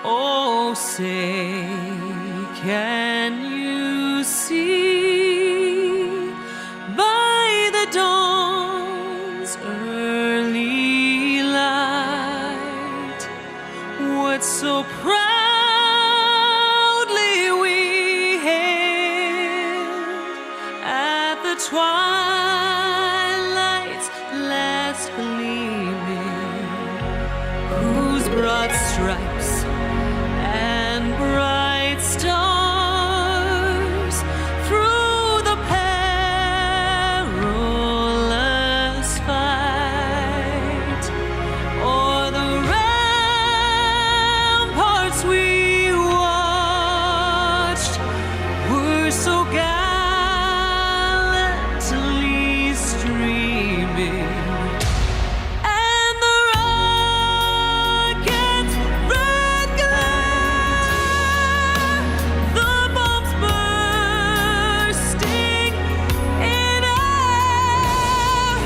Oh, say, can you see by the dawn's early light what so proudly we hailed at the twilight's last gleaming, whose broad stripes and bright stars through the perilous fight o'er the ramparts we watched were so gallantly streaming. And the rocket's red glare, the bombs bursting in air,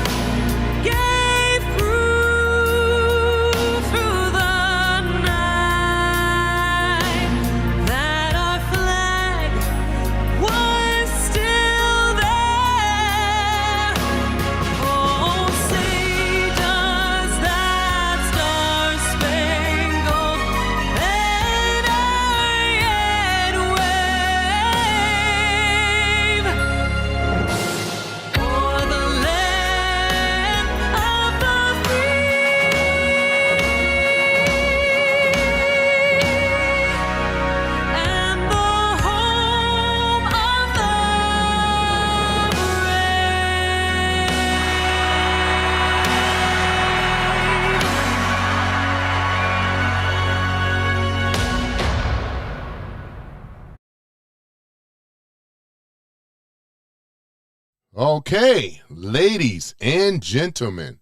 gave proof through the night that our flag was still there. Oh, say does that star-spangled banner yet wave o'er the land of the free and the home of the Okay, ladies and gentlemen,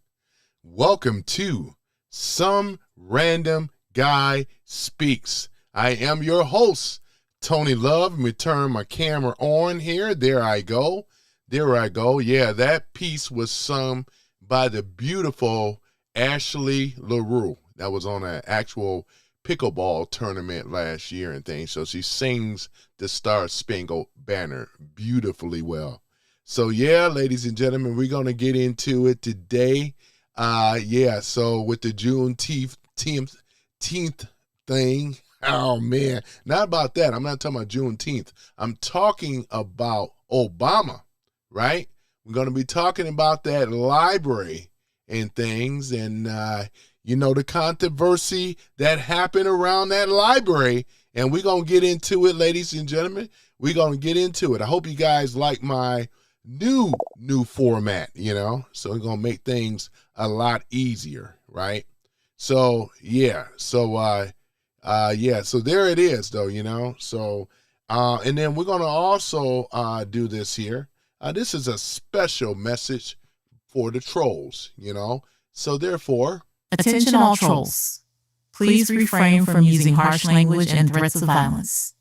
welcome to Some Random Guy Speaks. I am your host, Tony Love. Let me turn my camera on here. There I go. There I go. Yeah, that piece was sung by the beautiful Ashley LaRue. That was on an actual pickleball tournament last year and things. So she sings the Star Spangled Banner beautifully well. So yeah, ladies and gentlemen, we're going to get into it today. So with the Juneteenth thing, oh man, not about that. I'm not talking about Juneteenth. I'm talking about Obama, right? We're going to be talking about that library and things and, the controversy that happened around that library. And we're going to get into it, ladies and gentlemen. We're going to get into it. I hope you guys like my new format, so we're gonna make things a lot easier, right? So so there it is though, so and then we're gonna also do this here. This is a special message for the trolls, so therefore, attention all trolls, please refrain from using harsh language and threats of violence.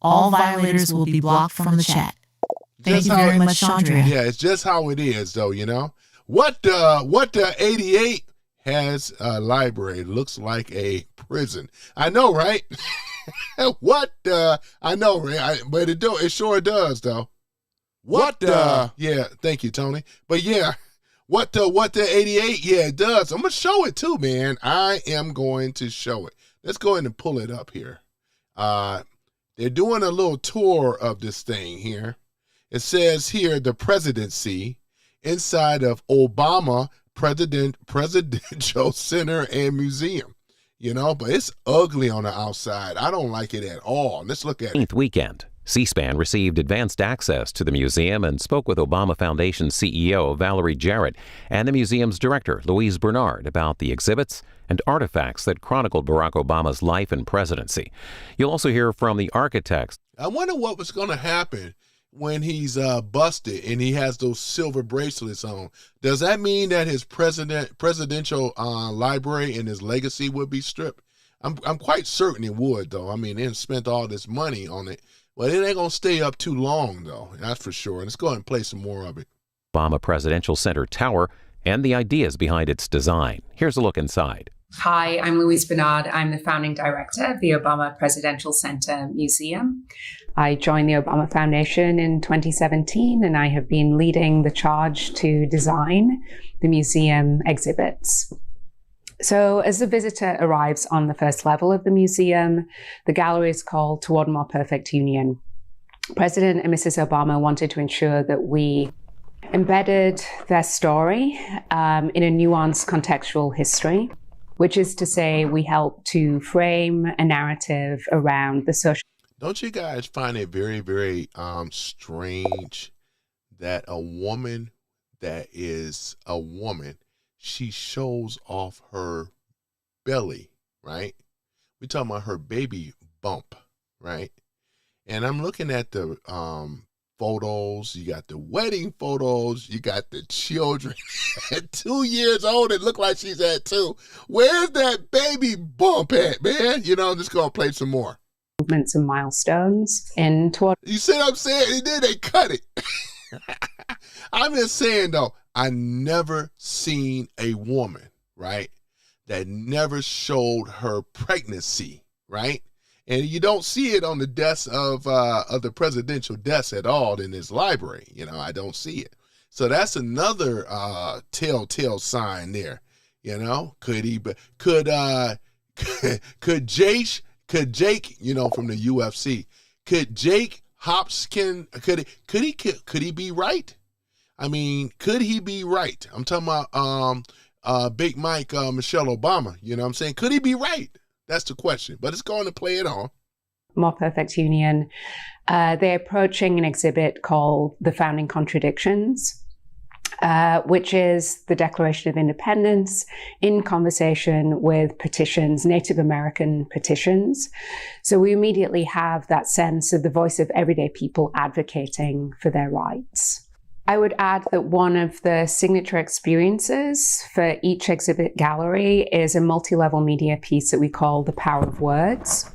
All violators will be blocked from the chat. Thank you very much, Chandra. Yeah, it's just how it is, though, What the 88 has a library. It looks like a prison. I know, right? I know, right? But it sure does, though. Yeah, thank you, Tony. But yeah, what the 88, yeah, it does. I'm going to show it too, man. I am going to show it. Let's go ahead and pull it up here. They're doing a little tour of this thing here. It says here, the presidency inside of Obama Presidential Center and Museum, but it's ugly on the outside. I don't like it at all. Let's look at it. Weekend. C-SPAN received advanced access to the museum and spoke with Obama Foundation CEO Valerie Jarrett and the museum's director, Louise Bernard, about the exhibits and artifacts that chronicled Barack Obama's life and presidency. You'll also hear from the architects. I wonder what was going to happen when he's busted and he has those silver bracelets on. Does that mean that his presidential library and his legacy would be stripped? I'm quite certain it would, though. I mean, they spent all this money on it. Well, it ain't going to stay up too long, though. That's for sure. Let's go ahead and play some more of it. Obama Presidential Center Tower and the ideas behind its design. Here's a look inside. Hi, I'm Louise Bernard. I'm the founding director of the Obama Presidential Center Museum. I joined the Obama Foundation in 2017, and I have been leading the charge to design the museum exhibits. So as the visitor arrives on the first level of the museum, the gallery is called Toward a More Perfect Union. President and Mrs. Obama wanted to ensure that we embedded their story in a nuanced contextual history, which is to say we help to frame a narrative around the social. Don't you guys find it very, very strange that a woman that is a woman, she shows off her belly, right? We're talking about her baby bump, right? And I'm looking at the photos. You got the wedding photos. You got the children at 2 years old. It looked like she's at 2. Where's that baby bump at, man? You know, I'm just going to play some more. Movements and milestones in toward. You see what I'm saying? And then they cut it. I'm just saying, though, I never seen a woman, right, that never showed her pregnancy, right? And you don't see it on the desk of the presidential desk at all in this library. You know, I don't see it. So that's another telltale sign there. You know, could Jake, you know, from the UFC, could Jake Hopkins, could he be right? I mean, could he be right? I'm talking about Big Mike, Michelle Obama. You know what I'm saying? Could he be right? That's the question, but it's going to play it on. More Perfect Union. They're approaching an exhibit called The Founding Contradictions, which is the Declaration of Independence in conversation with petitions, Native American petitions. So we immediately have that sense of the voice of everyday people advocating for their rights. I would add that one of the signature experiences for each exhibit gallery is a multi-level media piece that we call The Power of Words.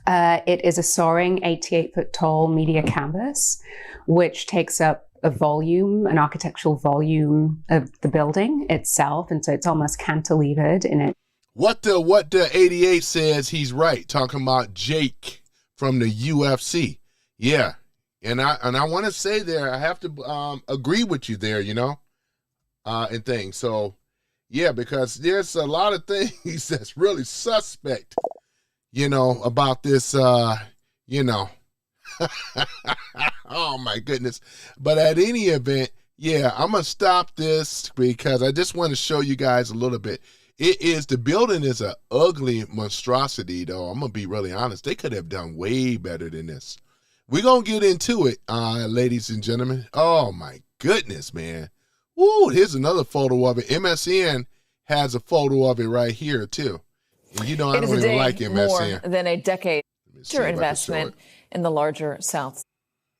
It is a soaring 88-foot tall media canvas, which takes up a volume, an architectural volume of the building itself, and so it's almost cantilevered in it. What the 88 says, he's right, talking about Jake from the UFC. Yeah. And I want to say there, I have to agree with you there, you know, and things. So, yeah, because there's a lot of things that's really suspect, you know, about this, you know. Oh, my goodness. But at any event, yeah, I'm going to stop this because I just want to show you guys a little bit. The building is an ugly monstrosity, though. I'm going to be really honest. They could have done way better than this. We're going to get into it, ladies and gentlemen. Oh, my goodness, man. Woo, here's another photo of it. MSN has a photo of it right here, too. And you know I don't even like MSN. More than a decade investment in the larger South.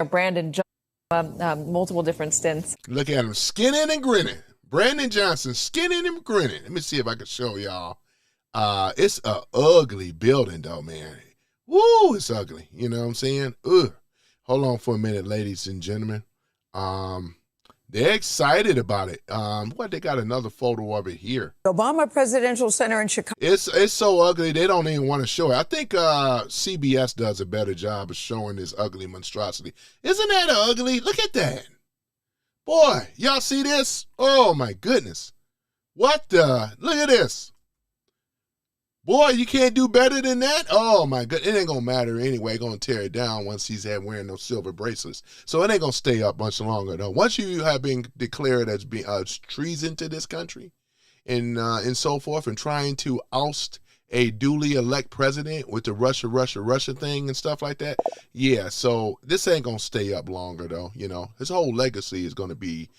Brandon Johnson, multiple different stints. Look at him, skinning and grinning. Brandon Johnson, skinning and grinning. Let me see if I can show y'all. It's a ugly building, though, man. Woo, it's ugly. You know what I'm saying? Ugh. Hold on for a minute, ladies and gentlemen. They're excited about it. They got another photo of it here. Obama Presidential Center in Chicago. It's so ugly, they don't even want to show it. I think CBS does a better job of showing this ugly monstrosity. Isn't that ugly? Look at that. Boy, y'all see this? Oh, my goodness. What the? Look at this. Boy, you can't do better than that? Oh, my God. It ain't going to matter anyway. Going to tear it down once he's wearing those silver bracelets. So it ain't going to stay up much longer, though. Once you have been declared as being treason to this country and so forth and trying to oust a duly elect president with the Russia thing and stuff like that, yeah, so this ain't going to stay up longer, though. You know, his whole legacy is going to be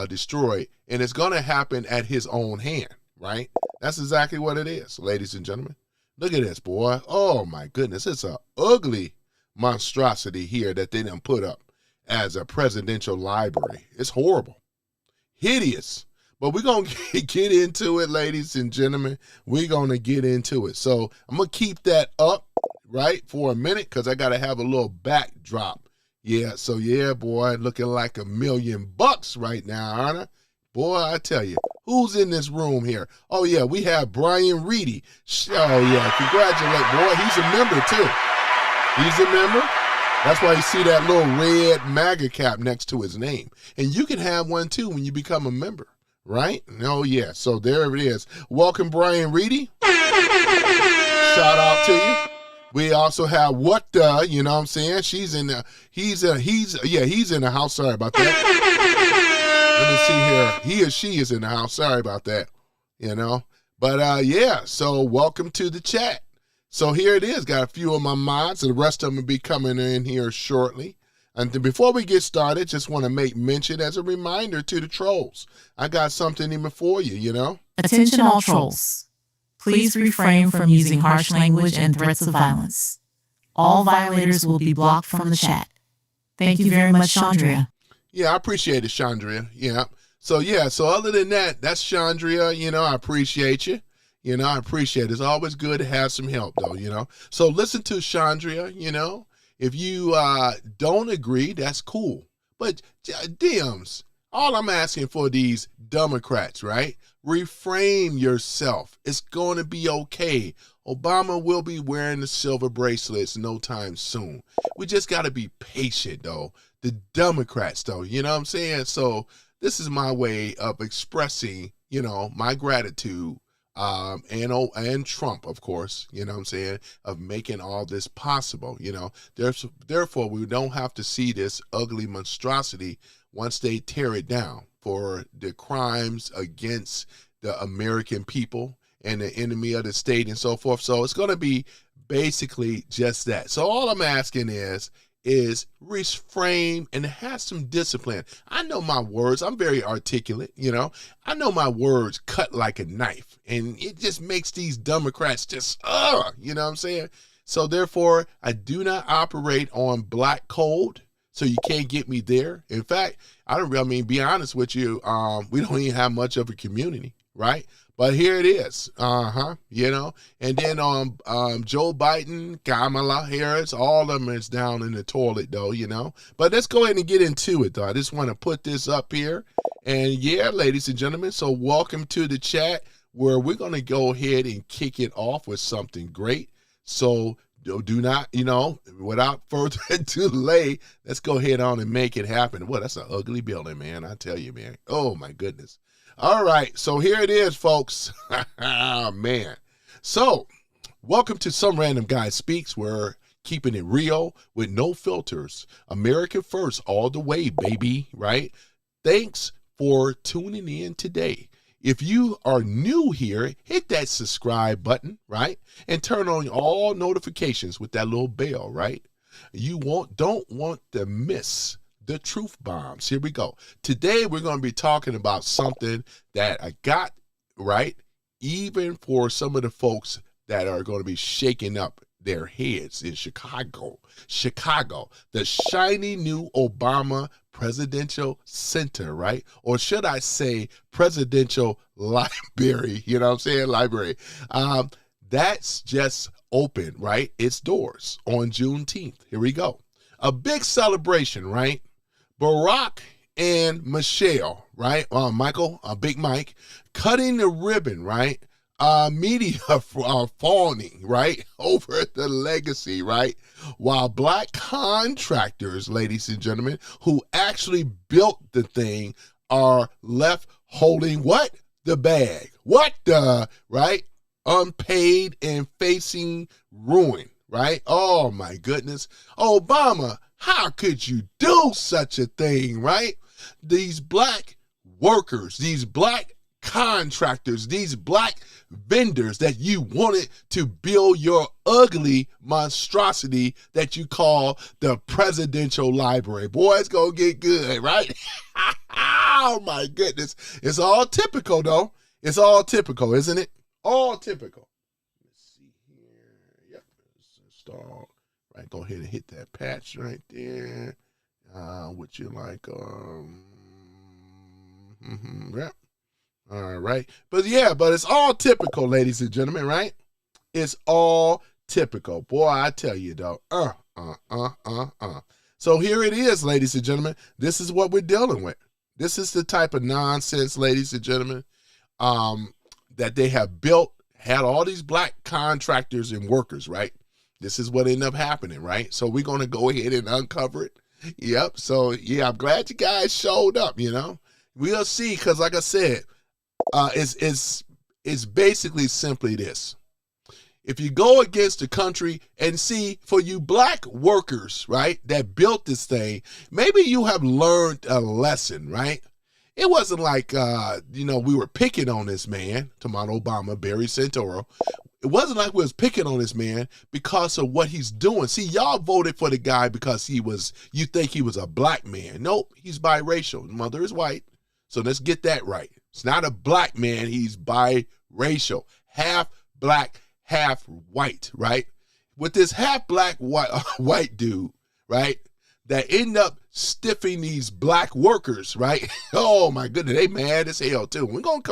destroyed, and it's going to happen at his own hand, right? That's exactly what it is, ladies and gentlemen. Look at this, boy. Oh, my goodness. It's an ugly monstrosity here that they done put up as a presidential library. It's horrible. Hideous. But we're going to get into it, ladies and gentlemen. We're going to get into it. So I'm going to keep that up, right, for a minute because I got to have a little backdrop. Yeah, so yeah, boy, looking like $1 million right now, aren't I? Boy, I tell you, Who's in this room here? Oh, yeah, we have Brian Reedy. Oh, yeah, congratulate, boy. He's a member, too. He's a member. That's why you see that little red MAGA cap next to his name. And you can have one, too, when you become a member, right? Oh, yeah, so there it is. Welcome, Brian Reedy. Shout out to you. We also have What the, you know what I'm saying? He's in the house. Sorry about that. Let me see here. He or she is in the house. Sorry about that. You know. But yeah, so welcome to the chat. So here it is. Got a few of my mods, and the rest of them will be coming in here shortly. And then before we get started, just want to make mention as a reminder to the trolls. I got something even for you, you know. Attention all trolls. Please refrain from using harsh language and threats of violence. All violators will be blocked from the chat. Thank you very much, Chandria. Yeah, I appreciate it, Chandria. Yeah. So other than that, that's Chandria. You know, I appreciate you. You know, I appreciate it. It's always good to have some help, though, you know. So listen to Chandria, you know. If you don't agree, that's cool. But DMs, all I'm asking for these Democrats, right? Reframe yourself. It's going to be okay. Obama will be wearing the silver bracelets no time soon. We just got to be patient, though. The Democrats, though, you know what I'm saying? So this is my way of expressing, you know, my gratitude and Trump, of course, you know what I'm saying, of making all this possible, you know. Therefore, we don't have to see this ugly monstrosity once they tear it down for the crimes against the American people and the enemy of the state and so forth. So it's going to be basically just that. So all I'm asking is reframe and have some discipline. I know my words. I'm very articulate, you know. I know my words cut like a knife, and it just makes these Democrats just, you know what I'm saying? So therefore, I do not operate on black code, so you can't get me there. In fact, be honest with you, we don't even have much of a community, right? But here it is, you know. And then Joe Biden, Kamala Harris, all of them is down in the toilet, though, you know. But let's go ahead and get into it, though. I just want to put this up here. And yeah, ladies and gentlemen, so welcome to the chat, where we're going to go ahead and kick it off with something great. So do not, you know, without further delay, let's go ahead on and make it happen. Well, that's an ugly building, man. I tell you, man. Oh, my goodness. All right, so here it is, folks. Man. So, welcome to Some Random Guy Speaks. We're keeping it real with no filters. America first all the way, baby, right? Thanks for tuning in today. If you are new here, hit that subscribe button, right? And turn on all notifications with that little bell, right? You don't want to miss the truth bombs. Here we go. Today, we're going to be talking about something that I got, right? Even for some of the folks that are going to be shaking up their heads in Chicago, the shiny new Obama Presidential Center, right? Or should I say Presidential Library, you know what I'm saying? Library. That's just open, right? Its doors on Juneteenth. Here we go. A big celebration, right? Barack and Michelle, right? Michael, Big Mike, cutting the ribbon, right? Media fawning, right? Over the legacy, right? While black contractors, ladies and gentlemen, who actually built the thing are left holding what? The bag. What the, right? Unpaid and facing ruin, right? Oh my goodness. Obama, how could you do such a thing, right? These black workers, these black contractors, these black vendors that you wanted to build your ugly monstrosity that you call the Presidential Library. Boy, it's gonna get good, right? Oh my goodness. It's all typical, though. It's all typical, isn't it? All typical. Let's see here. Yep, it's installed. Right, go ahead and hit that patch right there. Would you like, yeah. All right. But it's all typical, ladies and gentlemen, right? It's all typical. Boy, I tell you, though. So here it is, ladies and gentlemen. This is what we're dealing with. This is the type of nonsense, ladies and gentlemen. that they have built, had all these black contractors and workers, right? This is what ended up happening, right? So we're going to go ahead and uncover it. Yep. So, yeah, I'm glad you guys showed up, you know. We'll see, because like I said, it's basically simply this. If you go against the country and see, for you black workers, right, that built this thing, maybe you have learned a lesson, right? It wasn't like, we were picking on this man, Tomato Obama, Barry Santoro. It wasn't like we was picking on this man because of what he's doing. See, y'all voted for the guy because you think he was a black man. Nope, he's biracial. Mother is white. So let's get that right. It's not a black man, he's biracial. Half black, half white, right? With this half black white dude, right, that end up stiffing these black workers, right? Oh my goodness, they mad as hell too. We're gonna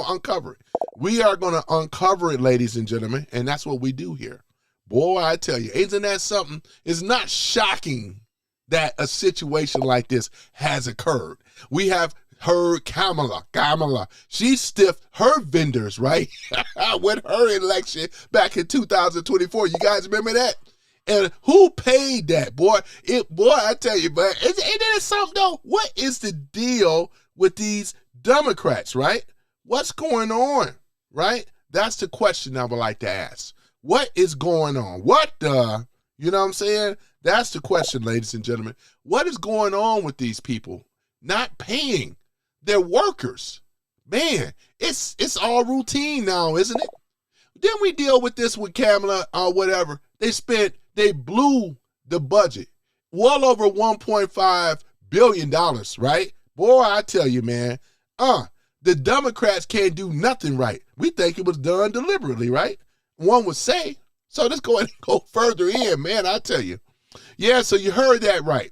uncover it. We are gonna uncover it, ladies and gentlemen, and that's what we do here. Boy, I tell you, isn't that something? It's not shocking that a situation like this has occurred. We have heard Kamala, she stiffed her vendors, right? With her election back in 2024. You guys remember that? And who paid that, boy? I tell you, but ain't that something though? What is the deal with these Democrats, right? What's going on, right? That's the question I would like to ask. What is going on? You know what I'm saying? That's the question, ladies and gentlemen. What is going on with these people not paying their workers? Man, it's all routine now, isn't it? Then we deal with this with Kamala or whatever. They blew the budget. Well over $1.5 billion, right? Boy, I tell you, man, the Democrats can't do nothing right. We think it was done deliberately, right? One would say. So let's go ahead and go further in, man, I tell you. Yeah, so you heard that right.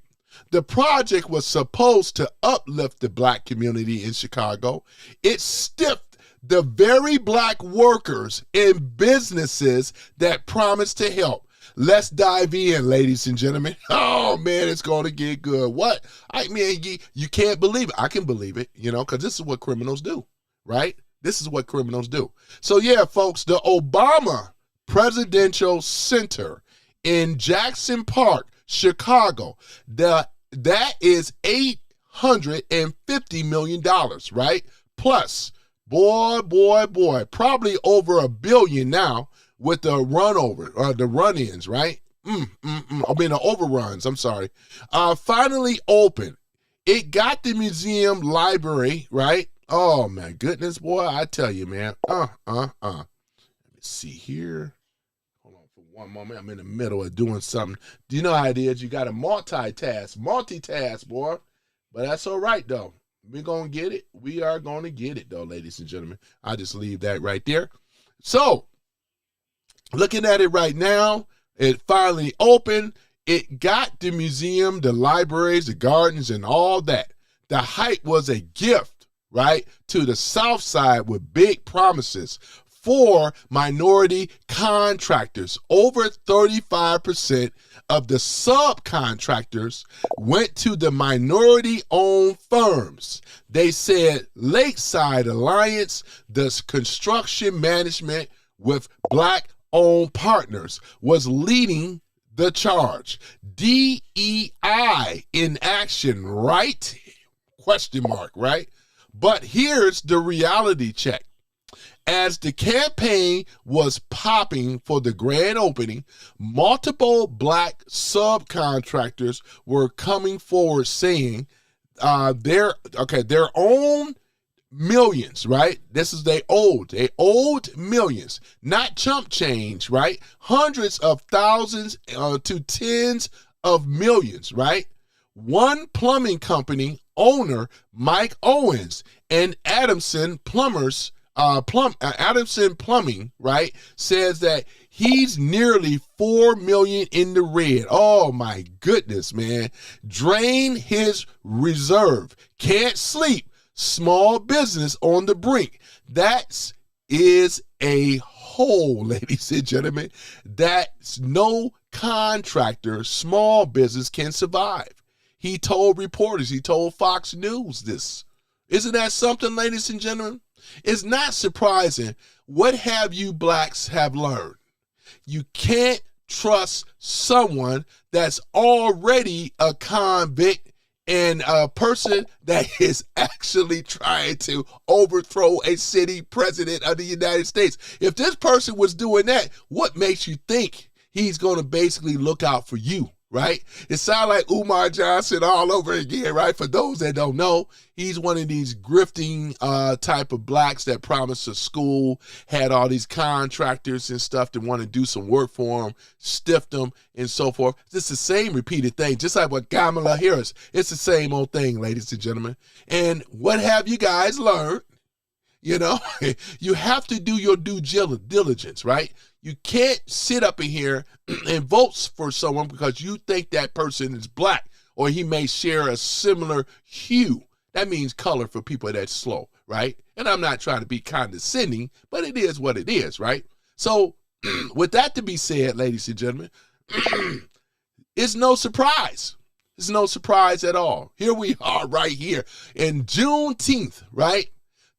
The project was supposed to uplift the black community in Chicago. It stiffed the very black workers and businesses that promised to help. Let's dive in, ladies and gentlemen. Oh, man, it's going to get good. What? I mean, you can't believe it. I can believe it, because this is what criminals do, right? This is what criminals do. So, yeah, folks, the Obama Presidential Center in Jackson Park, Chicago, that is $850 million, right? Plus, boy, probably over $1 billion now with the run-ins, right? The overruns, I'm sorry. Finally open. It got the museum library, right? Oh, my goodness, boy, I tell you, man. Let me see here. Hold on for one moment. I'm in the middle of doing something. Do you know how it is? You got to multitask, boy. But that's all right, though. We're going to get it. We are going to get it, though, ladies and gentlemen. I'll just leave that right there. So, looking at it right now, it finally opened. It got the museum, the libraries, the gardens, and all that. The hype was a gift, right, to the South Side with big promises for minority contractors. Over 35% of the subcontractors went to the minority-owned firms. They said Lakeside Alliance, the construction management with black-owned partners, was leading the charge. DEI in action, right? Question mark, right? But here's the reality check. As the campaign was popping for the grand opening, multiple black subcontractors were coming forward saying their own millions, right? They owed millions, not chump change, right? Hundreds of thousands to tens of millions, right? One plumbing company owner, Mike Owens, and Adamson Plumbing, right, says that he's nearly $4 million in the red. Oh my goodness, man. Drain his reserve. Can't sleep. Small business on the brink. That is a hole, ladies and gentlemen. That's no contractor, small business can survive. He told reporters, he told Fox News this. Isn't that something, ladies and gentlemen? It's not surprising. What have you blacks have learned? You can't trust someone that's already a convict and a person that is actually trying to overthrow a sitting president of the United States. If this person was doing that, what makes you think he's going to basically look out for you, right? It sounds like Umar Johnson all over again, right? For those that don't know, he's one of these grifting type of blacks that promised a school, had all these contractors and stuff that want to do some work for him, stiffed them, and so forth. It's the same repeated thing, just like what Kamala Harris. It's the same old thing, ladies and gentlemen. And what have you guys learned? You know, you have to do your due diligence, right? You can't sit up in here and vote for someone because you think that person is black or he may share a similar hue. That means color for people that's slow, right? And I'm not trying to be condescending, but it is what it is, right? So with that to be said, ladies and gentlemen, it's no surprise. It's no surprise at all. Here we are right here in Juneteenth, right?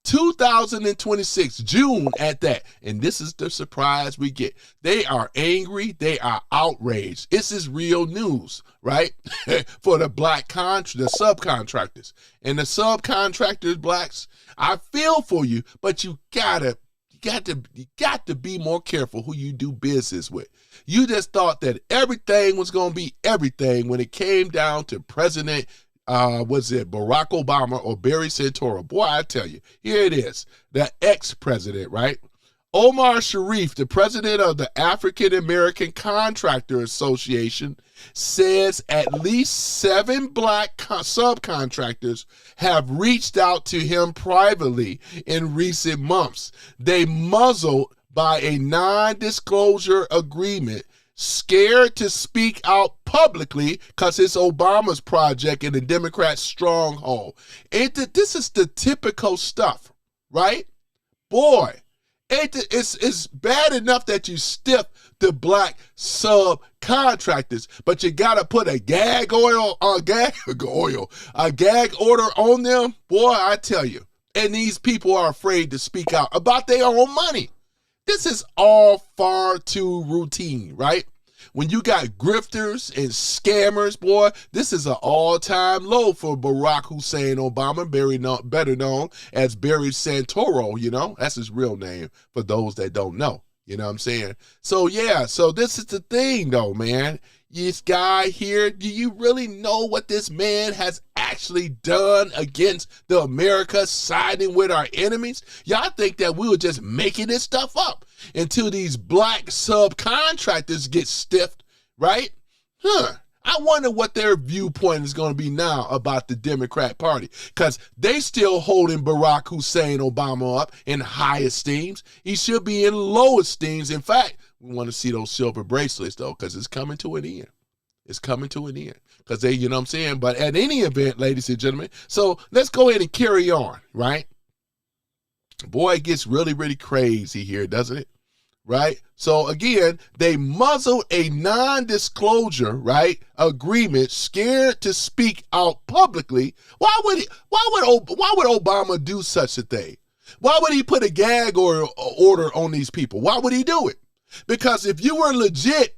2026, June at that. And this is the surprise we get. They are angry. They are outraged. This is real news, right? For the the subcontractors. And the subcontractors, blacks, I feel for you, but you got to be more careful who you do business with. You just thought that everything was going to be everything when it came down to President was it Barack Obama or Barry Santoro? Boy, I tell you, here it is, the ex-president, right? Omar Sharif, the president of the African American Contractor Association, says at least 7 black subcontractors have reached out to him privately in recent months. They muzzled by a non-disclosure agreement, scared to speak out publicly because it's Obama's project and the Democrat stronghold. This is the typical stuff, right? Boy, it's bad enough that you stiff the black subcontractors, but you gotta put a gag order on them. Boy, I tell you. And these people are afraid to speak out about their own money. This is all far too routine, right? When you got grifters and scammers, boy, this is an all-time low for Barack Hussein Obama, better known as Barry Santoro, you know? That's his real name for those that don't know, you know what I'm saying? So, yeah, so this is the thing, though, man. This guy here, do you really know what this man has actually done against the America siding with our enemies? Y'all think that we were just making this stuff up until these black subcontractors get stiffed, right? I wonder what their viewpoint is going to be now about the Democrat Party, because they still holding Barack Hussein Obama up in high esteems. He should be in low esteems. In fact, we want to see those silver bracelets, though, because it's coming to an end. It's coming to an end. Because they, you know what I'm saying? But at any event, ladies and gentlemen, so let's go ahead and carry on, right? Boy, it gets really, really crazy here, doesn't it? Right? So again, they muzzled a non-disclosure, right, agreement, scared to speak out publicly. Why would Obama do such a thing? Why would he put a gag order on these people? Why would he do it? Because if you were legit,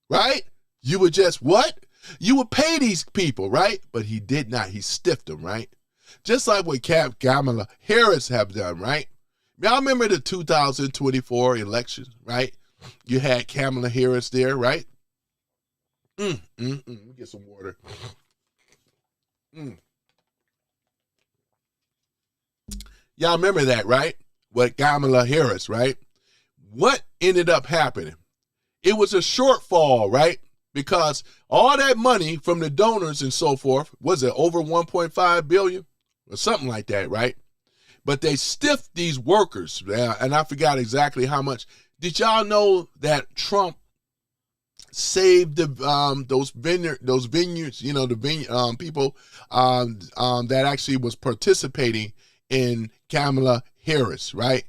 right, you would just what? You would pay these people, right? But he did not. He stiffed them, right? Just like what Kamala Harris have done, right? Y'all remember the 2024 election, right? You had Kamala Harris there, right? Let me get some water. Y'all remember that, right? What Kamala Harris, right? What ended up happening? It was a shortfall, right? Because all that money from the donors and so forth, was it over 1.5 billion or something like that, right? But they stiffed these workers, and I forgot exactly how much. Did y'all know that Trump saved those vineyards, you know, the people that actually was participating in Kamala Harris, right?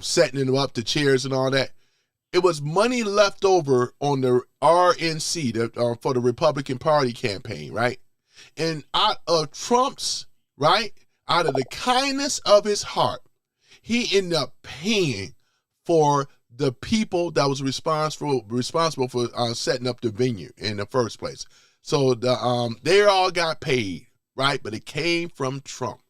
Setting them up, the chairs and all that. It was money left over on the RNC, for the Republican Party campaign, right? And out of Trump's, right, out of the kindness of his heart, he ended up paying for the people that was responsible for setting up the venue in the first place. So they all got paid, right? But it came from Trump,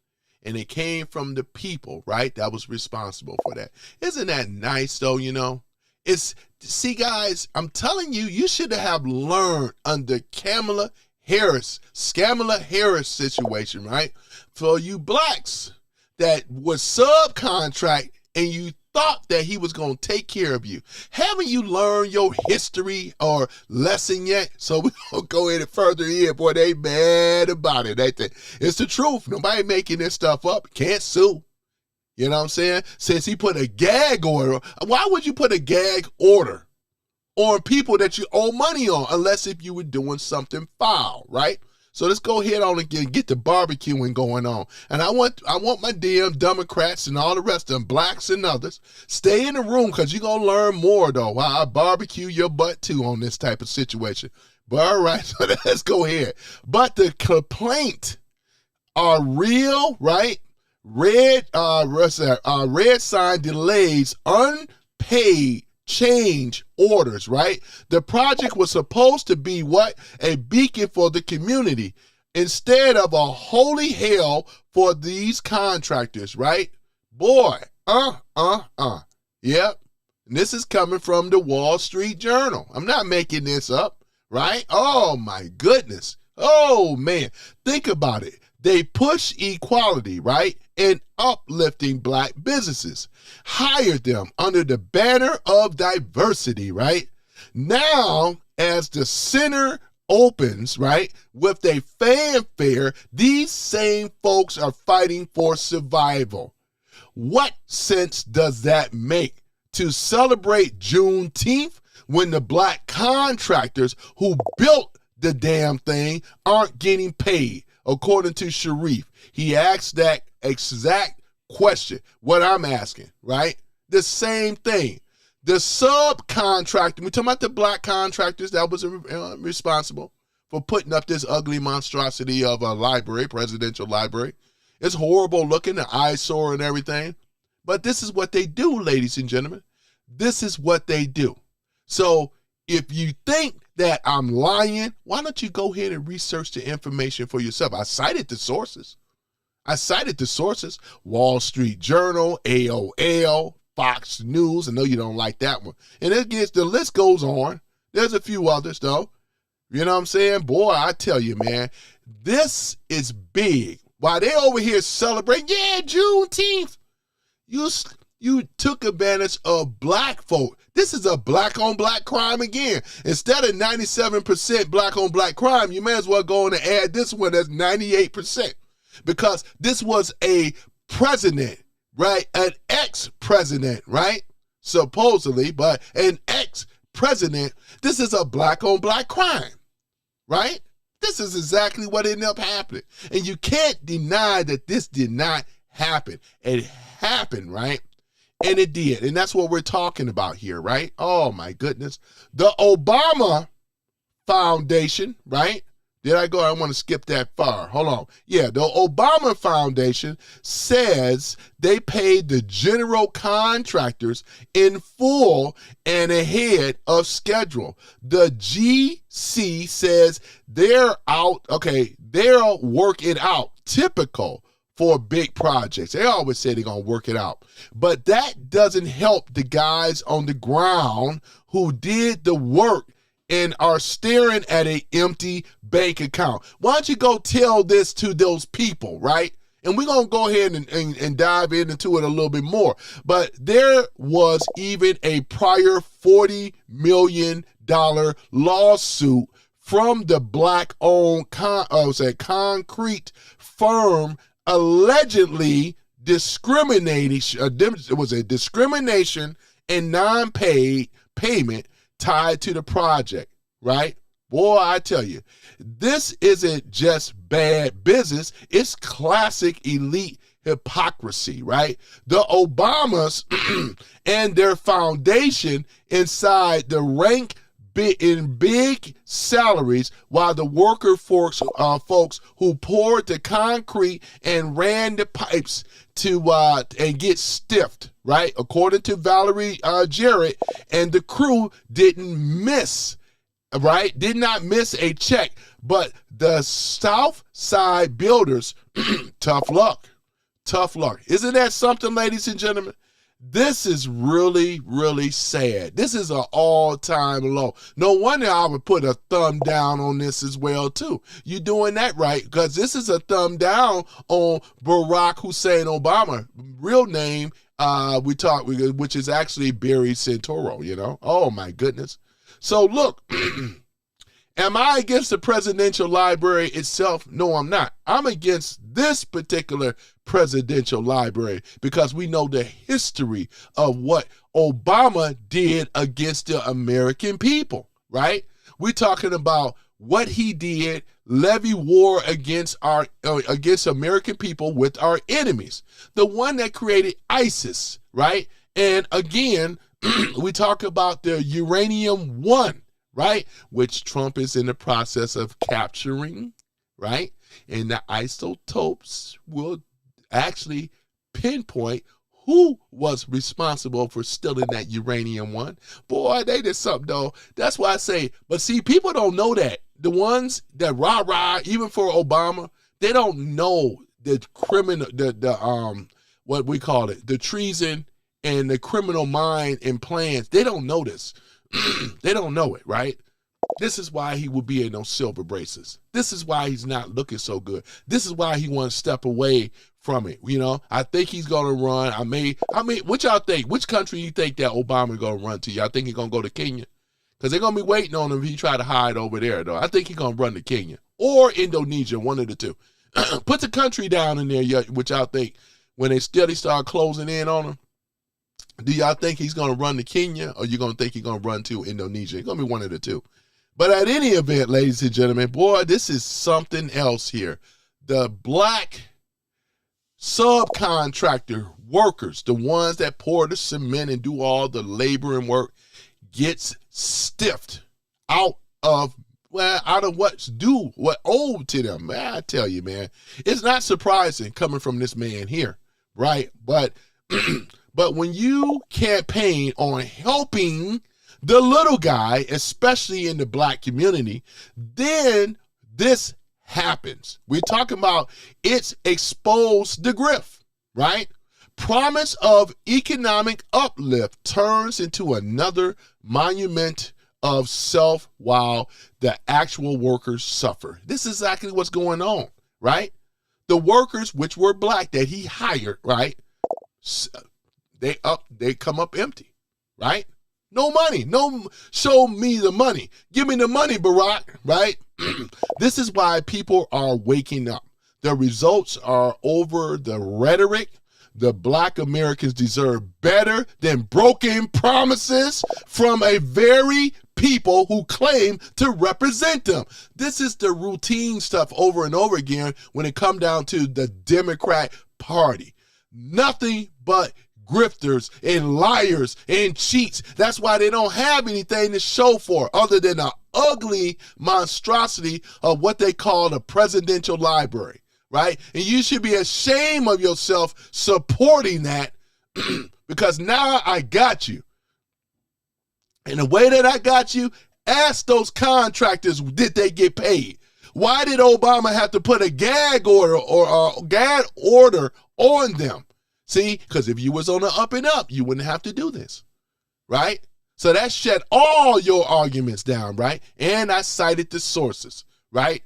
and it came from the people, right? That was responsible for that. Isn't that nice, though? See, guys, I'm telling you, you should have learned under Kamala Harris situation, right? For you blacks that was subcontract and you thought that he was going to take care of you. Haven't you learned your history or lesson yet? So we're going to go in it further in. Boy, they mad about it. It's the truth. Nobody making this stuff up. Can't sue. You know what I'm saying? Since he put a gag order, why would you put a gag order on people that you owe money on unless if you were doing something foul, right? So let's go ahead on and get the barbecuing going on. And I want my damn Democrats and all the rest of them, blacks and others, stay in the room because you're going to learn more, though, while I barbecue your butt, too, on this type of situation. But all right, so let's go ahead. But the complaint are real, right? Red sign delays unpaid change orders, right? The project was supposed to be what? A beacon for the community instead of a holy hell for these contractors, right? Boy, Yep. And this is coming from the Wall Street Journal. I'm not making this up, right? Oh my goodness. Oh man, think about it. They push equality, right? And uplifting black businesses. Hired them under the banner of diversity, right? Now, as the center opens, right, with a fanfare, these same folks are fighting for survival. What sense does that make to celebrate Juneteenth when the black contractors who built the damn thing aren't getting paid? According to Sharif, he asked that exact question, what I'm asking, right? The same thing. The subcontractor, we're talking about the black contractors that was responsible for putting up this ugly monstrosity of a library, presidential library. It's horrible looking, the eyesore and everything. But this is what they do, ladies and gentlemen. This is what they do. So if you think that I'm lying, why don't you go ahead and research the information for yourself? I cited the sources. Wall Street Journal, AOL, Fox News. I know you don't like that one. And the list goes on. There's a few others, though. You know what I'm saying? Boy, I tell you, man, this is big. While they over here celebrating, yeah, Juneteenth, you took advantage of black folk. This is a black-on-black crime again. Instead of 97% black-on-black crime, you may as well go on and add this one as 98%. Because this was a president, right? An ex-president, right? Supposedly, but an ex-president. This is a black-on-black crime, right? This is exactly what ended up happening. And you can't deny that this did not happen. It happened, right? And it did. And that's what we're talking about here, right? Oh, my goodness. The Obama Foundation, right? Did I go? I want to skip that far. Hold on. Yeah, the Obama Foundation says they paid the general contractors in full and ahead of schedule. The GC says they're out. Okay, they'll work it out. Typical for big projects. They always say they're going to work it out. But that doesn't help the guys on the ground who did the work and are staring at an empty bank account. Why don't you go tell this to those people, right? And we're going to go ahead and dive into it a little bit more. But there was even a prior $40 million lawsuit from the black-owned concrete firm allegedly discrimination. It was a discrimination and non-paid payment tied to the project, right? Boy, I tell you, this isn't just bad business. It's classic elite hypocrisy, right? The Obamas and their foundation inside the rank big salaries, while the worker folks who poured the concrete and ran the pipes to and get stiffed, right? According to Valerie Jarrett, and the crew did not miss a check. But the South Side builders, tough luck. Isn't that something, ladies and gentlemen? This is really, really sad. This is an all-time low. No wonder I would put a thumb down on this as well, too. You're doing that right, because this is a thumb down on Barack Hussein Obama. Real name, which is actually Barry Santoro, you know? Oh, my goodness. So, look, am I against the presidential library itself? No, I'm not. I'm against this particular presidential library because we know the history of what Obama did against the American people, right? We're talking about what he did, levy war against American people with our enemies. The one that created ISIS, right? And again, we talk about the uranium one, right? Which Trump is in the process of capturing, right? And the isotopes will actually pinpoint who was responsible for stealing that uranium one. Boy, they did something, though. That's why I say, but see, people don't know that. The ones that rah-rah, even for Obama, they don't know the criminal, what we call it, the treason and the criminal mind and plans. They don't know this. They don't know it, right? This is why he will be in those silver braces. This is why he's not looking so good. This is why he wants to step away from it. You know, I think he's going to run. I mean, what y'all think? Which country you think that Obama is going to run to? Y'all think he's going to go to Kenya? Because they're going to be waiting on him if he try to hide over there, though. I think he's going to run to Kenya or Indonesia, one of the two. Put the country down in there, which y'all think when they steadily start closing in on him. Do y'all think he's going to run to Kenya, or you going to think he's going to run to Indonesia? It's going to be one of the two. But at any event, ladies and gentlemen, boy, this is something else here. The black subcontractor workers, the ones that pour the cement and do all the labor and work, gets stiffed out of what's due, what owed to them. Man, I tell you, man, it's not surprising coming from this man here, right? But but when you campaign on helping the little guy, especially in the black community, then this happens. We're talking about it's exposed the grift, right? Promise of economic uplift turns into another monument of self while the actual workers suffer. This is exactly what's going on, right? The workers, which were black that he hired, right? They come up empty, right? No money. No, show me the money. Give me the money, Barack, right? This is why people are waking up. The results are over the rhetoric. The black Americans deserve better than broken promises from a very people who claim to represent them. This is the routine stuff over and over again when it comes down to the Democrat Party. Nothing but grifters and liars and cheats. That's why they don't have anything to show for other than an ugly monstrosity of what they call the presidential library, right? And you should be ashamed of yourself supporting that because now I got you. And the way that I got you, ask those contractors, did they get paid? Why did Obama have to put a gag order or a gag order on them? See, because if you was on the up and up, you wouldn't have to do this, right? So that shut all your arguments down, right? And I cited the sources, right?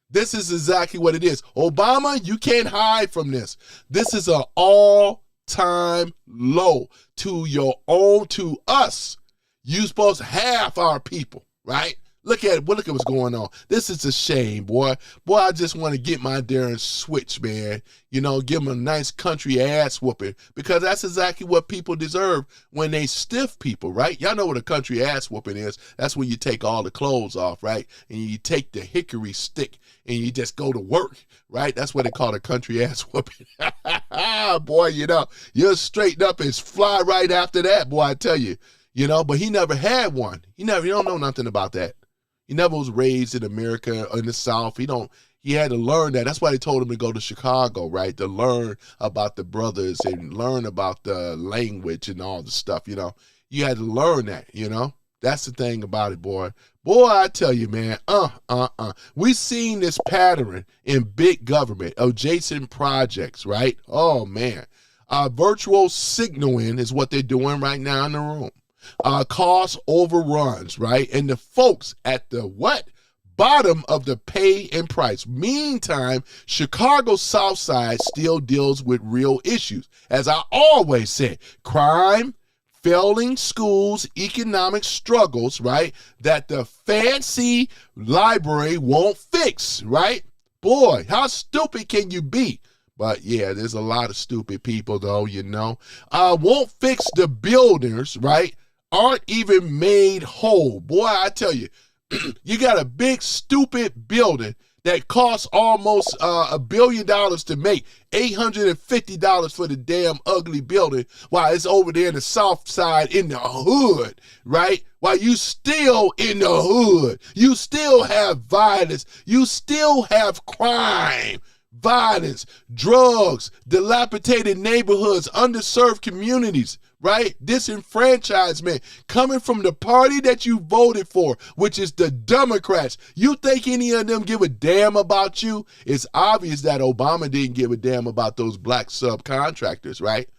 This is exactly what it is. Obama, you can't hide from this. This is an all-time low to your own, to us. You supposed to have our people, right? Look at it. Look at what's going on. This is a shame, boy. Boy, I just want to get my darn switch, man. You know, give them a nice country ass whooping because that's exactly what people deserve when they stiff people, right? Y'all know what a country ass whooping is. That's when you take all the clothes off, right? And you take the hickory stick and you just go to work, right? That's what they call a country ass whooping. Boy, you know, you'll straighten up and fly right after that, boy, I tell you. you know, but he never had one. He don't know nothing about that. He never was raised in America or in the South. He had to learn that. That's why they told him to go to Chicago, right? To learn about the brothers and learn about the language and all the stuff, you know. You had to learn that, you know. That's the thing about it, boy. Boy, I tell you, man, we seen this pattern in big government, adjacent projects, right? Oh, man. Virtual signaling is what they're doing right now in the room. Cost overruns, right? And the folks at the what? Bottom of the pay and price. Meantime, Chicago's South Side still deals with real issues. As I always said, crime, failing schools, economic struggles, right? That the fancy library won't fix, right? Boy, how stupid can you be? But yeah, there's a lot of stupid people though, you know. Won't fix the builders, right? Aren't even made whole. Boy, I tell you, you got a big stupid building that costs almost $1 billion to make, $850 for the damn ugly building, while it's over there in the South Side in the hood, right? While you still in the hood, you still have violence, you still have crime, violence, drugs, dilapidated neighborhoods, underserved communities, right? Disenfranchisement coming from the party that you voted for, which is the Democrats. You think any of them give a damn about you? It's obvious that Obama didn't give a damn about those black subcontractors, right?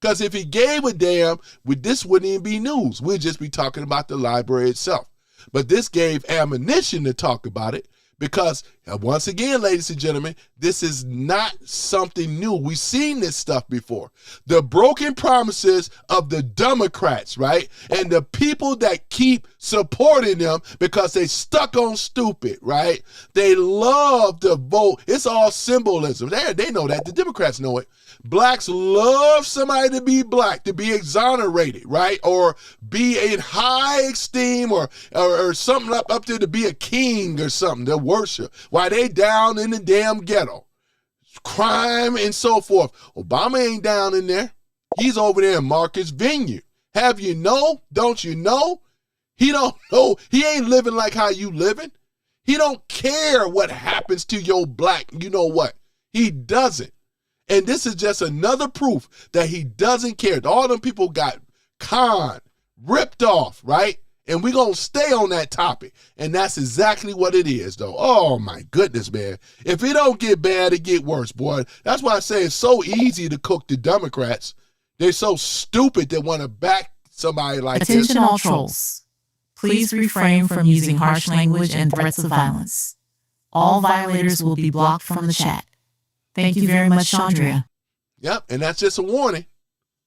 Because if he gave a damn, this wouldn't even be news. We'd just be talking about the library itself. But this gave ammunition to talk about it. Because, once again, ladies and gentlemen, this is not something new. We've seen this stuff before. The broken promises of the Democrats, right? And the people that keep supporting them because they stuck on stupid, right? They love to vote. It's all symbolism. They know that. The Democrats know it. Blacks love somebody to be black, to be exonerated, right? Or be in high esteem or something up there to be a king or something, to worship, while they down in the damn ghetto. Crime and so forth. Obama ain't down in there. He's over there in Marcus Vineyard. Have you know? Don't you know? He don't know. He ain't living like how you living. He don't care what happens to your black, you know what? He doesn't. And this is just another proof that he doesn't care. All them people got conned, ripped off, right? And we're going to stay on that topic. And that's exactly what it is, though. Oh, my goodness, man. If it don't get bad, it get worse, boy. That's why I say it's so easy to cook the Democrats. They're so stupid they want to back somebody like this. Attention all trolls. Please refrain from using harsh language and threats of violence. All violators will be blocked from the chat. Thank you very much, Chandria. Yep, and that's just a warning.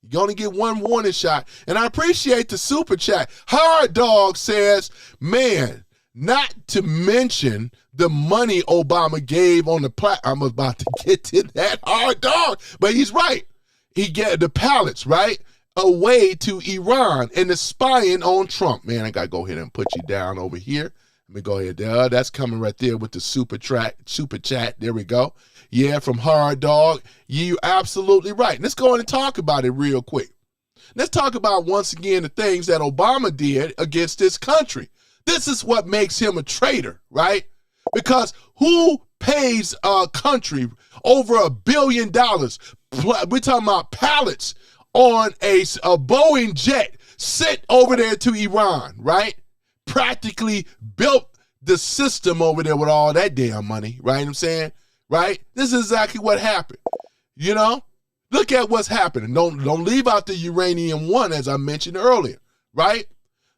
You're going to get one warning shot. And I appreciate the super chat. Hard Dog says, man, not to mention the money Obama gave on the I'm about to get to that, Hard Dog. But he's right. He get the pallets, right, away to Iran and the spying on Trump. Man, I got to go ahead and put you down over here. Let me go ahead there. That's coming right there with the super chat. There we go. Yeah, from Hard Dog. You're absolutely right. Let's go in and talk about it real quick. Let's talk about, once again, the things that Obama did against this country. This is what makes him a traitor, right? Because who pays a country over $1 billion? We're talking about pallets on a Boeing jet sent over there to Iran, right? Practically built the system over there with all that damn money, right? I'm saying, right? This is exactly what happened. You know, look at what's happening. Don't leave out the uranium one, as I mentioned earlier, right?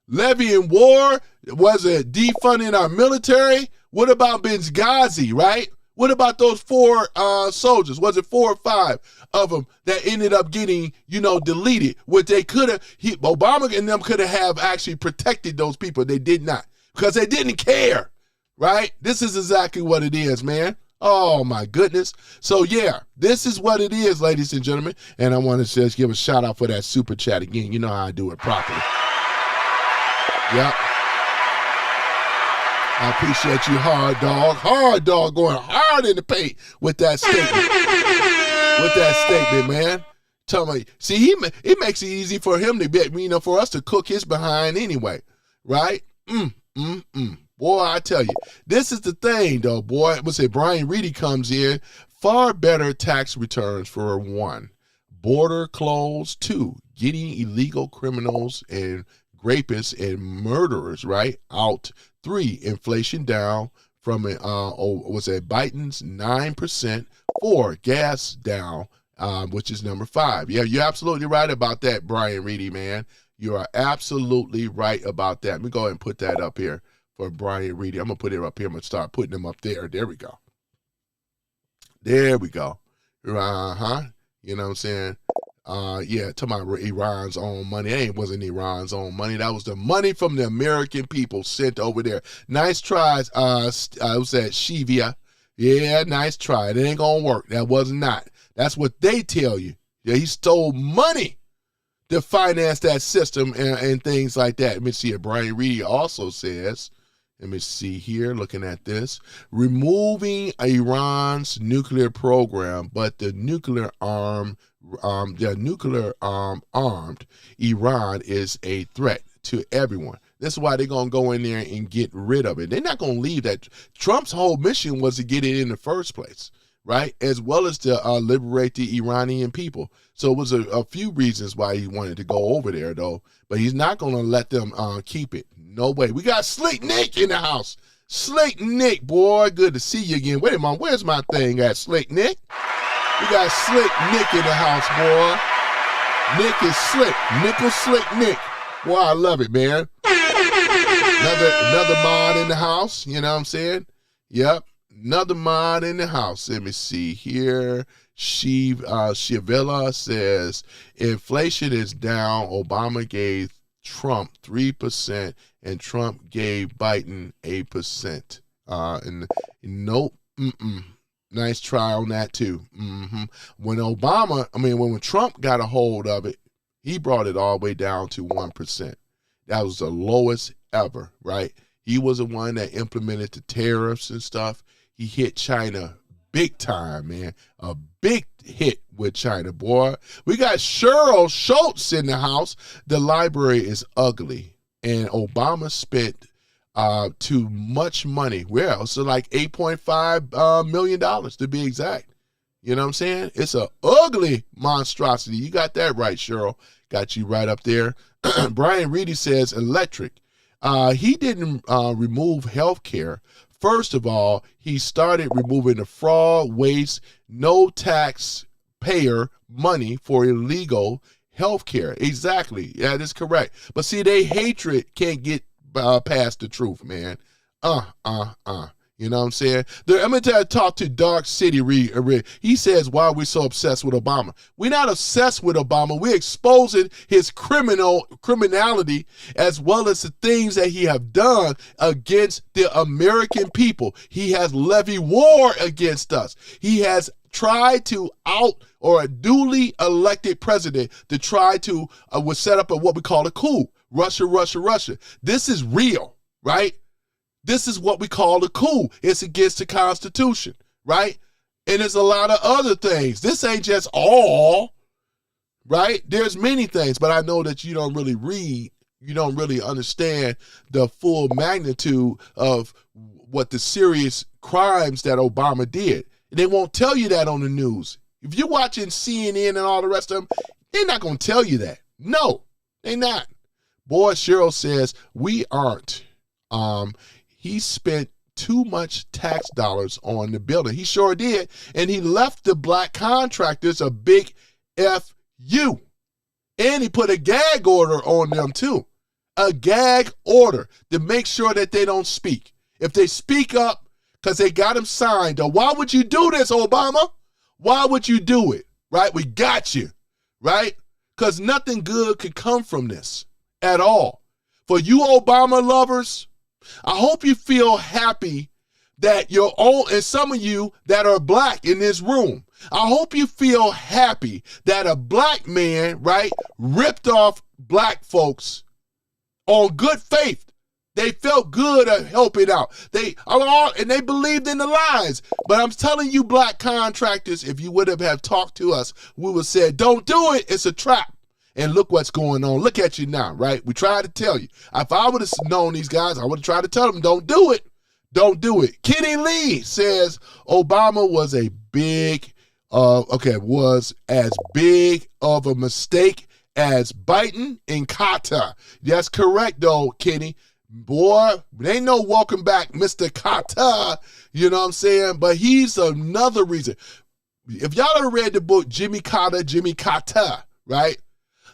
Levying war, was it defunding our military? What about Benghazi, right? What about those 4 soldiers? Was it 4 or 5 of them that ended up getting, deleted? What they could have, Obama and them could have actually protected those people. They did not, because they didn't care, right? This is exactly what it is, man. Oh, my goodness. So, yeah, this is what it is, ladies and gentlemen. And I want to just give a shout out for that super chat again. You know how I do it properly. Yep. I appreciate you, Hard Dog. Hard Dog going hard in the paint with that statement. Man. Tell me, see, it makes it easy for him to be, for us to cook his behind anyway, right? Boy, I tell you, this is the thing, though, boy. I would say Brian Reedy comes in, far better tax returns for 1. Border closed, 2. Getting illegal criminals and rapists and murderers, right, out. 3. Inflation down from, Biden's 9%. 4. Gas down, which is number 5. Yeah, you're absolutely right about that, Brian Reedy, man. You are absolutely right about that. Let me go ahead and put that up here for Brian Reedy. I'm going to put it up here. I'm going to start putting them up there. There we go. There we go. Uh-huh. You know what I'm saying? Yeah, talking about Iran's own money. It wasn't Iran's own money. That was the money from the American people sent over there. Nice tries. Was that Shivia? Yeah, nice try. It ain't going to work. That was not. That's what they tell you. Yeah, he stole money to finance that system and things like that. Let me see it. Brian Reedy also says, let me see here, looking at this, removing Iran's nuclear program, but the nuclear armed Iran is a threat to everyone. That's why they're going to go in there and get rid of it. They're not going to leave that. Trump's whole mission was to get it in the first place, right? As well as to liberate the Iranian people. So it was a few reasons why he wanted to go over there, though. But he's not going to let them keep it. No way. We got Slick Nick in the house. Slick Nick, boy, good to see you again. Wait a minute, where's my thing at, Slick Nick? We got Slick Nick in the house, boy. Nick is slick. Nickel Slick Nick. Boy, I love it, man. Another mod in the house, you know what I'm saying? Yep, another mod in the house. Let me see here. Shivella says, inflation is down. Obama gave Trump 3%, and Trump gave Biden 8%. Nope, nice try on that too. When Trump got a hold of it, he brought it all the way down to 1%. That was the lowest ever, right? He was the one that implemented the tariffs and stuff. He hit China big time, man. A big hit with China, boy. We got Cheryl Schultz in the house. The library is ugly, and Obama spent too much money. Well, so like $8.5 million to be exact. You know what I'm saying? It's an ugly monstrosity. You got that right, Cheryl. Got you right up there. Brian Reedy says electric. He didn't remove health care. First of all, he started removing the fraud, waste, no taxpayer money for illegal health care. Exactly. That is correct. But see, they hatred can't get past the truth, man. You know what I'm saying? I'm going to talk to Dark City Reed. He says, why are we so obsessed with Obama? We're not obsessed with Obama. We're exposing his criminality as well as the things that he have done against the American people. He has levied war against us. He has tried to a duly elected president to try to set up what we call a coup. Russia. This is real, right? This is what we call a coup. It's against the Constitution, right? And there's a lot of other things. This ain't just all, right? There's many things, but I know that you don't really read. You don't really understand the full magnitude of what the serious crimes that Obama did. And they won't tell you that on the news. If you're watching CNN and all the rest of them, they're not going to tell you that. No, they're not. Boy, Cheryl says, we aren't. He spent too much tax dollars on the building. He sure did. And he left the black contractors a big F-U. And he put a gag order on them too. A gag order to make sure that they don't speak. If they speak up, because they got him signed, why would you do this, Obama? Why would you do it? Right? We got you. Right? Because nothing good could come from this at all. For you Obama lovers, I hope you feel happy that your own, and some of you that are black in this room, I hope you feel happy that a black man, right, ripped off black folks on good faith, They felt good at helping out. They believed in the lies. But I'm telling you, black contractors, if you would have talked to us, we would have said, don't do it. It's a trap. And look what's going on. Look at you now, right? We tried to tell you. If I would have known these guys, I would have tried to tell them, don't do it. Don't do it. Kenny Lee says Obama was as big of a mistake as Biden and Carter. That's correct, though, Kenny. Boy, there ain't no welcome back, Mr. Carter. You know what I'm saying? But he's another reason. If y'all ever read the book Jimmy Carter, right?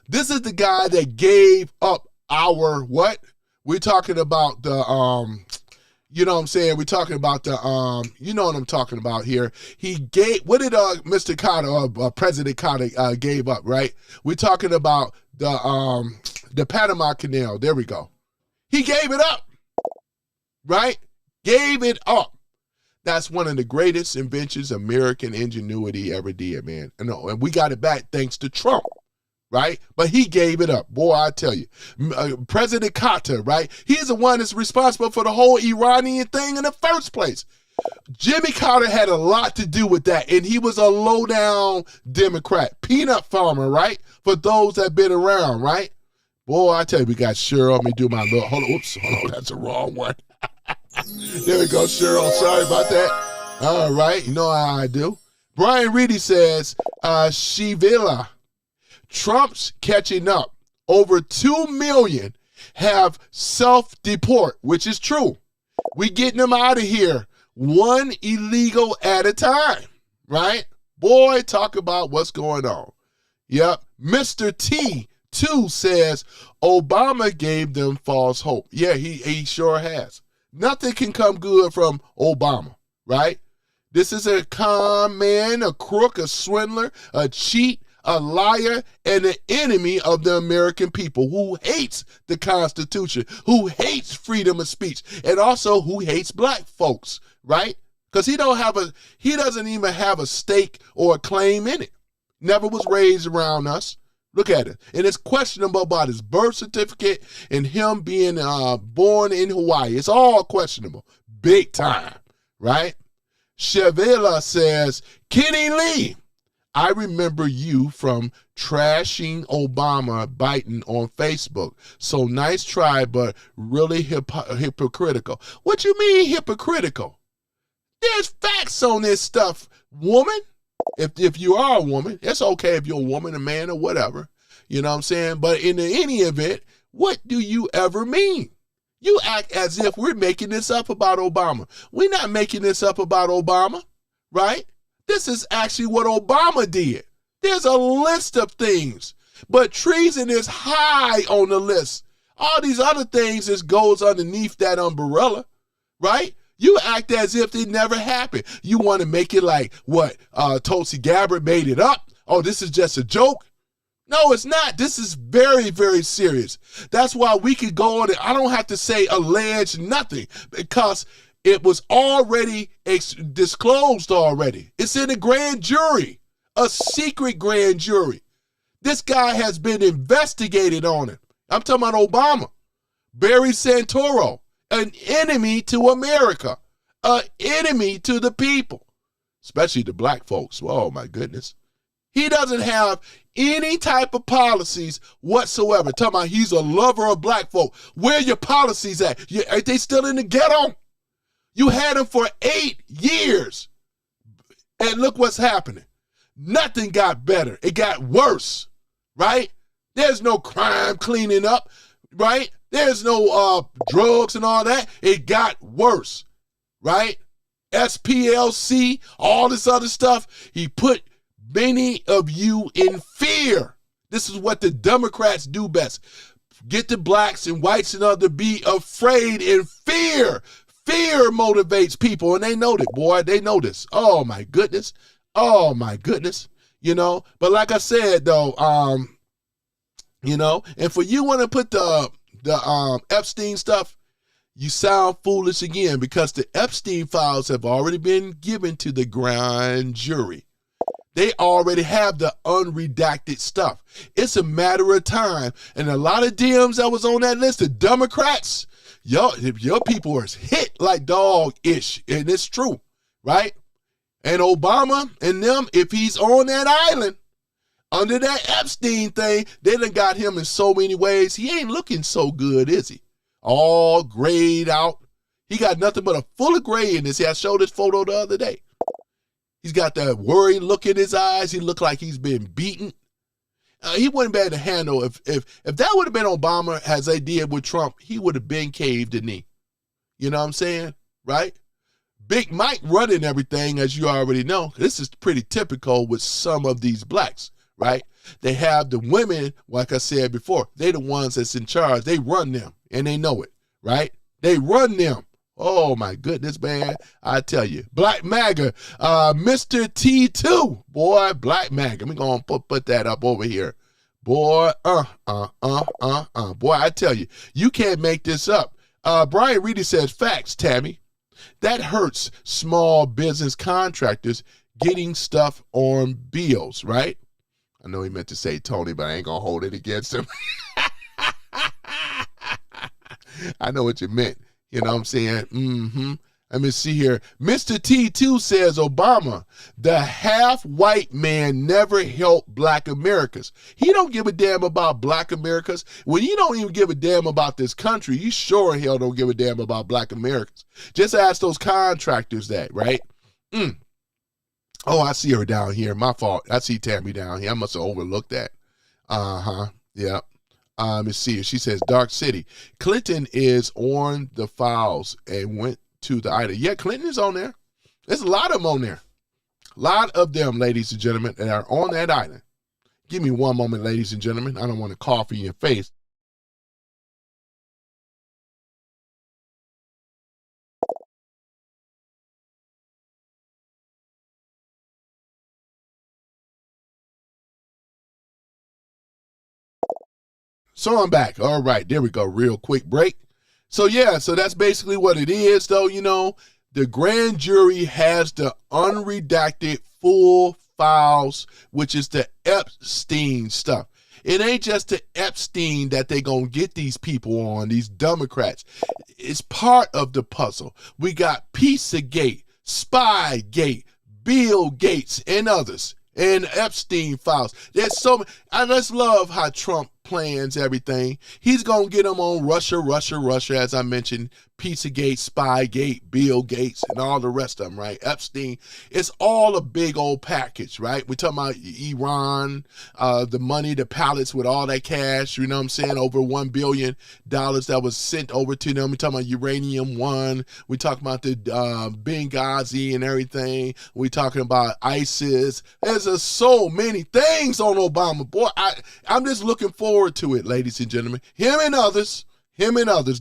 This is the guy that gave up our what? We're talking about the you know what I'm saying? We're talking about the you know what I'm talking about here. He gave, what did Mr. Carter, President Carter gave up, right? We're talking about the Panama Canal. There we go. He gave it up, right? Gave it up. That's one of the greatest inventions American ingenuity ever did, man. And we got it back thanks to Trump, right? But he gave it up. Boy, I tell you. President Carter, right? He's the one that's responsible for the whole Iranian thing in the first place. Jimmy Carter had a lot to do with that, and he was a low-down Democrat. Peanut farmer, right? For those that been around, right? Boy, I tell you, we got Cheryl. Let me do my little, hold on, that's the wrong one. There we go, Cheryl. Sorry about that. All right, you know how I do. Brian Reedy says, Shivela, Trump's catching up. Over 2 million have self-deport, which is true. We getting them out of here one illegal at a time, right? Boy, talk about what's going on. Yep. Mr. T, too, says Obama gave them false hope. Yeah, he sure has. Nothing can come good from Obama, right? This is a con man, a crook, a swindler, a cheat, a liar, and an enemy of the American people who hates the Constitution, who hates freedom of speech, and also who hates black folks, right? Because he doesn't even have a stake or a claim in it. Never was raised around us. Look at it. And it's questionable about his birth certificate and him being born in Hawaii. It's all questionable. Big time, right? Chevela says, Kenny Lee, I remember you from trashing Obama Biden on Facebook. So nice try, but really hypocritical. What you mean hypocritical? There's facts on this stuff, woman. If you are a woman, it's okay if you're a woman, a man, or whatever. You know what I'm saying? But in any event, what do you ever mean? You act as if we're making this up about Obama. We're not making this up about Obama, right? This is actually what Obama did. There's a list of things, but treason is high on the list. All these other things just goes underneath that umbrella, right? You act as if it never happened. You want to make it like what Tulsi Gabbard made it up. Oh, this is just a joke. No, it's not. This is very, very serious. That's why we could go on and I don't have to say alleged nothing because it was already disclosed already. It's in a grand jury, a secret grand jury. This guy has been investigated on it. I'm talking about Obama. Barry Santoro, an enemy to America, an enemy to the people, especially the black folks. Oh, my goodness. He doesn't have any type of policies whatsoever. Talking about he's a lover of black folk. Where are your policies at? Are they still in the ghetto? You had them for 8 years. And look what's happening. Nothing got better. It got worse, right? There's no crime cleaning up, right? There's no drugs and all that. It got worse, right? SPLC, all this other stuff. He put many of you in fear. This is what the Democrats do best. Get the blacks and whites and other be afraid and fear. Fear motivates people, and they know it, boy. They know this. Oh, my goodness. Oh, my goodness. You know, but like I said, though, you know, and for you want to put the Epstein stuff, you sound foolish again because the Epstein files have already been given to the grand jury. They already have the unredacted stuff. It's a matter of time. And a lot of DMs that was on that list, the Democrats, your people are hit like dog-ish, and it's true, right? And Obama and them, if he's on that island, under that Epstein thing, they done got him in so many ways. He ain't looking so good, is he? All grayed out. He got nothing but a full of gray in his hair. I showed this photo the other day. He's got that worried look in his eyes. He looked like he's been beaten. He wouldn't be able to handle if that would have been Obama as they did with Trump, he would have been caved the knee. You know what I'm saying? Right? Big Mike running everything, as you already know. This is pretty typical with some of these blacks, right? They have the women, like I said before, they the ones that's in charge. They run them, and they know it, right? They run them. Oh, my goodness, man. I tell you. Black MAGA, Mr. T2. Boy, Black MAGA. We're going to put that up over here. Boy, Boy, I tell you, you can't make this up. Brian Reedy says, facts, Tammy. That hurts small business contractors getting stuff on bills, right? I know he meant to say Tony, but I ain't going to hold it against him. I know what you meant. You know what I'm saying? Let me see here. Mr. T2 says, Obama, the half-white man never helped black Americans. He don't give a damn about black Americans. When you don't even give a damn about this country, you sure hell don't give a damn about black Americans. Just ask those contractors that, right? Oh, I see her down here. My fault. I see Tammy down here. I must have overlooked that. Yeah. Let me see. She says, Dark City. Clinton is on the files and went to the island. Yeah, Clinton is on there. There's a lot of them on there. A lot of them, ladies and gentlemen, that are on that island. Give me one moment, ladies and gentlemen. I don't want to cough in your face. So I'm back. All right, there we go. Real quick break. So yeah, so that's basically what it is, though. You know, the grand jury has the unredacted full files, which is the Epstein stuff. It ain't just the Epstein that they gonna get these people on, these Democrats. It's part of the puzzle. We got Pizzagate, Spygate, Bill Gates, and others, and Epstein files. There's so many. I just love how Trump plans everything. He's gonna get them on Russia, as I mentioned, Pizzagate, Spygate, Bill Gates, and all the rest of them, right? Epstein. It's all a big old package, right? We're talking about Iran, the money, the pallets with all that cash, you know what I'm saying? Over $1 billion that was sent over to them. We're talking about Uranium One. We're talking about the Benghazi and everything. We're talking about ISIS. There's so many things on Obama. Boy, I'm just looking forward to it, ladies and gentlemen. Him and others,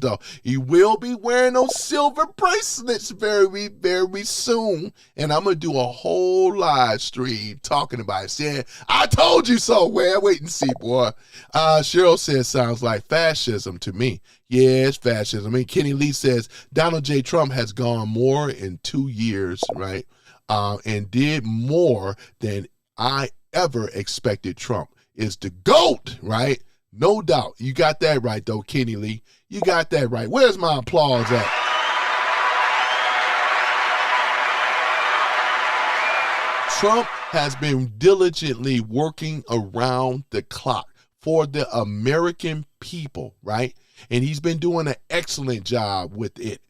though. He will be wearing those silver bracelets very, very soon. And I'm going to do a whole live stream talking about it, saying, I told you so. Well, wait and see, boy. Cheryl says, sounds like fascism to me. Yeah, it's fascism. I mean, Kenny Lee says, Donald J. Trump has gone more in 2 years, right? And did more than I ever expected. Trump is the GOAT, right? No doubt. You got that right, though, Kenny Lee. You got that right. Where's my applause at? Trump has been diligently working around the clock for the American people, right? And he's been doing an excellent job with it.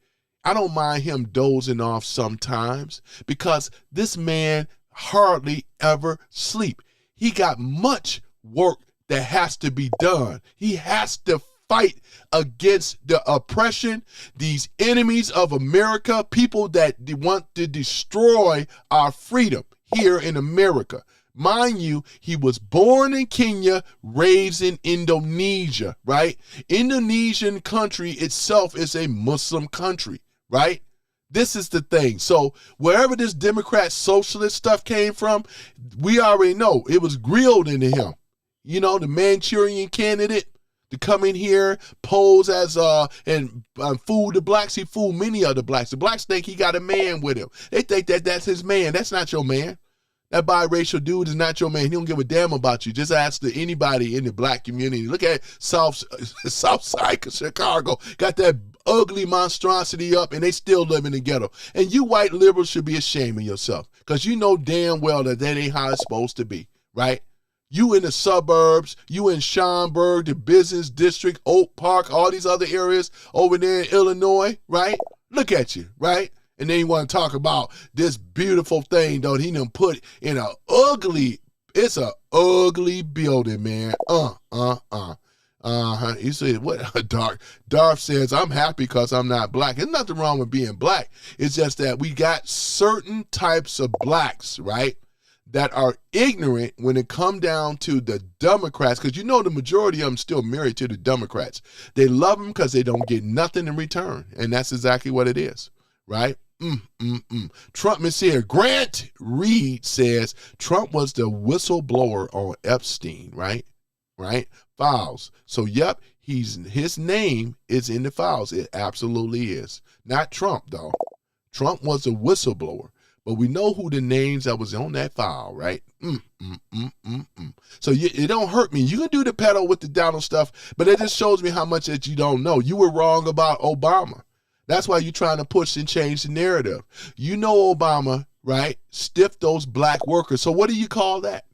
I don't mind him dozing off sometimes because this man hardly ever sleep. He got much work that has to be done. He has to fight against the oppression, these enemies of America, people that want to destroy our freedom here in America. Mind you, he was born in Kenya, raised in Indonesia, right? Indonesian country itself is a Muslim country, right? This is the thing. So wherever this Democrat socialist stuff came from, we already know it was grilled into him. You know, the Manchurian candidate to come in here, pose as and fool the blacks. He fooled many of the blacks. The blacks think he got a man with him. They think that that's his man. That's not your man. That biracial dude is not your man. He don't give a damn about you. Just ask anybody in the black community. Look at South Side Chicago. Got that ugly monstrosity up, and they still live in the ghetto. And you white liberals should be ashamed of yourself, because you know damn well that ain't how it's supposed to be, right? You in the suburbs, you in Schaumburg, the business district, Oak Park, all these other areas over there in Illinois, right? Look at you, right? And then you want to talk about this beautiful thing, though, he done put in it's a ugly building, man. You say, what? Darth says, I'm happy because I'm not black. There's nothing wrong with being black. It's just that we got certain types of blacks, right, that are ignorant when it come down to the Democrats, because you know the majority of them still married to the Democrats. They love them because they don't get nothing in return, and that's exactly what it is, right? Trump is here. Grant Reed says Trump was the whistleblower on Epstein, right? Files. So, yep, his name is in the files. It absolutely is. Not Trump, though. Trump was a whistleblower. But we know who the names that was on that file, right? So it don't hurt me. You can do the pedal with the Donald stuff, but it just shows me how much that you don't know. You were wrong about Obama. That's why you're trying to push and change the narrative. You know Obama, right, stiffed those black workers. So what do you call that?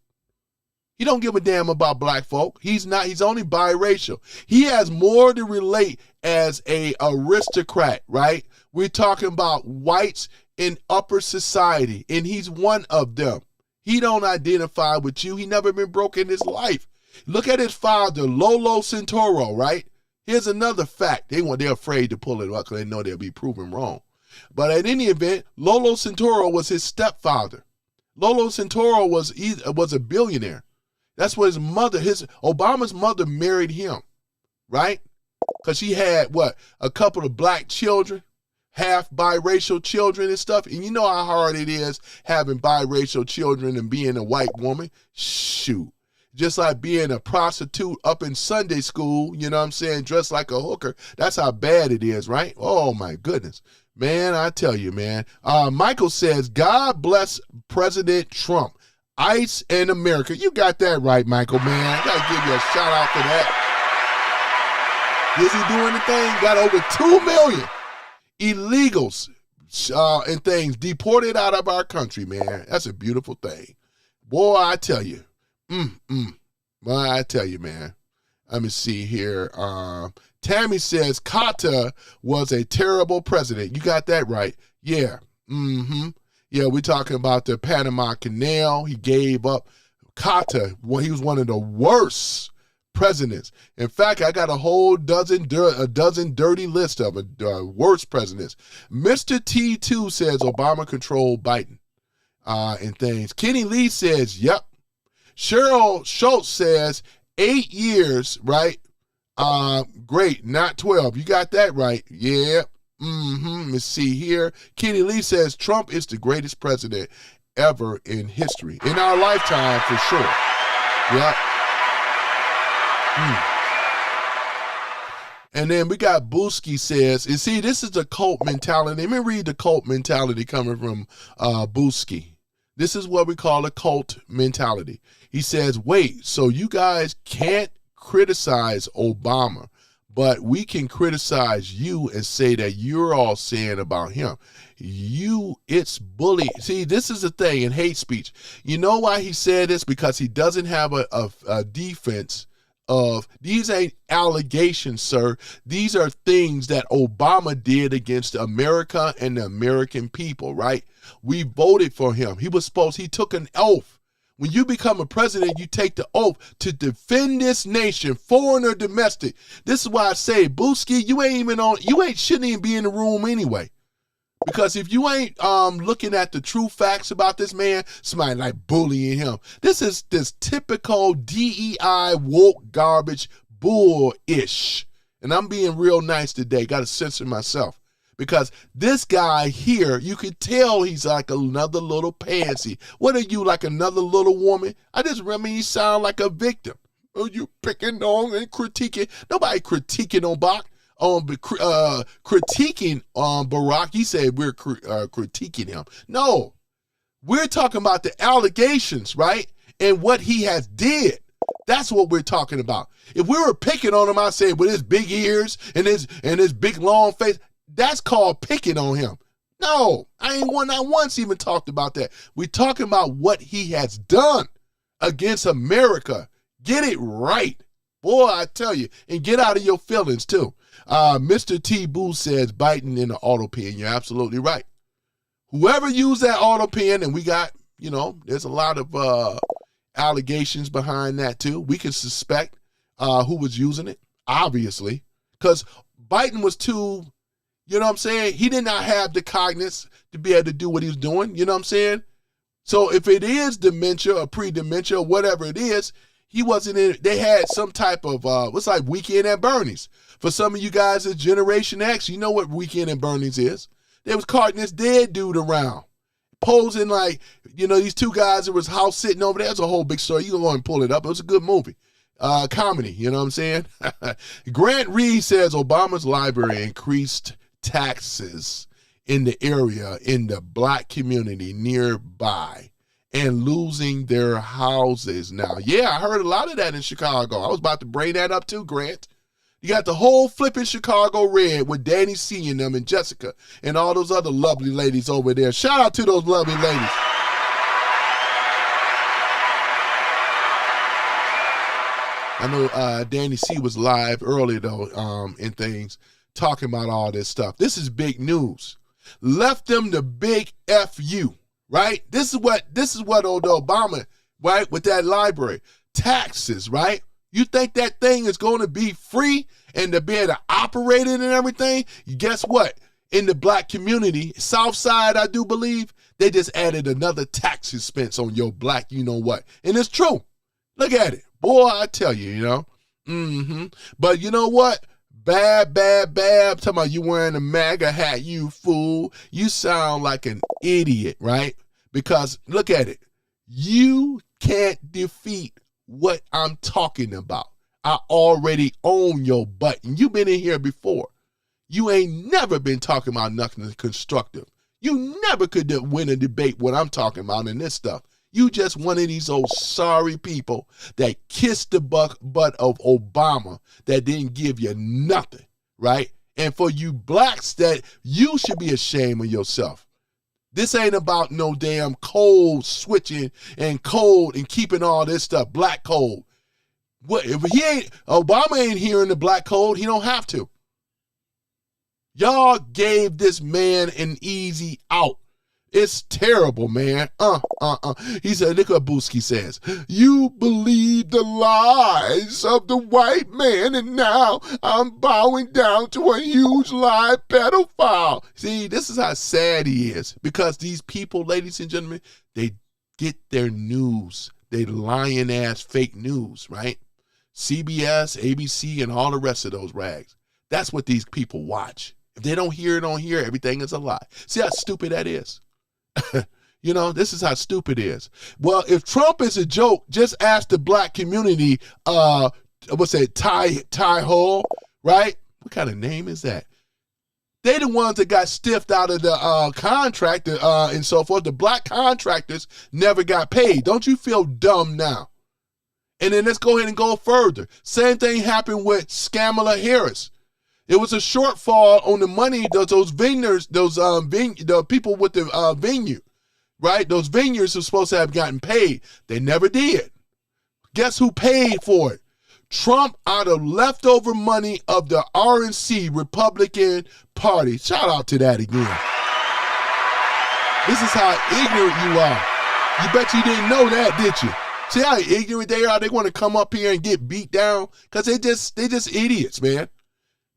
He don't give a damn about black folk. He's only biracial. He has more to relate as a aristocrat, right? We're talking about whites in upper society, and he's one of them. He don't identify with you. He never been broke in his life. Look at his father, Lolo Santoro, right? Here's another fact. They're afraid to pull it up because they know they'll be proven wrong. But at any event, Lolo Santoro was his stepfather. Lolo Santoro was a billionaire. That's what Obama's mother married him, right? Because she had, a couple of black children, half biracial children and stuff. And you know how hard it is having biracial children and being a white woman? Shoot. Just like being a prostitute up in Sunday school, you know what I'm saying, dressed like a hooker. That's how bad it is, right? Oh, my goodness. Man, I tell you, man. Michael says, God bless President Trump. ICE and America. You got that right, Michael, man. I got to give you a shout out for that. Is he doing the thing? Got over 2 million illegals and things deported out of our country, man. That's a beautiful thing. Boy, I tell you. Boy, I tell you, man. Let me see here. Tammy says Carter was a terrible president. You got that right. Yeah. Yeah, we're talking about the Panama Canal. He gave up. Carter, well, he was one of the worst presidents. In fact, I got a dozen dirty list of worst presidents. Mr. T2 says Obama controlled Biden and things. Kenny Lee says, yep. Cheryl Schultz says 8 years, right? Great, not 12. You got that right. Yeah. Let's see here. Kenny Lee says Trump is the greatest president ever in history. In our lifetime, for sure. Yep. And then we got Booski says, you see, this is the cult mentality. Let me read the cult mentality coming from Booski. This is what we call a cult mentality. He says, wait, so you guys can't criticize Obama, but we can criticize you and say that you're all saying about him. It's bully. See, this is the thing in hate speech. You know why he said this? Because he doesn't have a defense of, these ain't allegations, sir. These are things that Obama did against America and the American people, right? We voted for him. He took an oath. When you become a president, you take the oath to defend this nation, foreign or domestic. This is why I say, Booski, shouldn't even be in the room anyway. Because if you ain't looking at the true facts about this man, somebody like bullying him. This is this typical DEI woke garbage bull-ish. And I'm being real nice today. Got to censor myself. Because this guy here, you could tell he's like another little pansy. What are you, like another little woman? You sound like a victim. Oh, you picking on and critiquing. Nobody critiquing on critiquing Barack. He said we're critiquing him. No, we're talking about the allegations, right? And what he has did. That's what we're talking about. If we were picking on him, I say with his big ears and his big long face, that's called picking on him. No, I ain't not once even talked about that. We're talking about what he has done against America. Get it right. Boy, I tell you, and get out of your feelings too. Mr. T. Boo says biting in the auto pen. You're absolutely right. Whoever used that auto pen, and we got, there's a lot of allegations behind that too. We can suspect who was using it, obviously, because Biden was too, you know what I'm saying? He did not have the cognizance to be able to do what he was doing, you know what I'm saying? So if it is dementia or pre-dementia or whatever it is, he wasn't in it. They had some type of, what's like Weekend at Bernie's. For some of you guys at Generation X, you know what Weekend at Bernie's is. They was carting this dead dude around, posing like, these two guys that was house sitting over there. That's a whole big story. You can go and pull it up. It was a good movie. Comedy, you know what I'm saying? Grant Reed says Obama's library increased taxes in the area in the black community nearby and losing their houses now. Yeah, I heard a lot of that in Chicago. I was about to bring that up too, Grant. You got the whole flipping Chicago red with Danny C and them and Jessica and all those other lovely ladies over there. Shout out to those lovely ladies. I know Danny C was live early though, and things talking about all this stuff. This is big news. Left them the big FU, right? This is what old Obama, right, with that library. Taxes, right? You think that thing is going to be free and to be able to operate it and everything? Guess what? In the black community, South Side, I do believe, they just added another tax expense on your black you-know-what. And it's true. Look at it. Boy, I tell you, But you know what? Bab, talking about you wearing a MAGA hat, you fool. You sound like an idiot, right? Because look at it. You can't defeat what I'm talking about. I already own your button. You've been in here before. You ain't never been talking about nothing constructive. You never could win a debate what I'm talking about in this stuff. You just one of these old sorry people that kissed the butt of Obama that didn't give you nothing, right? And for you blacks, that you should be ashamed of yourself. This ain't about no damn code switching and code and keeping all this stuff, black code. What if Obama ain't hearing the black code, he don't have to. Y'all gave this man an easy out. It's terrible, man. He said, look what Booski says. You believe the lies of the white man, and now I'm bowing down to a huge lie pedophile. See, this is how sad he is. Because these people, ladies and gentlemen, they get their news. They lying ass fake news, right? CBS, ABC, and all the rest of those rags. That's what these people watch. If they don't hear it on here, everything is a lie. See how stupid that is? This is how stupid it is. Well, if Trump is a joke, just ask the black community, what's that, Ty Hole, right? What kind of name is that? They the ones that got stiffed out of the contract and so forth. The black contractors never got paid. Don't you feel dumb now? And then let's go ahead and go further. Same thing happened with Kamala Harris. It was a shortfall on the money those vineyards, the people with the vineyard, right? Those vineyards are supposed to have gotten paid. They never did. Guess who paid for it? Trump out of leftover money of the RNC Republican Party. Shout out to that again. This is how ignorant you are. You bet you didn't know that, did you? See how ignorant they are? They want to come up here and get beat down because they just idiots, man.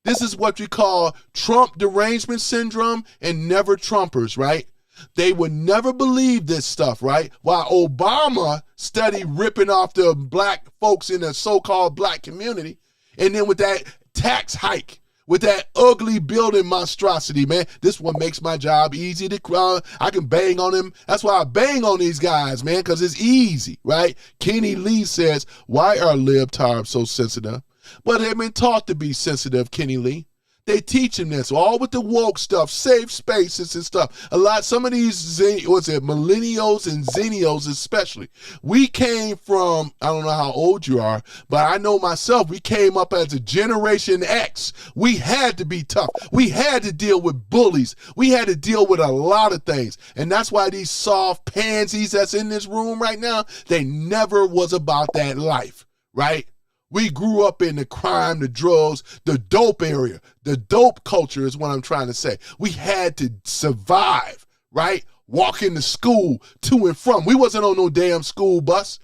This is what we call Trump derangement syndrome and never Trumpers, right? They would never believe this stuff, right? While Obama studied ripping off the black folks in the so-called black community. And then with that tax hike, with that ugly building monstrosity, man, this one makes my job easy to I can bang on them. That's why I bang on these guys, man, because it's easy, right? Kenny Lee says, why are libtards so sensitive? But they've been taught to be sensitive, Kenny Lee. They teach them this, all with the woke stuff, safe spaces and stuff. Some of these, millennials and zennials especially. We came from, I don't know how old you are, but I know myself, we came up as a Generation X. We had to be tough. We had to deal with bullies. We had to deal with a lot of things. And that's why these soft pansies that's in this room right now, they never was about that life, right? We grew up in the crime, the drugs, the dope area. The dope culture is what I'm trying to say. We had to survive, right? Walking to school, to and from. We wasn't on no damn school bus,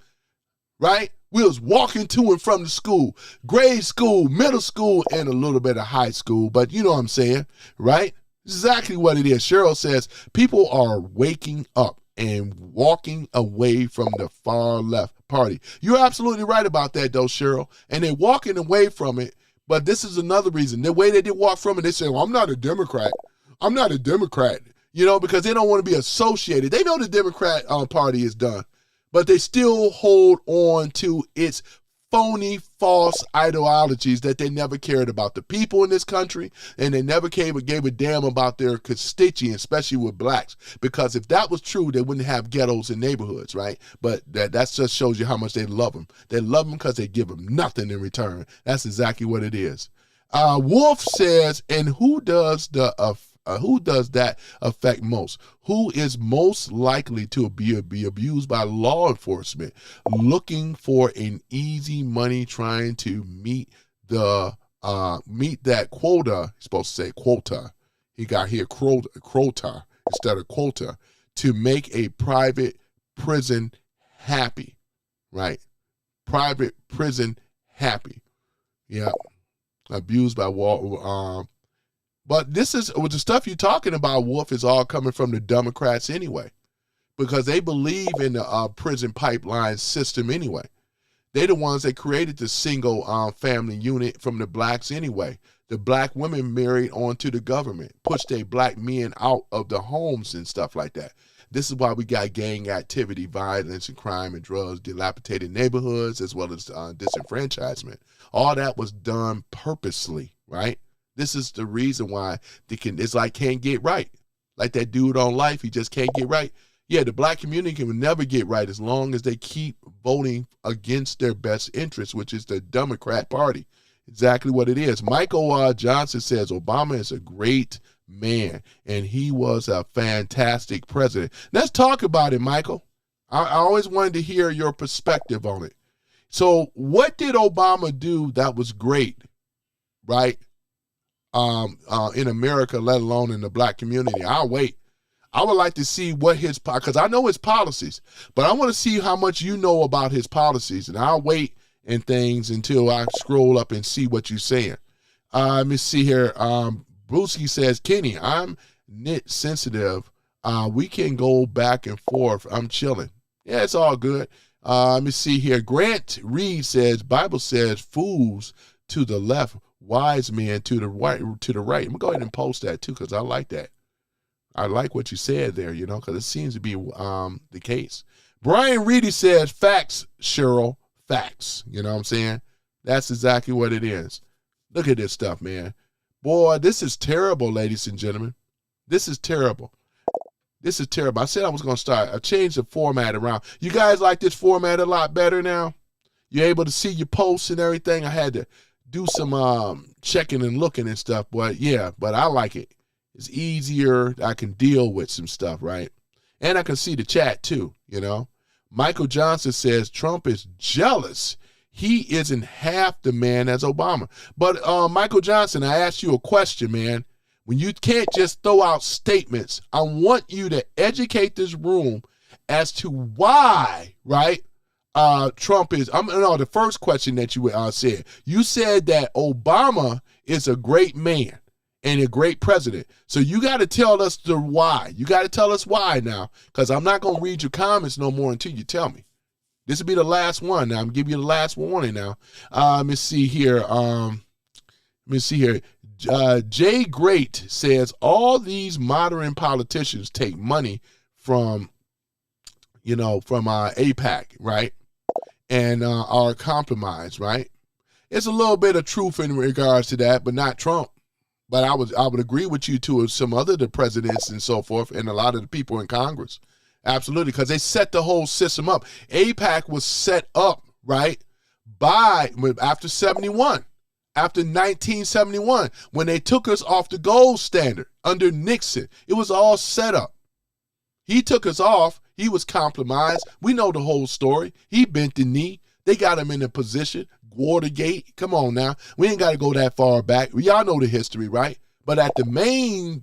right? We was walking to and from the school. Grade school, middle school, and a little bit of high school. But you know what I'm saying, right? Exactly what it is. Cheryl says, people are waking up and walking away from the far left party. You're absolutely right about that, though, Cheryl. And they're walking away from it. But this is another reason. The way they did walk from it, they say, well, I'm not a Democrat. I'm not a Democrat. You know, because they don't want to be associated. They know the Democrat party is done. But they still hold on to its phony, false ideologies that they never cared about the people in this country, and they never gave a damn about their constituents, especially with blacks. Because if that was true, they wouldn't have ghettos and neighborhoods, right? But that just shows you how much they love them. They love them because they give them nothing in return. That's exactly what it is. Wolf says, and who does that affect most? Who is most likely to be abused by law enforcement, looking for an easy money, trying to meet that quota? He's supposed to say quota. He got here quota instead of quota, to make a private prison happy, right? Private prison happy. Yeah, abused by law. But this is, with the stuff you're talking about, Wolf, is all coming from the Democrats anyway, because they believe in the prison pipeline system anyway. They're the ones that created the single family unit from the blacks anyway. The black women married onto the government, pushed their black men out of the homes and stuff like that. This is why we got gang activity, violence and crime and drugs, dilapidated neighborhoods, as well as disenfranchisement. All that was done purposely, right? This is the reason why it's like can't get right. Like that dude on Life, he just can't get right. Yeah, the black community can never get right as long as they keep voting against their best interest, which is the Democrat Party. Exactly what it is. Michael Johnson says Obama is a great man, and he was a fantastic president. Let's talk about it, Michael. I always wanted to hear your perspective on it. So what did Obama do that was great, right? In America, let alone in the black community. I'll wait. I would like to see what because I know his policies, but I want to see how much you know about his policies, and I'll wait and things until I scroll up and see what you're saying. Let me see here. Brewski says, Kenny, I'm nit sensitive. We can go back and forth. I'm chilling. Yeah, it's all good. Let me see here. Grant Reed says, Bible says, fools to the left, wise men to the right. I'm gonna go ahead and post that too, because I like that. I like what you said there, because it seems to be the case. Brian Reedy says, facts, Cheryl, facts. You know what I'm saying? That's exactly what it is. Look at this stuff, man. Boy, this is terrible, ladies and gentlemen. This is terrible. This is terrible. I said I was going to start. I changed the format around. You guys like this format a lot better now? You're able to see your posts and everything? I had to do some checking and looking and stuff, but I like it. It's easier. I can deal with some stuff, right? And I can see the chat too, Michael Johnson says Trump is jealous. He isn't half the man as Obama. But Michael Johnson, I asked you a question, man. When you can't just throw out statements, I want you to educate this room as to why, right? Trump is, the first question that you said. You said that Obama is a great man and a great president. So you got to tell us the why. You got to tell us why now, because I'm not going to read your comments no more until you tell me. This will be the last one. Now, I'm giving you the last warning now. Let me see here. Jay Great says all these modern politicians take money from AIPAC, right? And are compromised, right? It's a little bit of truth in regards to that, but not Trump. But I would agree with you to some other the presidents and so forth, and a lot of the people in Congress. Absolutely, because they set the whole system up. AIPAC was set up, right, after 71, after 1971, when they took us off the gold standard under Nixon. It was all set up. He took us off. He was compromised. We know the whole story. He bent the knee. They got him in a position. Watergate. Come on now. We ain't got to go that far back. Y'all know the history, right? But the main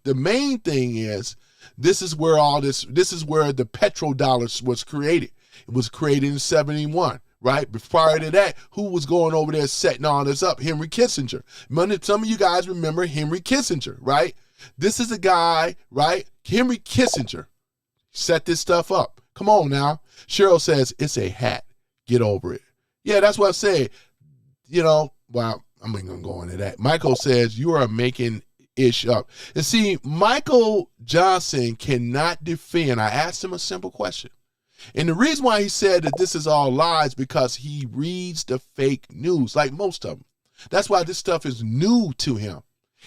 thing is, this is where the petrodollar was created. It was created in 71, right? But prior to that, who was going over there setting all this up? Henry Kissinger. Some of you guys remember Henry Kissinger, right? This is a guy, right? Henry Kissinger set this stuff up. Come on now. Cheryl says, it's a hat. Get over it. Yeah, that's what I say. Well, I'm not going to go into that. Michael says, you are making ish up. And see, Michael Johnson cannot defend. I asked him a simple question. And the reason why he said that this is all lies, because he reads the fake news, like most of them. That's why this stuff is new to him.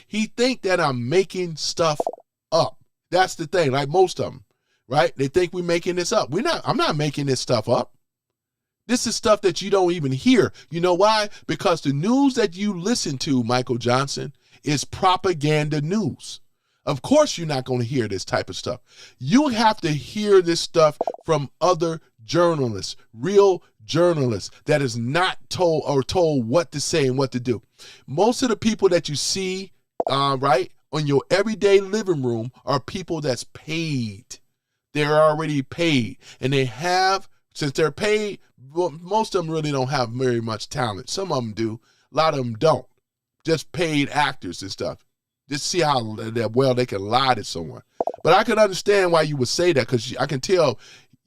He think that I'm making stuff up. That's the thing, like most of them, right? They think we're making this up. I'm not making this stuff up. This is stuff that you don't even hear. You know why? Because the news that you listen to, Michael Johnson, is propaganda news. Of course you're not going to hear this type of stuff. You have to hear this stuff from other journalists, real journalists that is not told what to say and what to do. Most of the people that you see, right, on your everyday living room are people that's paid. They're already paid. And they have, since they're paid, most of them really don't have very much talent. Some of them do. A lot of them don't. Just paid actors and stuff. Just see how well they can lie to someone. But I can understand why you would say that, because I can tell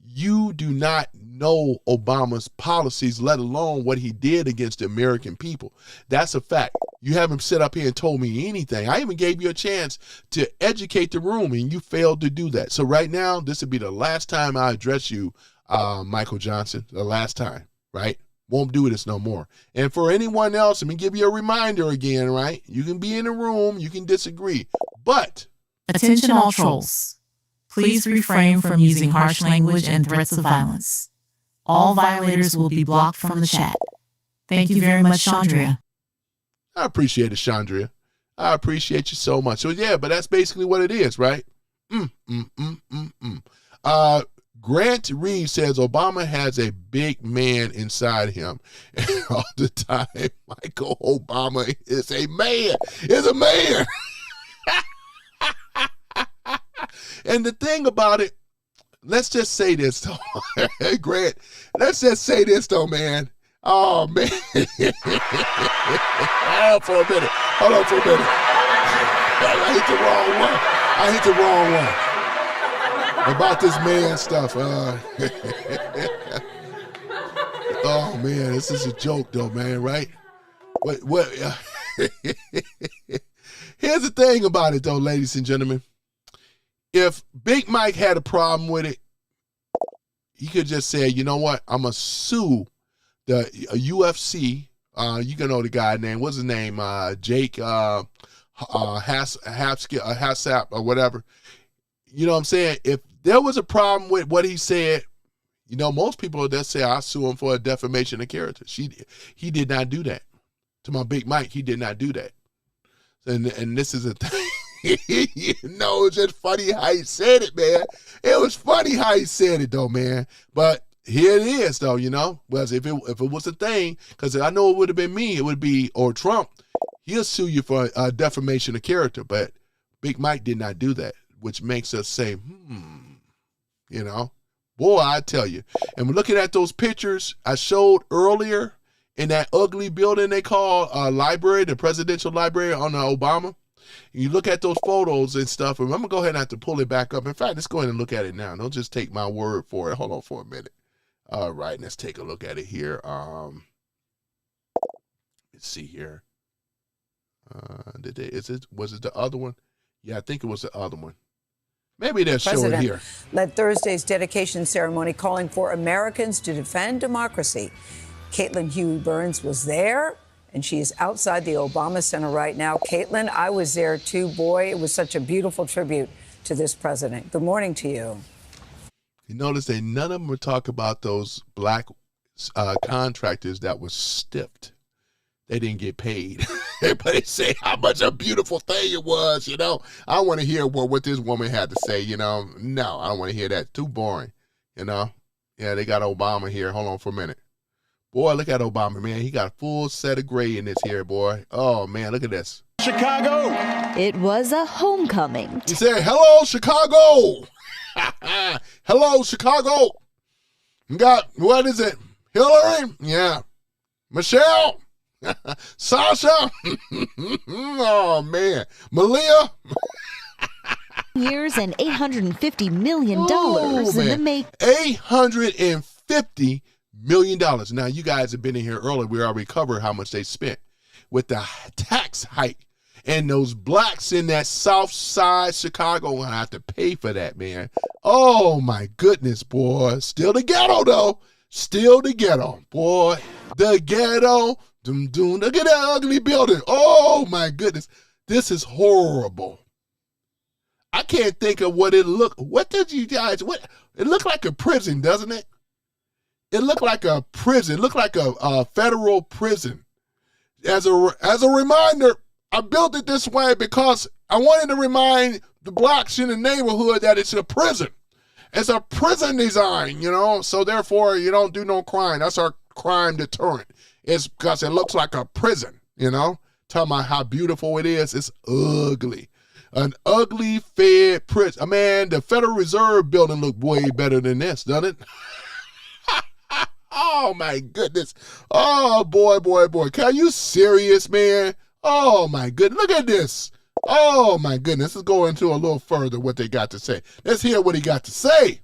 you do not know Obama's policies, let alone what he did against the American people. That's a fact. You haven't sit up here and told me anything. I even gave you a chance to educate the room, and you failed to do that. So right now, this would be the last time I address you, Michael Johnson. The last time, right? Won't do this no more. And for anyone else, let me give you a reminder again, right? You can be in the room, you can disagree, but Attention all trolls. Please refrain from using harsh language and threats of violence. All violators will be blocked from the chat. Thank you very much, Chandria. I appreciate it, Chandria. I appreciate you so much. So yeah, but that's basically what it is, right? Grant Reed says Obama has a big man inside him. And all the time, Michael Obama is a man. Is a man. And the thing about it, let's just say this, though. Hey, Grant, let's just say this, though, man. Oh, man. Hold on for a minute. I hit the wrong one. About this man stuff. Oh, man, this is a joke, though, man, right? What? Here's the thing about it, though, ladies and gentlemen. If Big Mike had a problem with it, he could just say, you know what? I'm going to sue the UFC. You can know the guy's name. What's his name? Jake Hassap or whatever. You know what I'm saying? If there was a problem with what he said, you know, most people that say I sue him for a defamation of character. He did not do that. To my Big Mike, he did not do that. And this is a thing. You know, it's just funny how he said it, man. It was funny how he said it, though, man. But here it is, though, you know. Whereas if it was a thing, because I know it would have been me, it would be, or Trump, he'll sue you for defamation of character. But Big Mike did not do that, which makes us say, you know. Boy, I tell you. And we're looking at those pictures I showed earlier in that ugly building they call library, the presidential library on Obama. You look at those photos and stuff, and I'm going to go ahead and have to pull it back up. In fact, let's go ahead and look at it now. Don't just take my word for it. Hold on for a minute. All right, let's take a look at it here. Let's see here. Was it the other one? Yeah, I think it was the other one. Maybe they'll show it here. Led Thursday's dedication ceremony calling for Americans to defend democracy. Caitlin Huey Burns was there and she is outside the Obama Center right now. Caitlin, I was there too. Boy, it was such a beautiful tribute to this president. Good morning to you. You notice that none of them would talk about those black contractors that were stiffed. They didn't get paid. Everybody say how much a beautiful thing it was, you know. I want to hear what this woman had to say, you know. No, I don't want to hear that. Too boring, you know. Yeah, they got Obama here. Hold on for a minute. Boy, look at Obama, man. He got a full set of gray in this here, boy. Oh, man, look at this. Chicago. It was a homecoming. He said, hello, Chicago. Hello, Chicago. You got, what is it? Hillary? Yeah. Michelle? Sasha? Oh, man. Malia? Years and $850 million in the make. $850 million. Now, you guys have been in here earlier. We already covered how much they spent with the tax hike. And those blacks in that South Side Chicago will have to pay for that, man. Oh, my goodness, boy. Still the ghetto, though. Still the ghetto, boy. The ghetto. Look at that ugly building. Oh, my goodness. This is horrible. I can't think of what it looked. What did you guys, what? It looked like a prison, doesn't it? It looked like a prison. It looked like a federal prison. As a reminder, I built it this way because I wanted to remind the blacks in the neighborhood that it's a prison. It's a prison design, you know, so therefore you don't do no crime. That's our crime deterrent. It's because it looks like a prison, you know. Talking about how beautiful it is. It's ugly. An ugly fed prison. Man, the Federal Reserve building look way better than this, doesn't it? Oh, my goodness. Oh, boy. Are you serious, man? Oh, my goodness. Look at this. Oh, my goodness. Let's go into a little further what they got to say. Let's hear what he got to say.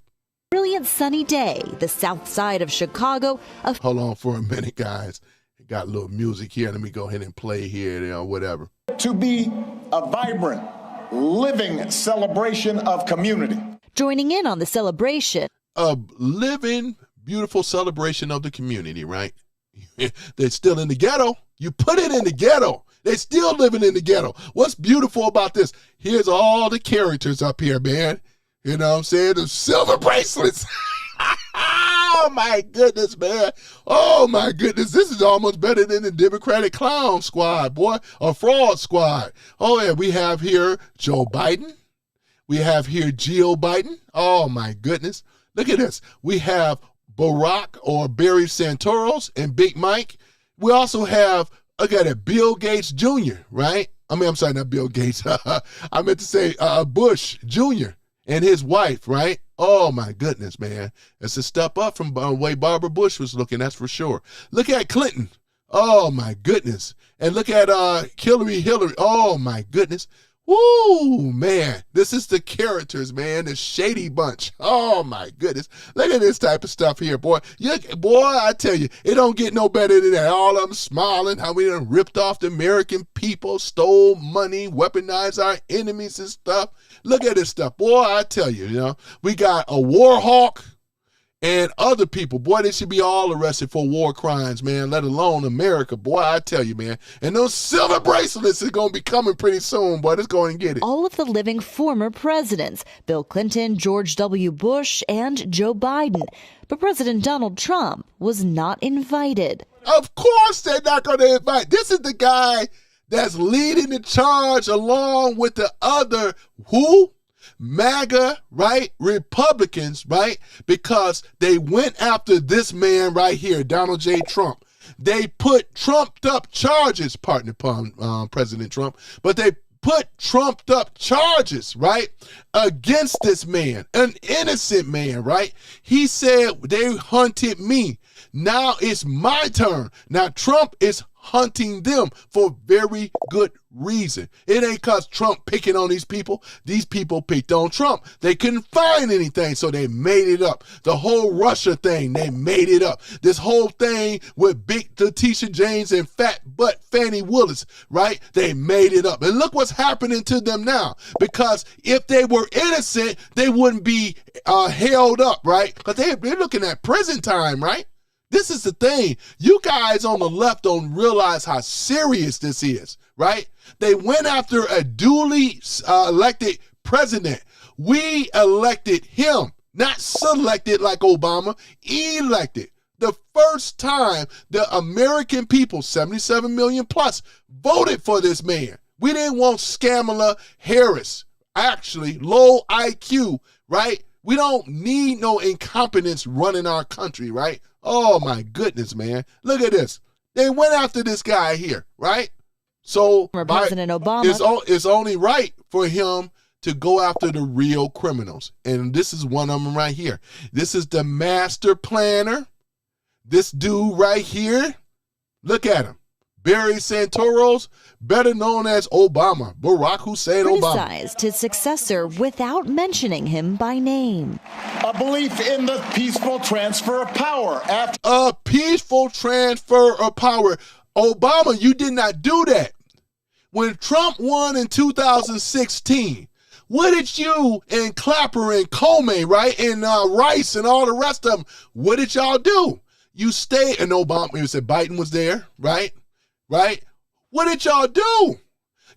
Brilliant sunny day, the south side of Chicago. Hold on for a minute, guys. Got a little music here. Let me go ahead and play here, you know, whatever. To be a vibrant, living celebration of community. Joining in on the celebration. A living, beautiful celebration of the community, right? They're still in the ghetto. You put it in the ghetto. They're still living in the ghetto. What's beautiful about this? Here's all the characters up here, man. You know what I'm saying? The silver bracelets. Oh, my goodness, man. Oh, my goodness. This is almost better than the Democratic Clown Squad, boy, or Fraud Squad. Oh, yeah, we have here Joe Biden. We have here Jill Biden. Oh, my goodness. Look at this. We have Barack or Barry Santoros and Big Mike. We also have, look at it, Bill Gates Jr., right? I'm sorry, not Bill Gates. I meant to say Bush Jr. and his wife, right? Oh, my goodness, man. It's a step up from the way Barbara Bush was looking, that's for sure. Look at Clinton. Oh, my goodness. And look at Hillary. Oh, my goodness. Woo, man. This is the characters, man. The shady bunch. Oh, my goodness. Look at this type of stuff here, boy. Boy, I tell you, it don't get no better than that. All of them smiling, how we done ripped off the American people, stole money, weaponized our enemies and stuff. Look at this stuff. Boy, I tell you, you know, we got a war hawk and other people. Boy, they should be all arrested for war crimes, man, let alone America. Boy, I tell you, man. And those silver bracelets are going to be coming pretty soon, boy. Let's go and get it. All of the living former presidents, Bill Clinton, George W. Bush, and Joe Biden. But President Donald Trump was not invited. Of course they're not going to invite. This is the guy that's leading the charge along with the other, who? MAGA, right? Republicans, right? Because they went after this man right here, Donald J. Trump. They put trumped up charges, pardon upon President Trump, but they put trumped up charges, right, against this man, an innocent man, right? He said they hunted me. Now it's my turn. Now Trump is hunting them for very good reason. It ain't because Trump picking on these people. These people picked on Trump. They couldn't find anything, so they made it up. The whole Russia thing, they made it up. This whole thing with big Letitia James and fat butt Fannie Willis, right? They made it up. And look what's happening to them now. Because if they were innocent, they wouldn't be held up, right? Because they're looking at prison time, right? This is the thing. You guys on the left don't realize how serious this is, right? They went after a duly elected president. We elected him, not selected like Obama, elected. The first time the American people, 77 million plus, voted for this man. We didn't want Kamala Harris. Actually, low IQ, right? We don't need no incompetence running our country, right? Oh my goodness, man. Look at this. They went after this guy here, right? So President Obama, it's only right for him to go after the real criminals. And this is one of them right here. This is the master planner. This dude right here. Look at him. Barry Santoros, better known as Obama, Barack Hussein Obama. Criticized his successor without mentioning him by name. A belief in the peaceful transfer of power. A peaceful transfer of power. Obama, you did not do that. When Trump won in 2016, what did you and Clapper and Comey, right, and Rice and all the rest of them, what did y'all do? You stayed, and Obama, you said Biden was there, right? Right? What did y'all do?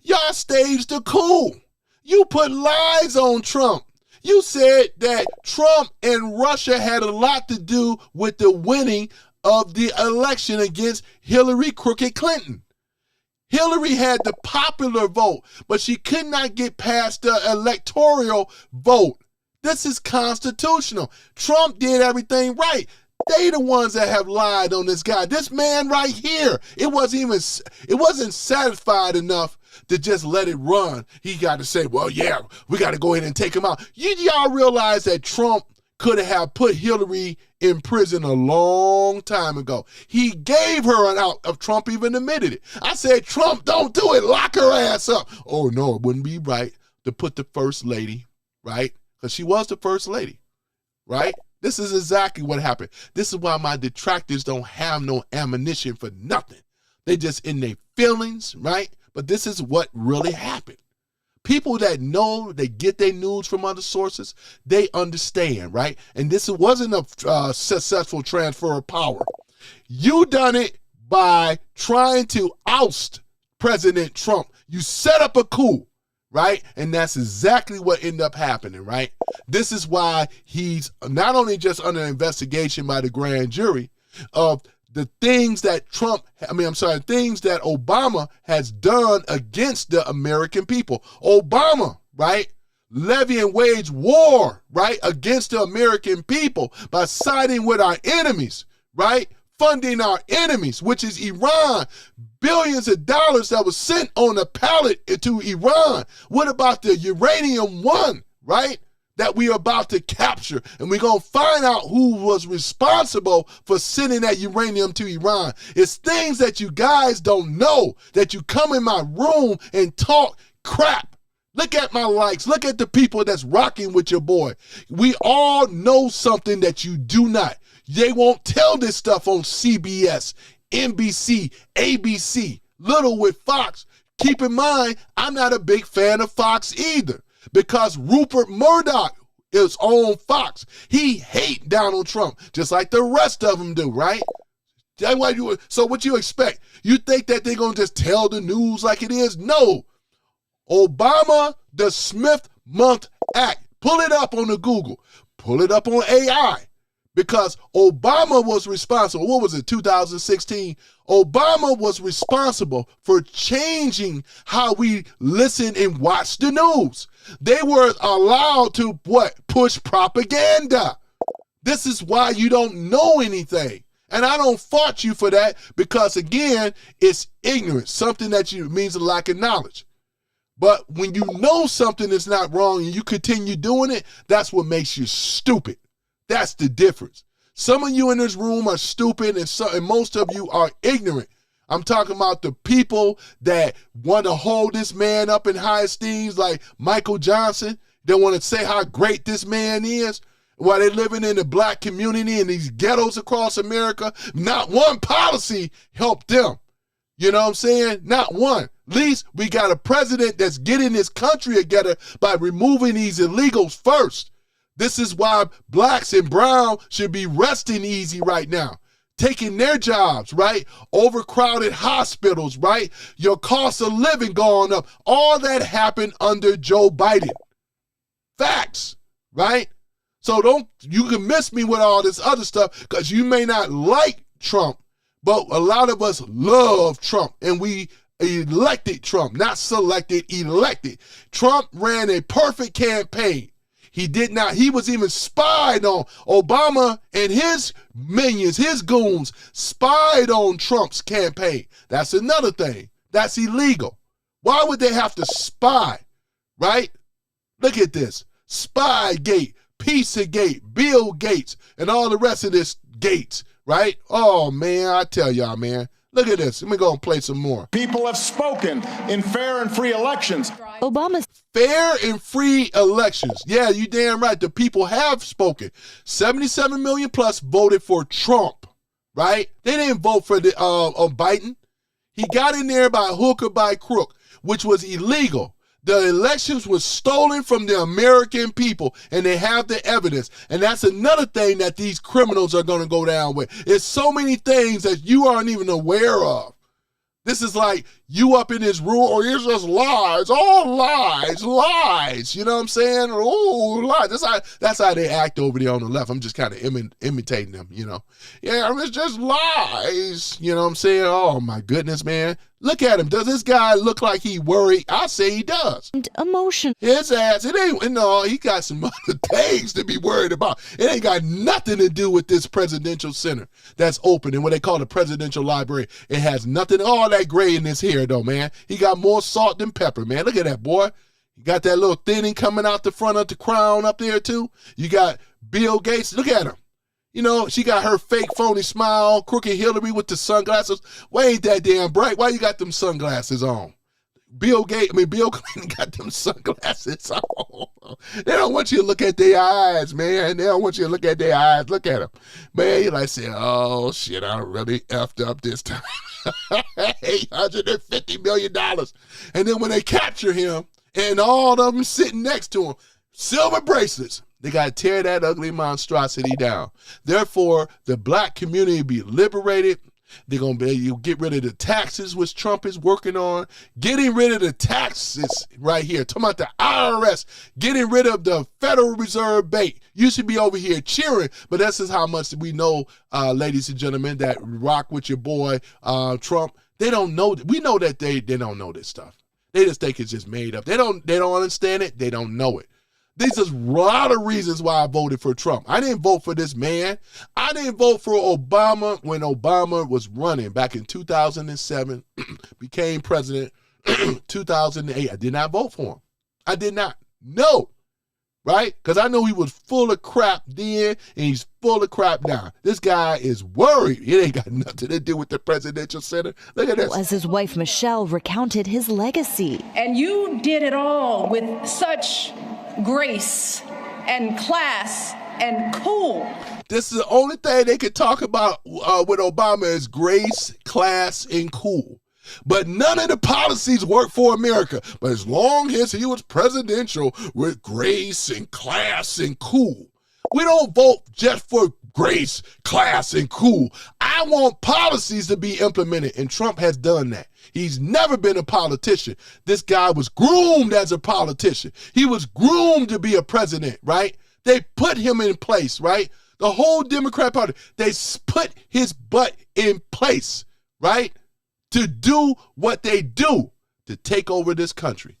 Y'all staged the coup. You put lies on Trump. You said that Trump and Russia had a lot to do with the winning of the election against Hillary Crooked Clinton. Hillary had the popular vote, but she could not get past the electoral vote. This is constitutional. Trump did everything right. They the ones that have lied on this guy. This man right here, it wasn't satisfied enough to just let it run. He got to say, well, yeah, we got to go ahead and take him out. Y'all realize that Trump could have put Hillary in prison a long time ago. He gave her an out. If Trump even admitted it. I said, Trump, don't do it. Lock her ass up. Oh, no, it wouldn't be right to put the first lady, right? Because she was the first lady, right? This is exactly what happened. This is why my detractors don't have no ammunition for nothing. They just in their feelings, right? But this is what really happened. People that know, they get their news from other sources, they understand, right? And this wasn't a successful transfer of power. You done it by trying to oust President Trump. You set up a coup, right? And that's exactly what ended up happening, right? This is why he's not only just under investigation by the grand jury of the things that things that Obama has done against the American people. Obama, right, levying wage war, right, against the American people by siding with our enemies, right, funding our enemies, which is Iran. Billions of dollars that was sent on a pallet to Iran. What about the uranium one, right, that we are about to capture? And we're going to find out who was responsible for sending that uranium to Iran. It's things that you guys don't know, that you come in my room and talk crap. Look at my likes. Look at the people that's rocking with your boy. We all know something that you do not. They won't tell this stuff on CBS, NBC, ABC, little with Fox. Keep in mind, I'm not a big fan of Fox either, because Rupert Murdoch is on Fox. He hate Donald Trump, just like the rest of them do, right? So what you expect? You think that they're going to just tell the news like it is? No. Obama, the Smith Month Act. Pull it up on the Google. Pull it up on AI. Because Obama was responsible. What was it, 2016? Obama was responsible for changing how we listen and watch the news. They were allowed to, push propaganda. This is why you don't know anything. And I don't fault you for that, because, again, it's ignorance, something that means a lack of knowledge. But when you know something is not wrong and you continue doing it, that's what makes you stupid. That's the difference. Some of you in this room are stupid, and most of you are ignorant. I'm talking about the people that want to hold this man up in high esteem, like Michael Johnson. They want to say how great this man is while they're living in the black community in these ghettos across America. Not one policy helped them. You know what I'm saying? Not one. At least we got a president that's getting this country together by removing these illegals first. This is why blacks and brown should be resting easy right now. taking their jobs, right? Overcrowded hospitals, right? Your cost of living going up. All that happened under Joe Biden. Facts, right? So you can miss me with all this other stuff because you may not like Trump, but a lot of us love Trump, and we elected Trump, not selected, elected. Trump ran a perfect campaign. He was even spied on. Obama and his minions, his goons, spied on Trump's campaign. That's another thing. That's illegal. Why would they have to spy, right? Look at this. Spygate, Pizzagate, Bill Gates, and all the rest of this Gates, right? Oh, man, I tell y'all, man. Look at this. Let me go and play some more. People have spoken in fair and free elections. Obama's Fair and free elections. Yeah, you damn right. The people have spoken. 77 million plus voted for Trump, right? They didn't vote for Biden. He got in there by hook or by crook, which was illegal. The elections were stolen from the American people, and they have the evidence. And that's another thing that these criminals are going to go down with. It's so many things that you aren't even aware of. This is like you up in this room, or it's just lies, all lies. You know what I'm saying? Oh, lies. That's how they act over there on the left. I'm just kind of imitating them, you know. Yeah, it's just lies. You know what I'm saying? Oh, my goodness, man. Look at him. Does this guy look like he worried? I say he does. emotion. His ass, it ain't, no, he got some other things to be worried about. It ain't got nothing to do with this presidential center that's open and what they call the presidential library. It has nothing, all that gray in his hair though, man. He got more salt than pepper, man. Look at that, boy. You got that little thinning coming out the front of the crown up there too. You got Bill Gates, look at him. You know, she got her fake phony smile, crooked Hillary with the sunglasses. Why ain't that damn bright? Why you got them sunglasses on? Bill Clinton got them sunglasses on. They don't want you to look at their eyes, man. They don't want you to look at their eyes. Look at them. Man, you like say, oh, shit, I really effed up this time. $850 million. And then when they capture him, and all of them sitting next to him, silver bracelets, they got to tear that ugly monstrosity down. Therefore, the black community be liberated. They're going to be, you get rid of the taxes, which Trump is working on. Getting rid of the taxes right here. Talking about the IRS. Getting rid of the Federal Reserve Bank. You should be over here cheering, but this is how much we know, ladies and gentlemen, that rock with your boy, Trump. They don't know. We know that they don't know this stuff. They just think it's just made up. They don't understand it. They don't know it. These are a lot of reasons why I voted for Trump. I didn't vote for this man. I didn't vote for Obama when Obama was running back in 2007, became president 2008. I did not vote for him. I did not. No. Right? Because I know he was full of crap then, and he's full of crap now. This guy is worried. It ain't got nothing to do with the presidential center. Look at this. As his wife Michelle recounted his legacy. And you did it all with such grace and class and cool. This is the only thing they could talk about with Obama is grace, class, and cool. But none of the policies work for America. But as long as he was presidential with grace and class and cool, we don't vote just for grace, class, and cool. I want policies to be implemented, and Trump has done that. He's never been a politician. This guy was groomed as a politician. He was groomed to be a president, right? They put him in place, right? The whole Democrat Party, they put his butt in place, right? To do what they do, to take over this country,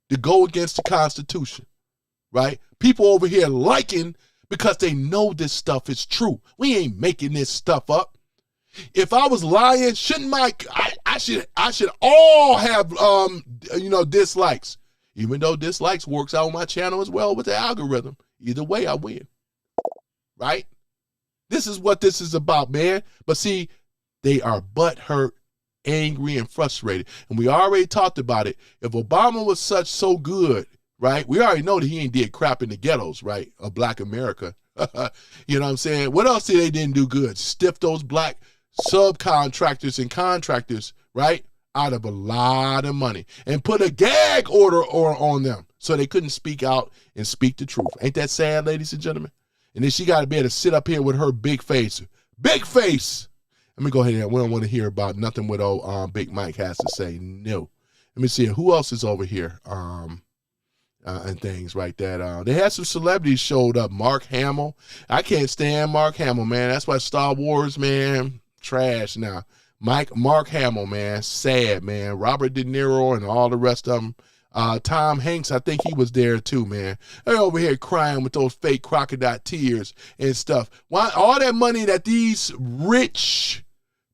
to go against the Constitution, right? People over here liking because they know this stuff is true. We ain't making this stuff up. If I was lying, shouldn't I should all have dislikes, even though dislikes works out on my channel as well with the algorithm. Either way, I win, right? This is what this is about, man. But see, they are butthurt, angry, and frustrated. And we already talked about it. If Obama was so good, right, we already know that he ain't did crap in the ghettos, right, of black America. You know what I'm saying? What else did they didn't do good? Stiff those black subcontractors and contractors, right, out of a lot of money. And put a gag order on them so they couldn't speak out and speak the truth. Ain't that sad, ladies and gentlemen? And then she got to be able to sit up here with her big face, Big face. Let me go ahead and we don't want to hear about nothing what old Big Mike has to say. No. Let me see who else is over here. And things like that. They had some celebrities showed up. Mark Hamill. I can't stand Mark Hamill, man. That's why Star Wars, man, trash now. Mark Hamill, man, sad, man. Robert De Niro and all the rest of them. Tom Hanks, I think he was there too, man. They're over here crying with those fake crocodile tears and stuff. Why all that money that these rich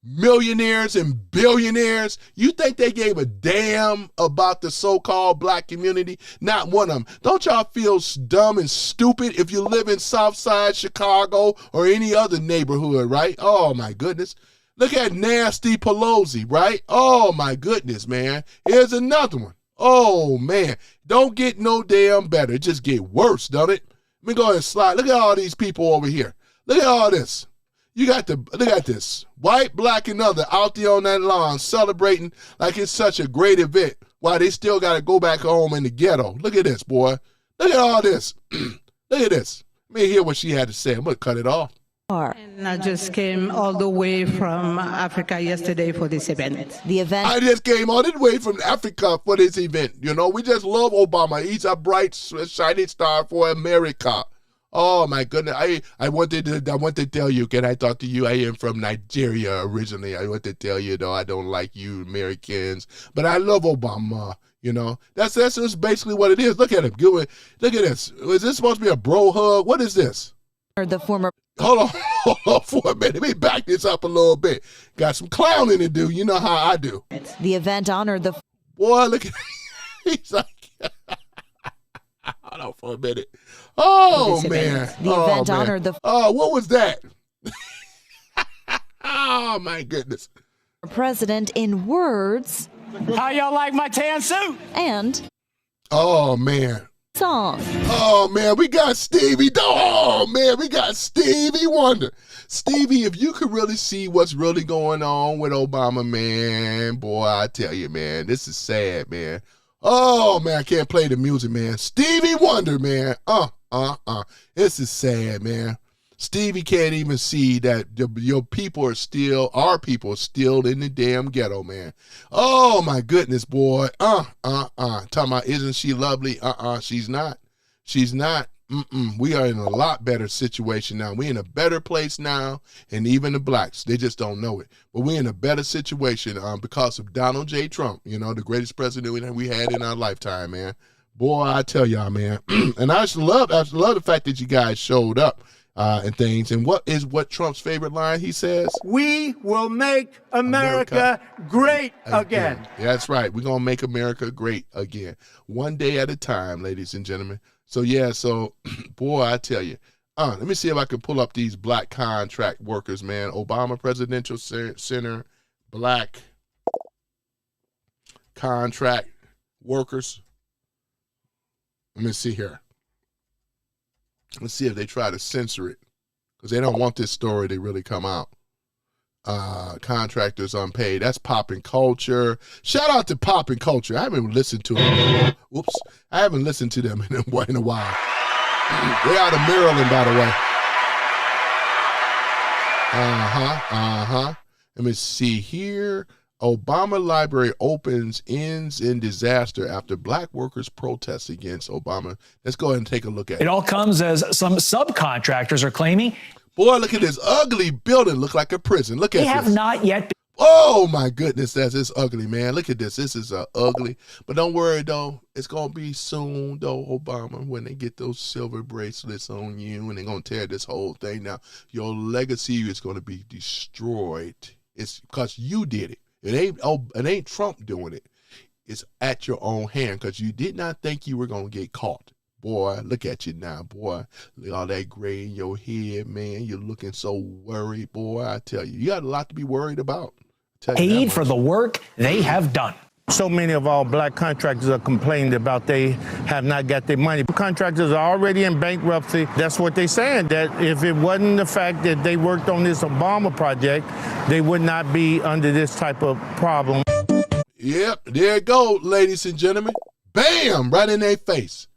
millionaires and billionaires, you think they gave a damn about the so-called black community? Not one of them. Don't y'all feel dumb and stupid if you live in Southside Chicago or any other neighborhood, right? Oh my goodness. Look at Nasty Pelosi, right? Oh my goodness, man. Here's another one. Oh man. Don't get no damn better. It just get worse, don't it? Let me go ahead and slide. Look at all these people over here. Look at all this. Look at this. White, black, and other out there on that lawn celebrating like it's such a great event while they still got to go back home in the ghetto. Look at this, boy. Look at all this. Look at this. Let me hear what she had to say. I'm going to cut it off. And I just came all the way from Africa yesterday for this event. I just came all the way from Africa for this event. You know, we just love Obama. He's a bright, shining star for America. Oh my goodness! I wanted to tell you. Can I talk to you? I am from Nigeria originally. I want to tell you though I don't like you Americans, but I love Obama. You know that's just basically what it is. Look at him. Look at this. Is this supposed to be a bro hug? What is this? The former. Hold on for a minute. Let me back this up a little bit. Got some clowning to do. You know how I do. The event honored the. Boy, look at. He's like. Hold on for a minute. Oh, man. The event honored the. Oh, what was that? Oh, my goodness. President in words. How y'all like my tan suit? And. Oh, man. Song. Oh, man. We got Stevie. Oh, man. We got Stevie Wonder. Stevie, if you could really see what's really going on with Obama, man, boy, I tell you, man, this is sad, man. Oh, man, I can't play the music, man. Stevie Wonder, man. This is sad, man. Stevie can't even see that your people are still, our people are still in the damn ghetto, man. Oh, my goodness, boy. Talking about, isn't she lovely? She's not. She's not. We are in a lot better situation now. We're in a better place now, and even the blacks, they just don't know it. But we're in a better situation because of Donald J. Trump, you know, the greatest president we had in our lifetime, man. Boy, I tell y'all, man. And I just love the fact that you guys showed up and things. And what Trump's favorite line? He says, We will make America great again. That's right. We're going to make America great again. One day at a time, ladies and gentlemen. So, yeah, boy, I tell you. Let me see if I can pull up these black contract workers, man. Obama Presidential Center, black contract workers. Let me see here. Let's see if they try to censor it because they don't want this story to really come out. Contractors Unpaid. That's popping culture. Shout out to popping culture. I haven't listened to them. Whoops. I haven't listened to them in a while. They're out of Maryland, by the way. Let me see here. Obama Library ends in disaster after black workers protest against Obama. Let's go ahead and take a look at it. It all comes as some subcontractors are claiming. Boy, look at this ugly building. Look like a prison. Look at this. They have not yet. Oh, my goodness. It's ugly, man. Look at this. This is ugly. But don't worry, though. It's going to be soon, though, Obama, when they get those silver bracelets on you and they're going to tear this whole thing down. Your legacy is going to be destroyed. It's because you did it. It ain't Trump doing it. It's at your own hand because you did not think you were going to get caught. Boy, look at you now, boy. Look at all that gray in your head, man. You're looking so worried, boy. I tell you, you got a lot to be worried about. Paid for the work they have done. So many of our black contractors are complaining about they have not got their money. Contractors are already in bankruptcy. That's what they're saying, that if it wasn't the fact that they worked on this Obama project, they would not be under this type of problem. Yep, there it goes, ladies and gentlemen. Bam, right in their face.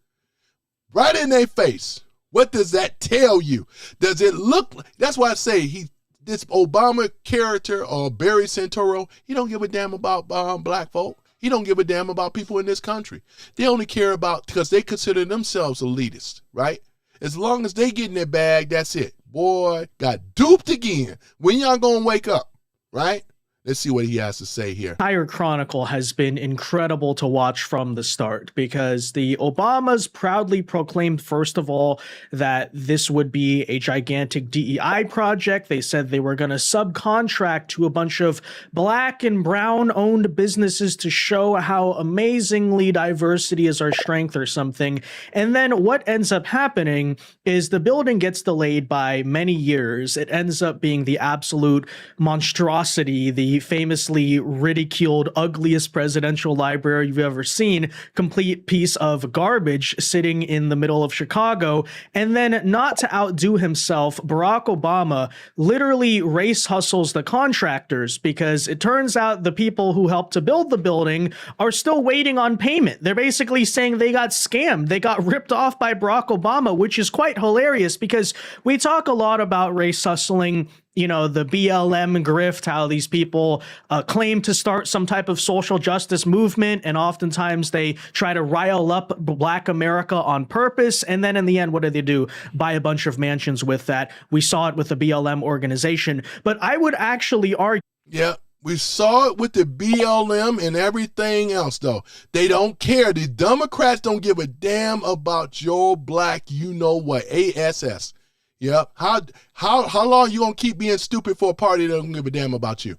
Right in their face. What does that tell you? Does it look, that's why I say this Obama character or Barry Santoro, he don't give a damn about black folk. He don't give a damn about people in this country. They only care about, because they consider themselves elitist, right? As long as they get in their bag, that's it. Boy, got duped again. When y'all gonna wake up, right? Let's see what he has to say here. Entire chronicle has been incredible to watch from the start, because the Obamas proudly proclaimed, first of all, that this would be a gigantic DEI project. They said they were going to subcontract to a bunch of black and brown owned businesses to show how amazingly diversity is our strength or something. And then what ends up happening is the building gets delayed by many years. It ends up being the absolute monstrosity, the famously ridiculed, ugliest presidential library you've ever seen, complete piece of garbage sitting in the middle of Chicago. And then, not to outdo himself, Barack Obama literally race hustles the contractors, because it turns out the people who helped to build the building are still waiting on payment. They're basically saying they got scammed. They got ripped off by Barack Obama, which is quite hilarious, because we talk a lot about race hustling, you know, the BLM grift, how these people claim to start some type of social justice movement, and oftentimes they try to rile up Black America on purpose. And then in the end, what do? Buy a bunch of mansions with that. We saw it with the BLM organization. But I would actually argue. Yeah. We saw it with the BLM and everything else, though. They don't care. The Democrats don't give a damn about your black, you know what, ASS. Yeah. How long you gonna keep being stupid for a party that don't give a damn about you?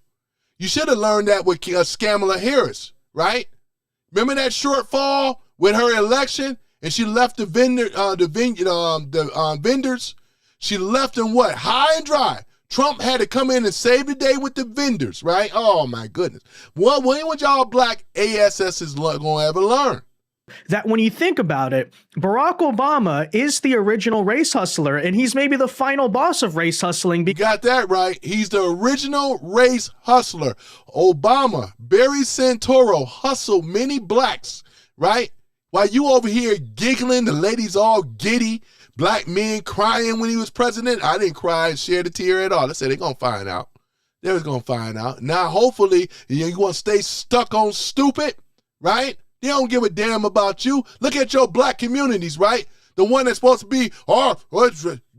You should have learned that with Kamala Harris, right? Remember that shortfall with her election, and she left the vendors. She left them what, high and dry. Trump had to come in and save the day with the vendors, right? Oh my goodness. When would y'all black ASSs gonna ever learn? That when you think about it, Barack Obama is the original race hustler, and he's maybe the final boss of race hustling. You got that right. He's the original race hustler. Obama, Barry Santoro hustled many blacks, right? While you over here giggling, the ladies all giddy, black men crying when he was president. I didn't cry and shed a tear at all. I said they're going to find out. They was going to find out. Now, hopefully, you want to stay stuck on stupid, right? They don't give a damn about you. Look at your black communities, right? The one that's supposed to be, we're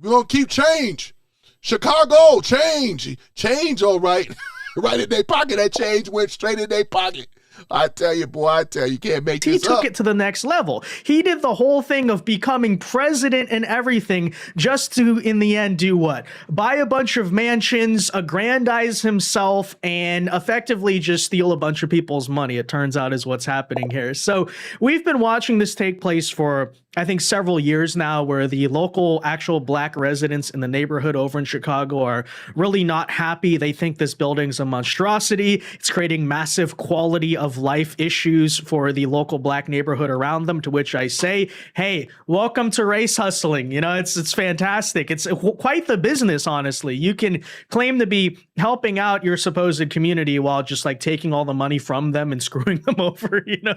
going to keep change. Chicago, change. Change, all right. Right in their pocket. That change went straight in their pocket. I tell you, boy, you can't make this up. He took it to the next level. He did the whole thing of becoming president and everything just to, in the end, do what? Buy a bunch of mansions, aggrandize himself, and effectively just steal a bunch of people's money, it turns out, is what's happening here. So we've been watching this take place for, I think, several years now, where the local actual black residents in the neighborhood over in Chicago are really not happy. They think this building's a monstrosity. It's creating massive quality of life issues for the local black neighborhood around them, to which I say, hey, welcome to race hustling. You know, it's fantastic. It's quite the business, honestly. You can claim to be helping out your supposed community while just like taking all the money from them and screwing them over, you know.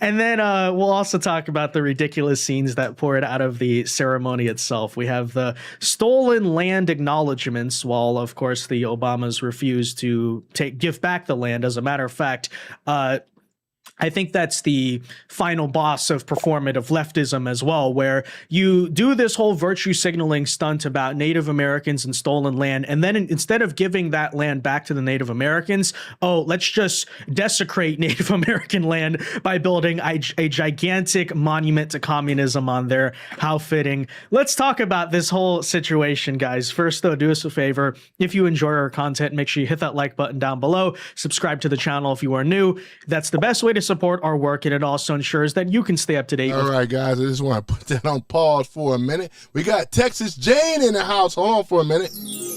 And then we'll also talk about the ridiculous scenes that poured out of the ceremony itself. We have the stolen land acknowledgements, while of course the Obamas refused to give back the land. As a matter of fact, I think that's the final boss of performative leftism as well, where you do this whole virtue signaling stunt about Native Americans and stolen land, and then instead of giving that land back to the Native Americans, let's just desecrate Native American land by building a gigantic monument to communism on there. How fitting. Let's talk about this whole situation, guys. First, though, do us a favor. If you enjoy our content, make sure you hit that like button down below. Subscribe to the channel if you are new. That's the best way to support our work, and it also ensures that you can stay up to date. All right, guys, I just want to put that on pause for a minute. We got Texas Jane in the house. Hold on for a minute.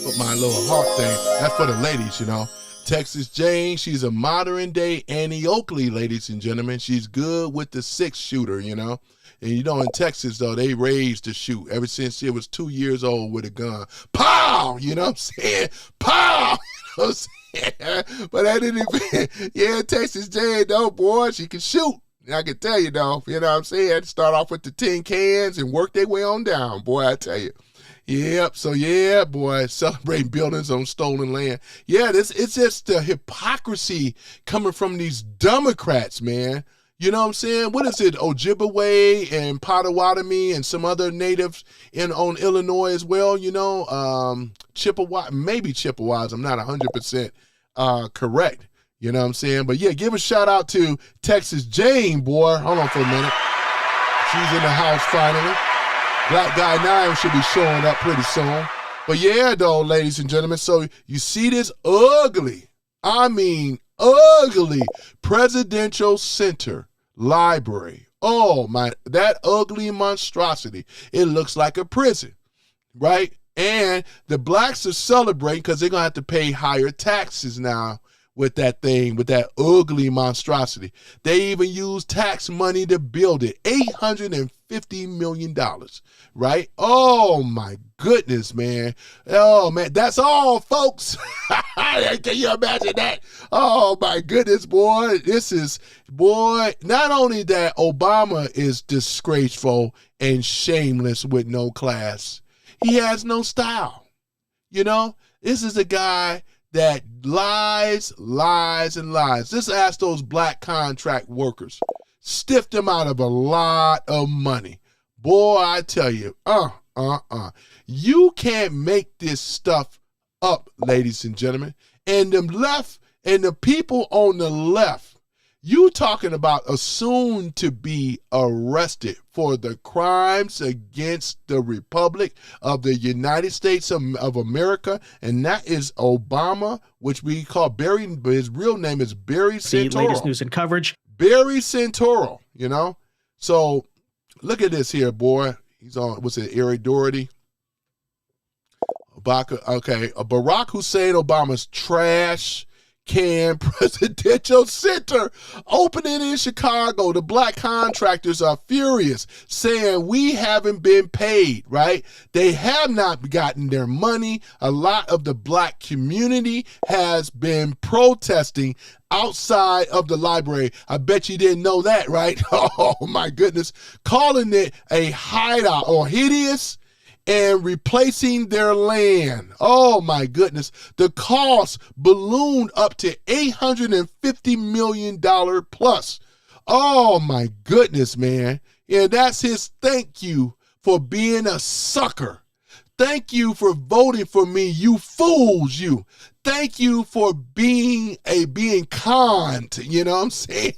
Put my little heart thing. That's for the ladies, you know. Texas Jane, she's a modern day Annie Oakley, ladies and gentlemen. She's good with the 6-shooter, you know. And you know, in Texas, though, they raised to shoot ever since she was 2 years old with a gun. Pow! You know what I'm saying? Pow! You know what I'm saying? But that didn't even, yeah, Texas Jane, though, boy, she can shoot. I can tell you, though, you know what I'm saying? Start off with the tin cans and work their way on down, boy, I tell you. Yep. So yeah, boy, celebrating buildings on stolen land. Yeah, it's just the hypocrisy coming from these Democrats, man. You know what I'm saying? What is it? Ojibwe and Potawatomi and some other natives on Illinois as well, you know? Chippewa, maybe Chippewas. I'm not 100% correct. You know what I'm saying? But yeah, give a shout out to Texas Jane, boy. Hold on for a minute. She's in the house finally. Black Guy 9 should be showing up pretty soon. But yeah, though, ladies and gentlemen, so you see this ugly, I mean ugly presidential center library. Oh, my, that ugly monstrosity. It looks like a prison, right? And the blacks are celebrating because they're going to have to pay higher taxes now with that thing, with that ugly monstrosity. They even use tax money to build it. $850 million, right? Oh, my goodness, man. Oh, man, that's all, folks. Can you imagine that? Oh, my goodness, boy. This is, boy, not only that Obama is disgraceful and shameless with no class, he has no style. You know, this is a guy that lies, and lies. Just ask those black contract workers. Stiff them out of a lot of money. Boy, I tell you, you can't make this stuff up, ladies and gentlemen. And the left and the people on the left, you talking about a soon to be arrested for the crimes against the Republic of the United States of America, and that is Obama, which we call Barry, but his real name is Barry Santoro. The latest news and coverage. Barry Santoro, you know? So look at this here, boy. He's on, what's it, Eric Doherty? Barack Hussein Obama's trash can presidential center opening in Chicago. The black contractors are furious, saying we haven't been paid, right? They have not gotten their money. A lot of the black community has been protesting outside of the library. I bet you didn't know that, right? Oh my goodness. Calling it a hideout or hideous and replacing their land. Oh my goodness. The cost ballooned up to $850 million plus. Oh my goodness, man. And that's his thank you for being a sucker. Thank you for voting for me, you fools, you. Thank you for being conned, you know what I'm saying?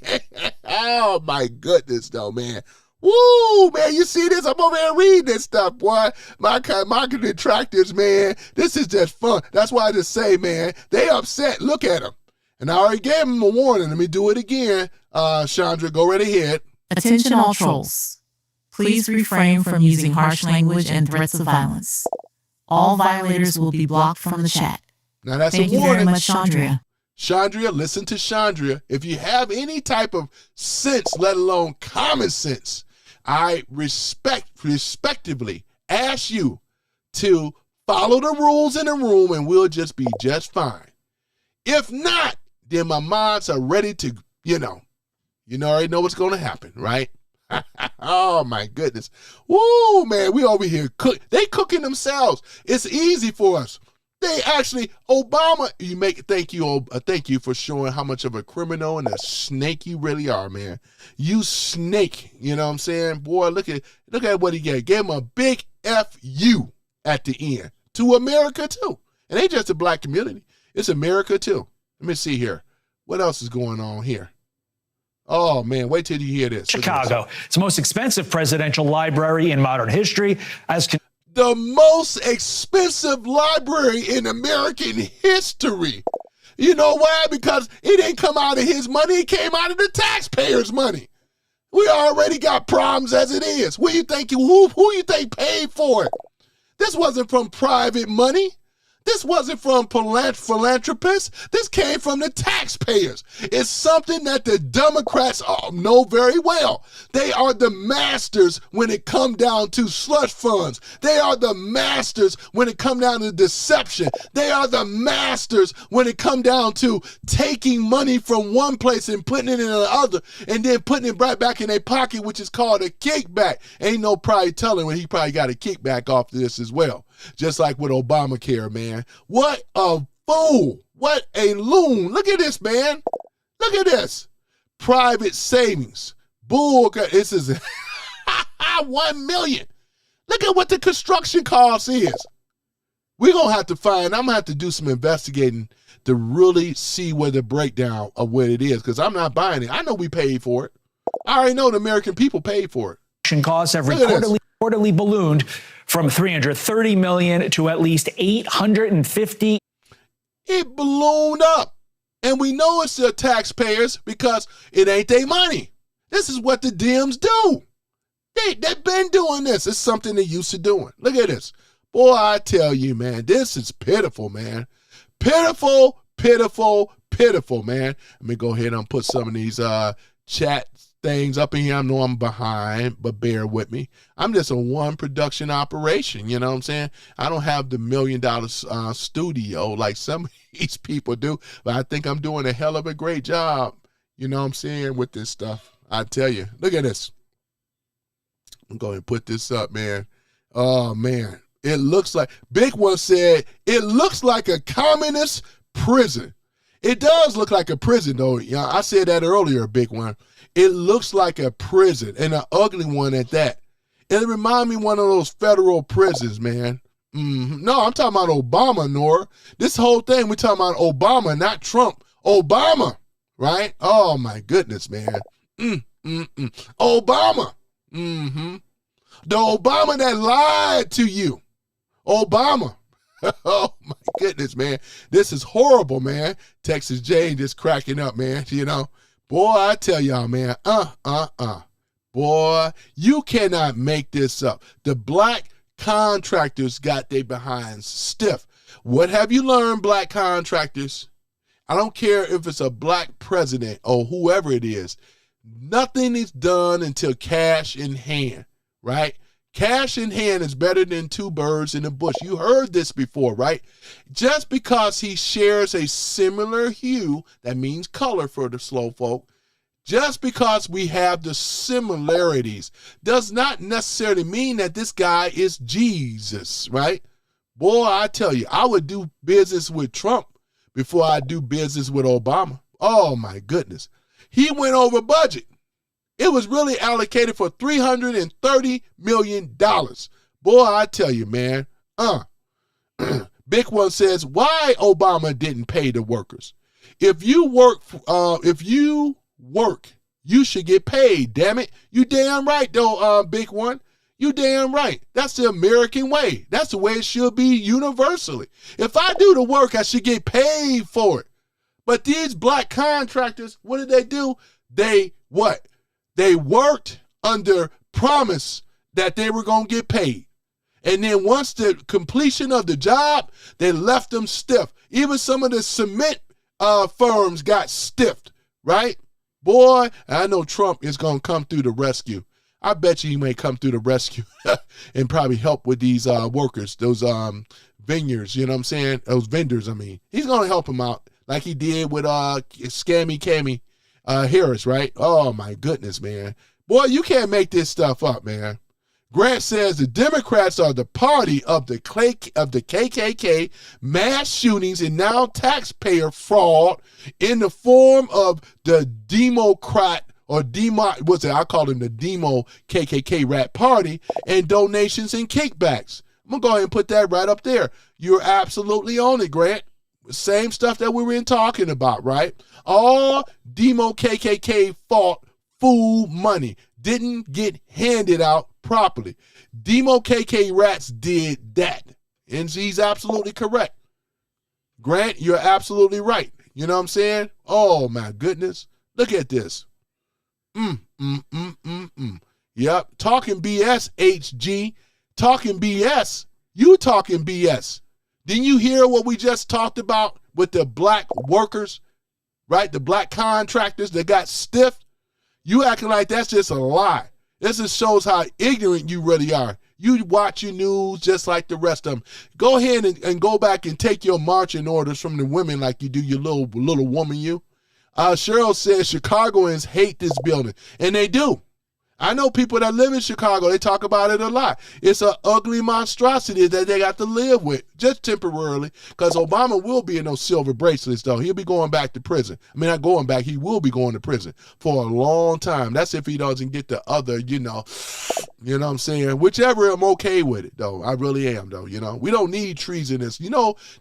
Oh my goodness though, man. Woo, man, you see this? I'm over here reading this stuff, boy. My detractors, man, this is just fun. That's why I just say, man, they upset. Look at them. And I already gave them a warning. Let me do it again. Chandra, go right ahead. Attention all trolls. Please refrain from using harsh language and threats of violence. All violators will be blocked from the chat. Now that's Thank a warning. you very much, Chandra. Chandra, listen to Chandra. If you have any type of sense, let alone common sense, I respectively ask you to follow the rules in the room and we'll just be just fine. If not, then my minds are ready to, you already know what's going to happen, right? Oh my goodness. Woo, man, we over here they cooking themselves. It's easy for us. They actually, Obama, thank you for showing how much of a criminal and a snake you really are, man. You snake, you know what I'm saying? Boy, look at what he gave. Gave him a big F-U at the end. To America, too. It ain't just a black community. It's America, too. Let me see here. What else is going on here? Oh, man, wait till you hear this. Chicago. It's the most expensive presidential library in modern history. The most expensive library in American history. You know why? Because it didn't come out of his money. It came out of the taxpayers' money. We already got problems as it is. Who you think paid for it? This wasn't from private money. This wasn't from philanthropists. This came from the taxpayers. It's something that the Democrats know very well. They are the masters when it comes down to slush funds. They are the masters when it comes down to deception. They are the masters when it comes down to taking money from one place and putting it in another and then putting it right back in their pocket, which is called a kickback. Ain't no probably telling when he probably got a kickback off this as well. just like with Obamacare, man. What a fool. What a loon. Look at this, man. Look at this. Private savings. Bull. This is 1 million. Look at what the construction cost is. We're going to have to find, I'm going to have to do some investigating to really see where the breakdown of what it is, because I'm not buying it. I know we paid for it. I already know the American people paid for it. Costs have reportedly ballooned from $330 million to at least $850. It ballooned up. And we know it's the taxpayers because it ain't their money. This is what the Dems do. They've been doing this. It's something they're used to doing. Look at this. Boy, I tell you, man, this is pitiful, man. Pitiful, pitiful, pitiful, man. Let me go ahead and put some of these chat things up in here. I know I'm behind, but bear with me. I'm just a one production operation, you know what I'm saying? I don't have the $1 million studio like some of these people do, but I think I'm doing a hell of a great job, you know what I'm saying, with this stuff. I tell you, look at this. I'm going to put this up, man. Oh, man. It looks like, Big One said, it looks like a communist prison. It does look like a prison, though. Yeah, I said that earlier, Big One. It looks like a prison, and an ugly one at that. It reminds me of one of those federal prisons, man. No, I'm talking about Obama, Nora. This whole thing, we're talking about Obama, not Trump. Obama, right? Oh, my goodness, man. Obama. The Obama that lied to you. Obama. Oh, my goodness, man. This is horrible, man. Texas Jane just cracking up, man, you know. Boy, I tell y'all, man, Boy, you cannot make this up. The black contractors got their behinds stiff. What have you learned, black contractors? I don't care if it's a black president or whoever it is. Nothing is done until cash in hand, right? Cash in hand is better than two birds in the bush. You heard this before, right? Just because he shares a similar hue, that means color for the slow folk, just because we have the similarities does not necessarily mean that this guy is Jesus, right? Boy, I tell you, I would do business with Trump before I do business with Obama. Oh, my goodness. He went over budget. It was really allocated for $330 million. Boy, I tell you, man. Big One says, why Obama didn't pay the workers? If you work, you should get paid, damn it. You damn right, though, Big One. You damn right. That's the American way. That's the way it should be universally. If I do the work, I should get paid for it. But these black contractors, what did they do? They worked under promise that they were going to get paid. And then once the completion of the job, they left them stiff. Even some of the cement firms got stiffed, right? Boy, I know Trump is going to come through the rescue. I bet you he may come through the rescue and probably help with these workers, those vineyards, you know what I'm saying? Those vendors, I mean. He's going to help them out like he did with Scammy Cammy Harris, right? Oh, my goodness, man. Boy, you can't make this stuff up, man. Grant says the Democrats are the party of the KKK, mass shootings, and now taxpayer fraud in the form of the Democrat or I call him the Demo KKK rat party, and donations and kickbacks. I'm going to go ahead and put that right up there. You're absolutely on it, Grant. Same stuff that we were talking about, right? All Demo KKK fought fool money. Didn't get handed out properly. Demo KK rats did that. And he's absolutely correct. Grant, you're absolutely right. You know what I'm saying? Oh, my goodness. Look at this. Yep. Talking BS, HG. Talking BS. You talking BS. Didn't you hear what we just talked about with the black workers, right? The black contractors that got stiffed? You acting like that's just a lie. This just shows how ignorant you really are. You watch your news just like the rest of them. Go ahead and go back and take your marching orders from the women like you do your little woman you. Cheryl says Chicagoans hate this building. And they do. I know people that live in Chicago, they talk about it a lot. It's an ugly monstrosity that they got to live with, just temporarily, because Obama will be in those silver bracelets, though. He'll be going back to prison. I mean, not going back, he will be going to prison for a long time. That's if he doesn't get the other, you know what I'm saying? Whichever, I'm okay with it, though. I really am, though, We don't need treasonous.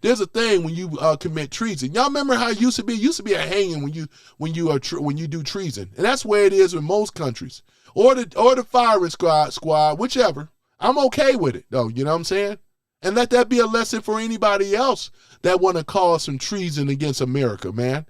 There's a thing when you commit treason. Y'all remember how it used to be? It used to be a hanging when you do treason. And that's where it is in most countries. Or the firing squad, whichever. I'm okay with it, though. You know what I'm saying? And let that be a lesson for anybody else that want to cause some treason against America, man.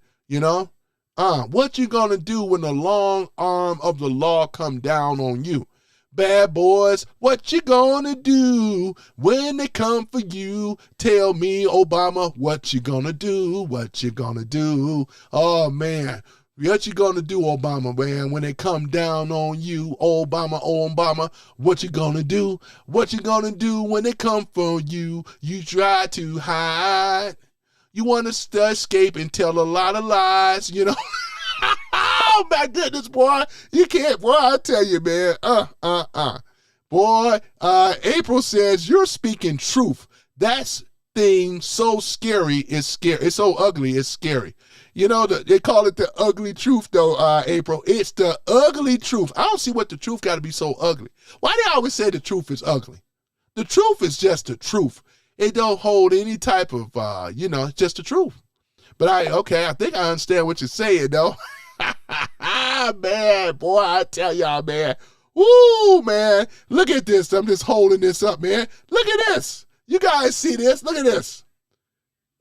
What you gonna do when the long arm of the law come down on you? Bad boys, what you gonna do when they come for you? Tell me, Obama, what you gonna do? What you gonna do? Oh, man. What you gonna do, Obama, man, when they come down on you? Obama, what you gonna do? What you gonna do when they come for you? You try to hide. You want to escape and tell a lot of lies, Oh, my goodness, boy. You can't, boy, I tell you, man. Boy, April says, you're speaking truth. That's thing so scary is scary. It's so ugly, it's scary. They call it the ugly truth, though, April. It's the ugly truth. I don't see what the truth got to be so ugly. Why do I always say the truth is ugly? The truth is just the truth. It don't hold any type of, it's just the truth. But I think I understand what you're saying, though. Man, boy, I tell y'all, man. Woo, man. Look at this. I'm just holding this up, man. Look at this. You guys see this? Look at this.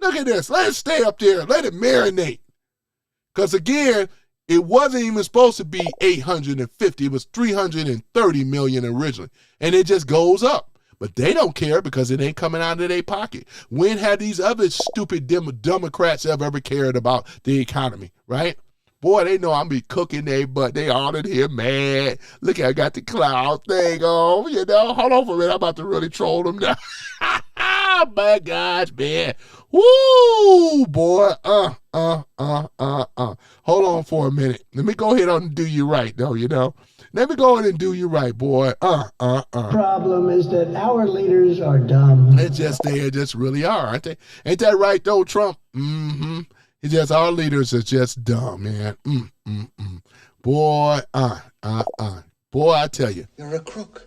Look at this. Let it stay up there. Let it marinate. Because, again, it wasn't even supposed to be 850. It was 330 million originally. And it just goes up. But they don't care because it ain't coming out of their pocket. When had these other stupid Democrats ever cared about the economy, right? Boy, they know I'm be cooking their butt. They all in here mad. Look, I got the cloud thing on, Hold on for a minute. I'm about to really troll them now. Oh, my gosh, man. Woo, boy. Hold on for a minute. Let me go ahead and do you right, though, Let me go ahead and do you right, boy. Problem is that our leaders are dumb. They just really are, aren't they? Ain't that right, though, Trump? Mm-hmm. It's just our leaders are just dumb, man. Boy, Boy, I tell you. You're a crook.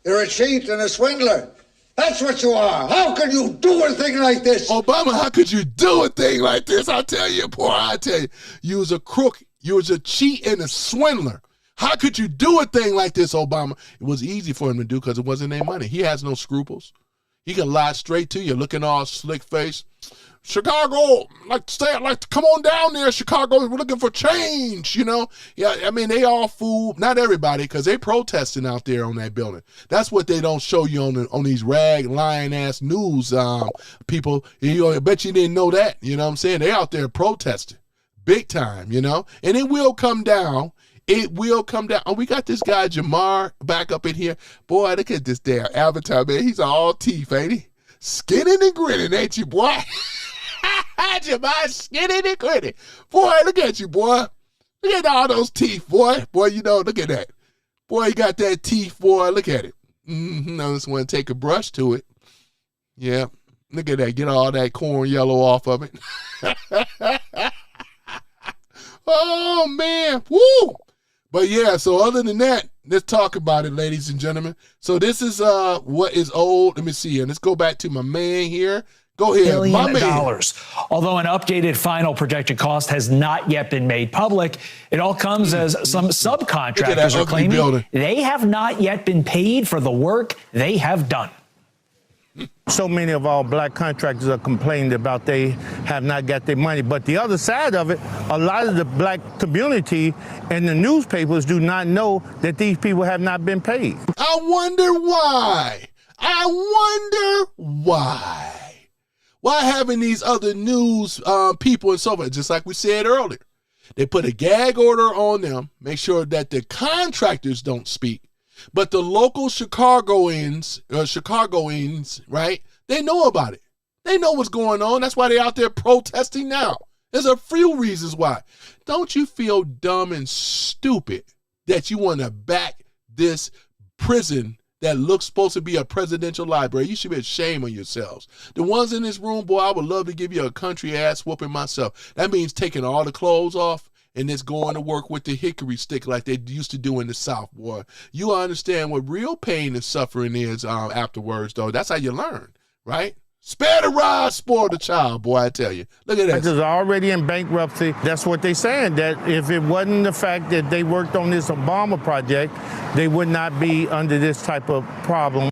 You're a cheat and a swindler. That's what you are. How can you do a thing like this? Obama, how could you do a thing like this? I tell you, boy, I tell you. You was a crook. You was a cheat and a swindler. How could you do a thing like this, Obama? It was easy for him to do because it wasn't their money. He has no scruples. He can lie straight to you, looking all slick face. Chicago, come on down there, Chicago. We're looking for change, Yeah, I mean, they all fool. Not everybody, because they protesting out there on that building. That's what they don't show you on these lying-ass news people. I bet you didn't know that, you know what I'm saying? They out there protesting big time, And it will come down. It will come down. Oh, we got this guy, Jamar, back up in here. Boy, look at this damn avatar, man. He's all teeth, ain't he? Skinning and grinning, ain't you, boy? Jamar, skinning and grinning. Boy, look at you, boy. Look at all those teeth, boy. Boy, look at that. Boy, you got that teeth, boy. Look at it. I just want to take a brush to it. Yeah. Look at that. Get all that corn yellow off of it. Oh, man. Woo! But yeah, so other than that, let's talk about it, ladies and gentlemen. So this is what is old. Let me see here. Let's go back to my man here. Go ahead, my man. Although an updated final projected cost has not yet been made public, it all comes as some subcontractors are claiming they have not yet been paid for the work they have done. So many of our black contractors are complaining about they have not got their money. But the other side of it, a lot of the black community and the newspapers do not know that these people have not been paid. I wonder why. Why haven't these other news people and so forth, just like we said earlier, they put a gag order on them, make sure that the contractors don't speak. But the local Chicagoans, right, they know about it. They know what's going on. That's why they're out there protesting now. There's a few reasons why. Don't you feel dumb and stupid that you want to back this prison that looks supposed to be a presidential library. You should be ashamed of yourselves. The ones in this room, boy, I would love to give you a country ass whooping myself. That means taking all the clothes off and just going to work with the hickory stick like they used to do in the South, boy. You understand what real pain and suffering is afterwards, though. That's how you learn, right? Spare the rod, spoil the child, boy, I tell you. Look at that. Contractors are already in bankruptcy. That's what they're saying, that if it wasn't the fact that they worked on this Obama project, they would not be under this type of problem.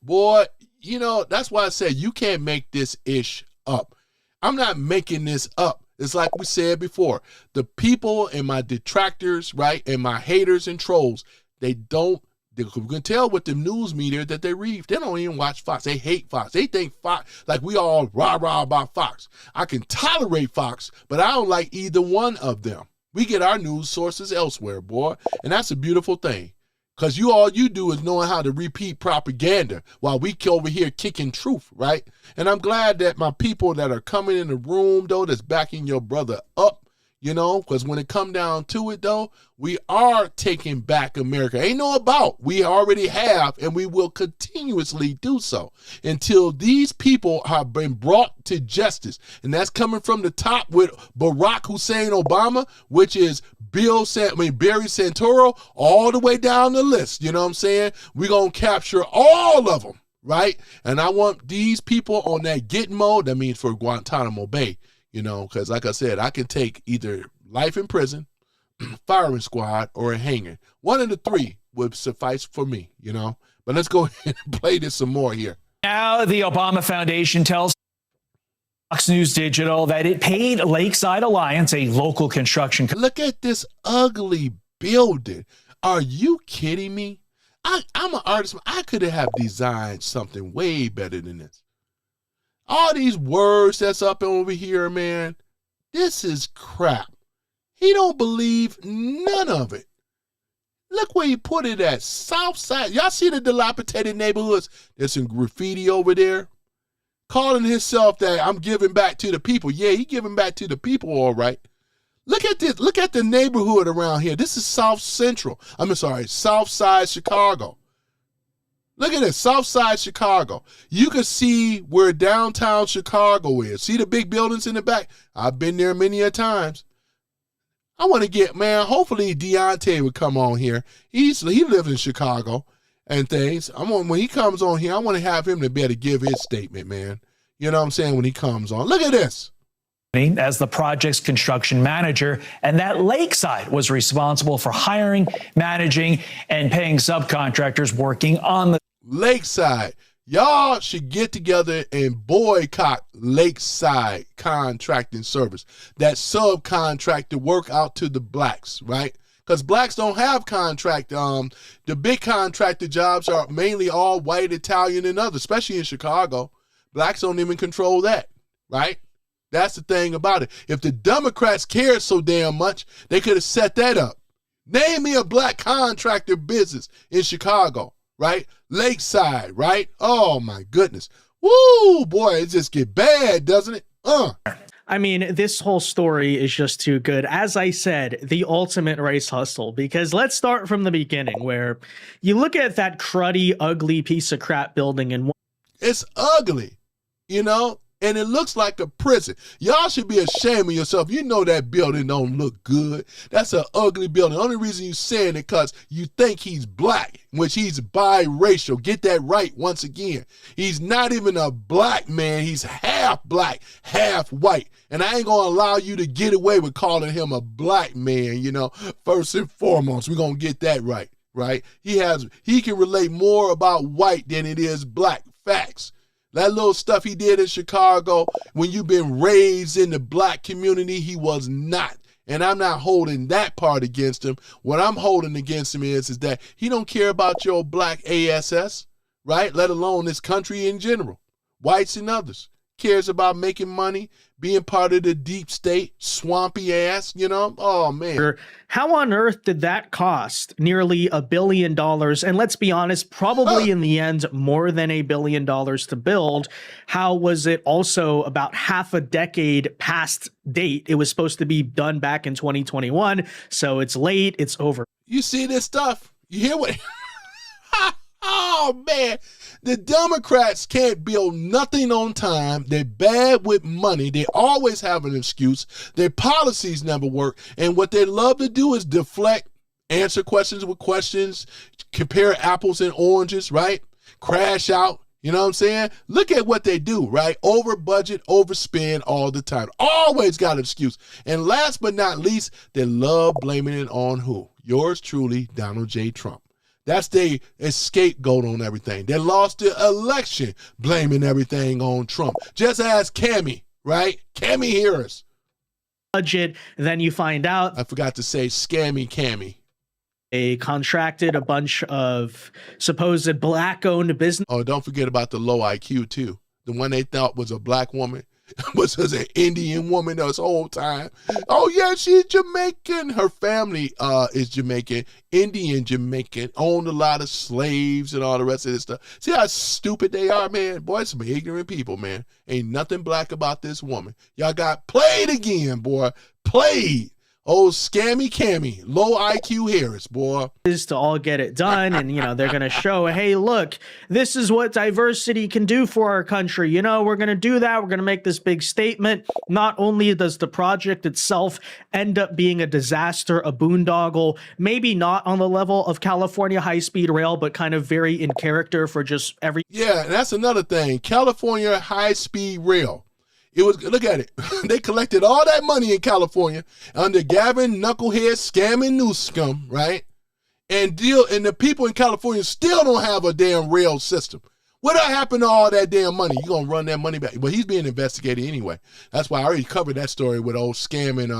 Boy, you know, that's why I said you can't make this ish up. I'm not making this up. It's like we said before. The people and my detractors, right, and my haters and trolls, we can tell with the news media that they read. They don't even watch Fox. They hate Fox. They think Fox, like we all rah-rah about Fox. I can tolerate Fox, but I don't like either one of them. We get our news sources elsewhere, boy, and that's a beautiful thing. Because all you do is knowing how to repeat propaganda while we over here kicking truth, right? And I'm glad that my people that are coming in the room, though, that's backing your brother up, you know, because when it come down to it, though, we are taking back America. Ain't no about. We already have, and we will continuously do so until these people have been brought to justice. And that's coming from the top with Barack Hussein Obama, which is Barry Santoro, all the way down the list. You know what I'm saying? We're going to capture all of them, right? And I want these people on that get mode. That means for Guantanamo Bay. You know, because like I said, I can take either life in prison, firing squad, or a hanger. One of the three would suffice for me, you know. But let's go ahead and play this some more here. Now the Obama Foundation tells Fox News Digital that it paid Lakeside Alliance, a local construction company. Look at this ugly building. Are you kidding me? I'm an artist. I could have designed something way better than this. All these words that's up over here, man, this is crap. He don't believe none of it. Look where he put it at, South Side. Y'all see the dilapidated neighborhoods? There's some graffiti over there. Calling himself that I'm giving back to the people. Yeah, he giving back to the people, all right. Look at this. Look at the neighborhood around here. This is South Side Chicago. Look at this, South Side Chicago. You can see where downtown Chicago is. See the big buildings in the back? I've been there many a times. I want to get, man, hopefully Deontay would come on here. He lives in Chicago and things. When he comes on here, I want to have him to be able to give his statement, man. You know what I'm saying, when he comes on. Look at this. As the project's construction manager, and that Lakeside was responsible for hiring, managing, and paying subcontractors working on the Lakeside. Y'all should get together and boycott Lakeside contracting service. That subcontractor work out to the blacks, right? Because blacks don't have contract. The big contractor jobs are mainly all white, Italian, and others, especially in Chicago. Blacks don't even control that, right? That's the thing about it. If the Democrats cared so damn much, they could have set that up. Name me a black contractor business in Chicago, right? Lakeside, right? Oh, my goodness. Woo, boy, it just get bad, doesn't it? I mean, this whole story is just too good. As I said, the ultimate race hustle, because let's start from the beginning where you look at that cruddy, ugly piece of crap building and it's ugly, you know? And it looks like a prison. Y'all should be ashamed of yourself. You know that building don't look good. That's an ugly building. The only reason you saying it because you think he's black, which he's biracial. Get that right once again. He's not even a black man. He's half black, half white. And I ain't going to allow you to get away with calling him a black man, you know. First and foremost, we're going to get that right, right? He can relate more about white than it is black. Facts. That little stuff he did in Chicago, when you've been raised in the black community, he was not. And I'm not holding that part against him. What I'm holding against him is that he don't care about your black ASS, right? Let alone this country in general, whites and others. cares about making money, being part of the deep state, swampy ass, you know? Oh, man. How on earth did that cost nearly $1 billion? And let's be honest, probably in the end, more than $1 billion to build. How was it also about half a decade past date? It was supposed to be done back in 2021. So it's late. It's over. You see this stuff? You hear what? Oh, man. The Democrats can't build nothing on time. They're bad with money. They always have an excuse. Their policies never work. And what they love to do is deflect, answer questions with questions, compare apples and oranges, right? Crash out. You know what I'm saying? Look at what they do, right? Over budget, overspend all the time. Always got an excuse. And last but not least, they love blaming it on who? Yours truly, Donald J. Trump. That's their scapegoat on everything. They lost the election blaming everything on Trump. Just ask Cammie, right? Cammie Harris. Budget, then you find out. I forgot to say scammy Cammie. They contracted a bunch of supposed black-owned business. Oh, don't forget about the low IQ, too. The one they thought was a black woman was an Indian woman this whole time. Oh, yeah, she's Jamaican. Her family is Jamaican, Indian Jamaican, owned a lot of slaves and all the rest of this stuff. See how stupid they are, man? Boy, some ignorant people, man. Ain't nothing black about this woman. Y'all got played again, boy. Played. Oh, scammy Cammie, low IQ Harris, boy. Is to all get it done. And, you know, they're going to show, hey, look, this is what diversity can do for our country. You know, we're going to do that. We're going to make this big statement. Not only does the project itself end up being a disaster, a boondoggle, maybe not on the level of California high-speed rail, but kind of very in character for just every. Yeah, that's another thing. California high-speed rail. It was, look at it. They collected all that money in California under Gavin Knucklehead scamming Newscum, right? And the people in California still don't have a damn rail system. What happened to all that damn money? You gonna run that money back? But he's being investigated anyway. That's why I already covered that story with old scamming,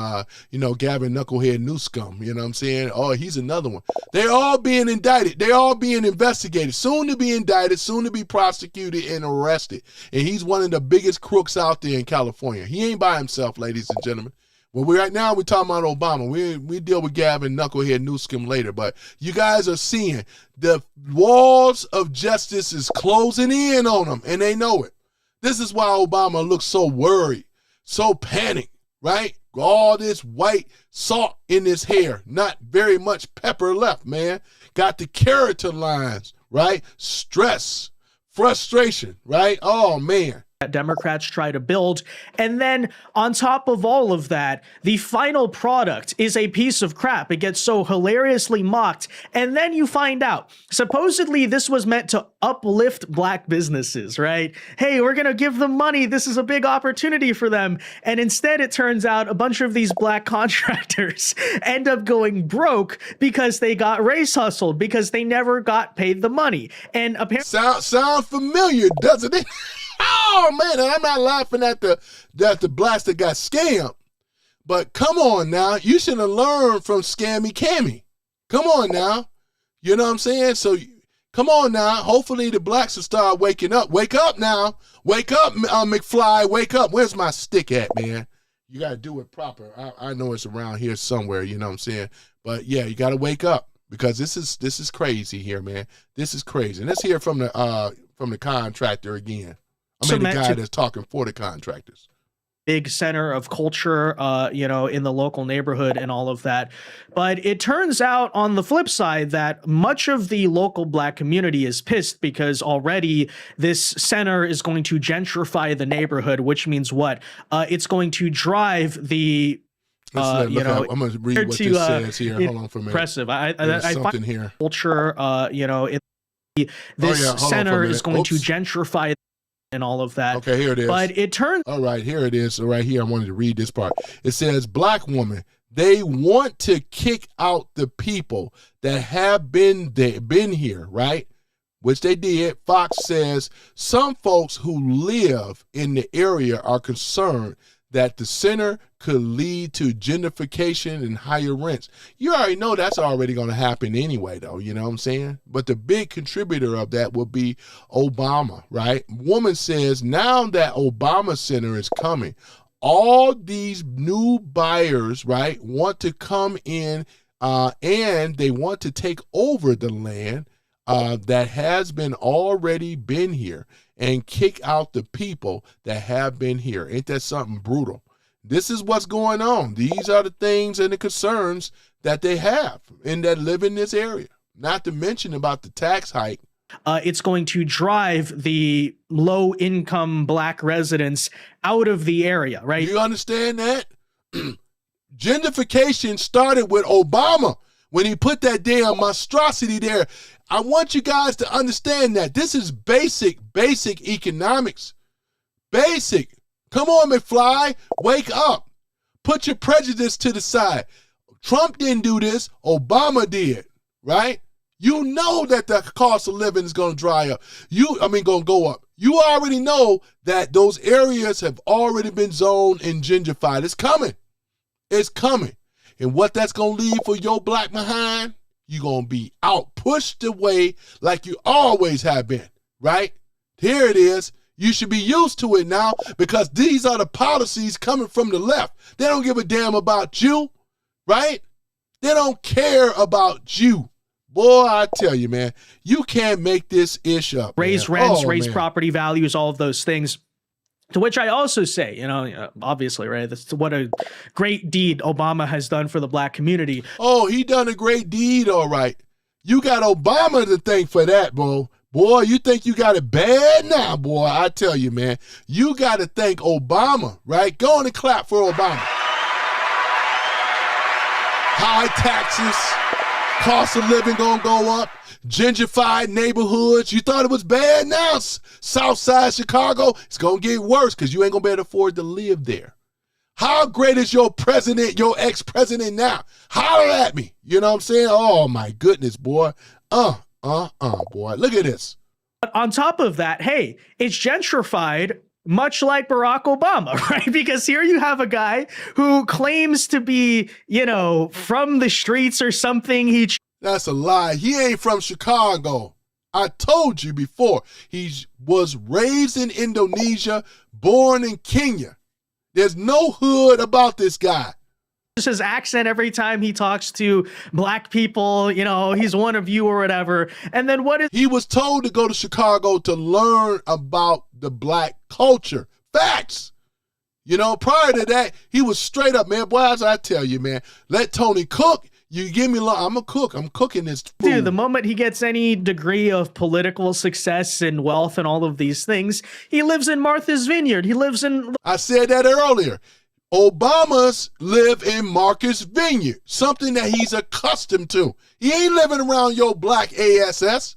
Gavin Knucklehead Newscum. You know what I'm saying? Oh, he's another one. They're all being indicted. They're all being investigated. Soon to be indicted. Soon to be prosecuted and arrested. And he's one of the biggest crooks out there in California. He ain't by himself, ladies and gentlemen. Well, we're talking about Obama. We deal with Gavin Knucklehead Newscom later, but you guys are seeing the walls of justice is closing in on them, and they know it. This is why Obama looks so worried, so panicked, right? All this white salt in his hair, not very much pepper left, man. Got the character lines, right? Stress, frustration, right? Oh, man. That Democrats try to build. And then on top of all of that, the final product is a piece of crap. It gets so hilariously mocked. And then you find out, supposedly this was meant to uplift black businesses, right? Hey, we're going to give them money. This is a big opportunity for them. And instead, it turns out a bunch of these black contractors end up going broke because they got race hustled, because they never got paid the money. And apparently, sound familiar, doesn't it? Oh, man, and I'm not laughing at the blacks that got scammed. But come on now. You should have learned from Scammy Cammie. Come on now. You know what I'm saying? So come on now. Hopefully the blacks will start waking up. Wake up now. Wake up, McFly. Wake up. Where's my stick at, man? You got to do it proper. I know it's around here somewhere, you know what I'm saying? But, yeah, you got to wake up because this is crazy here, man. This is crazy. And let's hear from the contractor again. I mean, the guy that's talking for the contractors. Big center of culture, in the local neighborhood and all of that. But it turns out on the flip side that much of the local black community is pissed because already this center is going to gentrify the neighborhood, which means what? It's going to drive the I'm going to read what this says here. Hold on for a minute. Impressive. I find here. Culture, this center is going to gentrify and all of that. Okay, here it is. But it turns. All right, here it is. Right here, I wanted to read this part. It says, black woman, they want to kick out the people that have been here, right? Which they did. Fox says, some folks who live in the area are concerned that the center could lead to gentrification and higher rents. You already know that's already going to happen anyway, though. You know what I'm saying? But the big contributor of that will be Obama, right? Woman says now that Obama Center is coming, all these new buyers, right, want to come in and they want to take over the land that has already been here and kick out the people that have been here. Ain't that something brutal? This is what's going on. These are the things and the concerns that they have and that live in this area. Not to mention about the tax hike. It's going to drive the low-income black residents out of the area, right? You understand that? Gentrification started with Obama when he put that damn monstrosity there. I want you guys to understand that. This is basic economics. Basic. Come on, McFly. Wake up. Put your prejudice to the side. Trump didn't do this. Obama did, right? You know that the cost of living is going to dry up. Going to go up. You already know that those areas have already been zoned and gentrified. It's coming. It's coming. And what that's going to leave for your black behind, you're going to be out, pushed away like you always have been, right? Here it is. You should be used to it now because these are the policies coming from the left. They don't give a damn about you, right? They don't care about you. Boy, I tell you, man, you can't make this ish up. Raise rents, raise property values, all of those things. To which I also say, obviously, right, that's what a great deed Obama has done for the black community. Oh, he done a great deed, all right. You got Obama to thank for that, bro. Boy, you think you got it bad now, boy. I tell you, man, you got to thank Obama, right? Go on and clap for Obama. High taxes, cost of living gonna go up, gentrified neighborhoods. You thought it was bad now, South Side Chicago. It's gonna get worse because you ain't gonna be able to afford to live there. How great is your president, your ex-president now? Holler at me. You know what I'm saying? Oh my goodness, boy. Boy. Look at this. But on top of that, hey, it's gentrified much like Barack Obama, right? Because here you have a guy who claims to be, from the streets or something. That's a lie. He ain't from Chicago. I told you before. He was raised in Indonesia, born in Kenya. There's no hood about this guy. His accent every time he talks to black people, he's one of you or whatever. And then he was told to go to Chicago to learn about the black culture. Facts. Prior to that, he was straight up, man. Boy, as I tell you, man, let Tony cook. You give me I'm a cook. I'm cooking this food. Dude, the moment he gets any degree of political success and wealth and all of these things, he lives in Martha's Vineyard. He lives in... I said that earlier. Obamas live in Marcus Vineyard, something that he's accustomed to. He ain't living around your black ASS.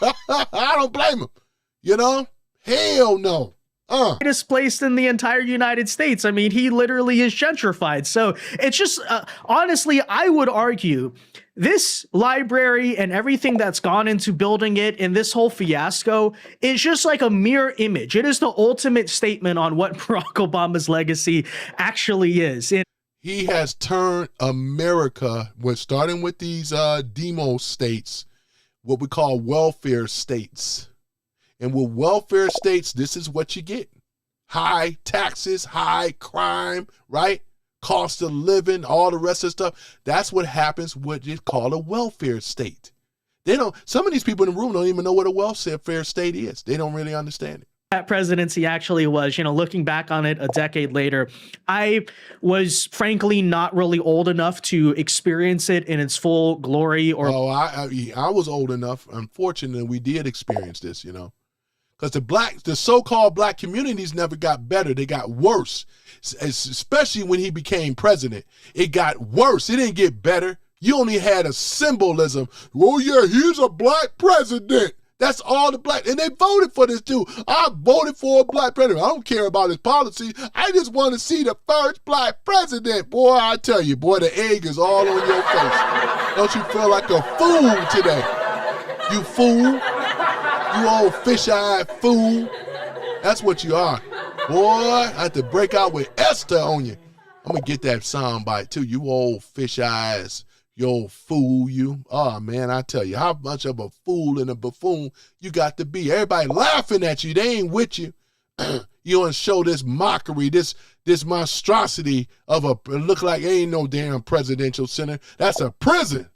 I don't blame him. Hell no. Displaced in the entire United States. I mean, he literally is gentrified. So it's just, honestly, I would argue this library and everything that's gone into building it and this whole fiasco is just like a mirror image. It is the ultimate statement on what Barack Obama's legacy actually is. He has turned America, starting with these demo states, what we call welfare states. And with welfare states, this is what you get. High taxes, high crime, right? Cost of living, all the rest of the stuff. That's what happens with what you call a welfare state. Some of these people in the room don't even know what a welfare state is. They don't really understand it. That presidency actually was, looking back on it a decade later, I was frankly not really old enough to experience it in its full glory. I was old enough. Unfortunately, we did experience this, because the so-called black communities never got better. They got worse, especially when he became president. It got worse. It didn't get better. You only had a symbolism. Oh, yeah, he's a black president. That's all the black. And they voted for this dude. I voted for a black president. I don't care about his policy. I just want to see the first black president. Boy, I tell you, boy, the egg is all on your face. Don't you feel like a fool today? You fool. You old fish-eyed fool. That's what you are. Boy, I have to break out with Esther on you. I'm going to get that sound bite too. You old fish eyes, you old fool, you. Oh, man, I tell you, how much of a fool and a buffoon you got to be. Everybody laughing at you. They ain't with you. You want to show this mockery, this monstrosity of a, look like ain't no damn presidential center. That's a prison.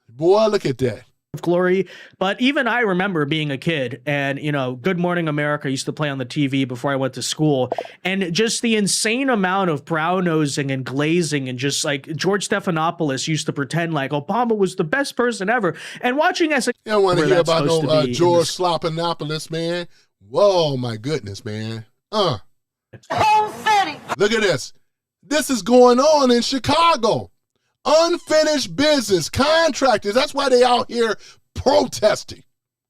Boy, look at that. Glory. But even I remember being a kid and, you know, Good Morning America used to play on the TV before I went to school. And just the insane amount of brown-nosing and glazing and just like George Stephanopoulos used to pretend like Obama was the best person ever. And watching as a you don't want to hear about no George Stephanopoulos, man. Whoa, my goodness, man. Look at this. This is going on in Chicago. Unfinished business, contractors. That's why they out here protesting.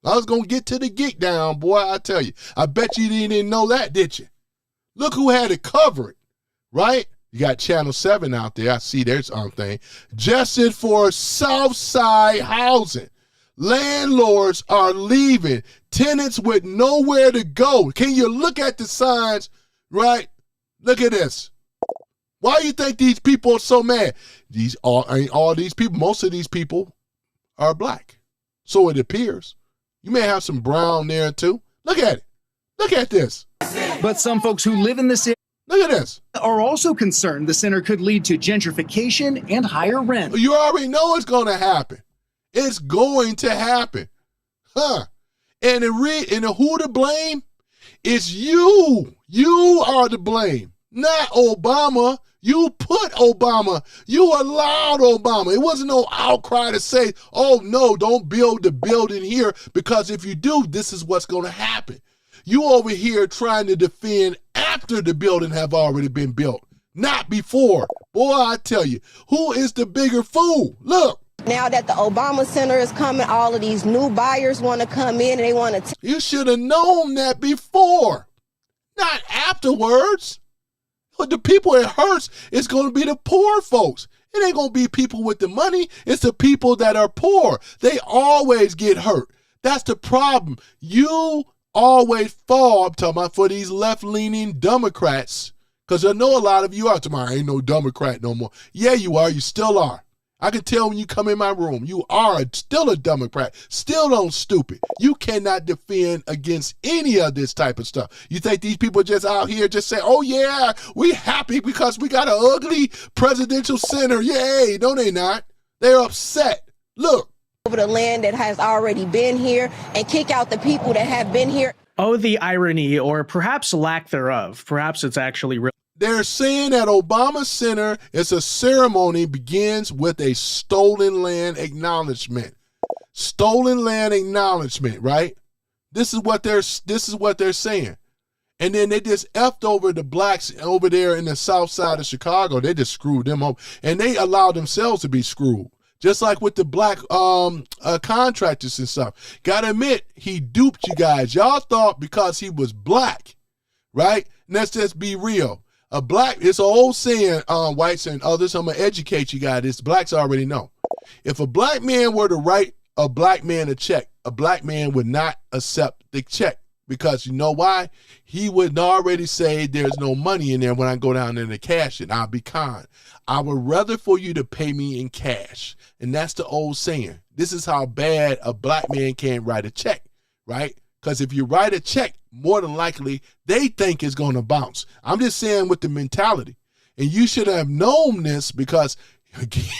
I was going to get to the geek down, boy, I tell you. I bet you didn't know that, did you? Look who had it covered, right? You got Channel 7 out there. I see there's something. Justice for Southside housing. Landlords are leaving. Tenants with nowhere to go. Can you look at the signs, right? Look at this. Why do you think these people are so mad? All these people, most of these people are black. So it appears. You may have some brown there too. Look at it. Look at this. But some folks who live in the city look at this are also concerned the center could lead to gentrification and higher rent. You already know it's going to happen. It's going to happen. And who to blame? It's you. You are to blame, not Obama. You put Obama. You allowed Obama. It wasn't no outcry to say, oh, no, don't build the building here, because if you do, this is what's going to happen. You over here trying to defend after the building have already been built, not before. Boy, I tell you, who is the bigger fool? Look. Now that the Obama Center is coming, all of these new buyers want to come in and they want to. You should have known that before, not afterwards. The people it hurts is going to be the poor folks. It ain't going to be people with the money. It's the people that are poor. They always get hurt. That's the problem. You always fall, I'm talking about, for these left-leaning Democrats, because I know a lot of you are tomorrow. Ain't no Democrat no more. Yeah, you are. You still are. I can tell when you come in my room, you are still a Democrat, still don't stupid. You cannot defend against any of this type of stuff. You think these people just out here just say, oh yeah, we happy because we got an ugly presidential center. Yay. No, they not. They're upset. Look. Over the land that has already been here and kick out the people that have been here. Oh, the irony, or perhaps lack thereof. Perhaps it's actually real. They're saying that Obama Center is a ceremony begins with a stolen land acknowledgement. Stolen land acknowledgement, right? This is what they're saying. And then they just effed over the blacks over there in the south side of Chicago. They just screwed them up. And they allowed themselves to be screwed. Just like with the black contractors and stuff. Gotta admit, he duped you guys. Y'all thought because he was black, right? And let's just be real. It's an old saying, whites and others, I'm going to educate you guys. This blacks already know. If a black man were to write a black man a check, a black man would not accept the check. Because you know why? He would already say there's no money in there when I go down there to cash it. I'll be kind. I would rather for you to pay me in cash. And that's the old saying. This is how bad a black man can't write a check, right? Because if you write a check, more than likely, they think it's going to bounce. I'm just saying with the mentality. And you should have known this because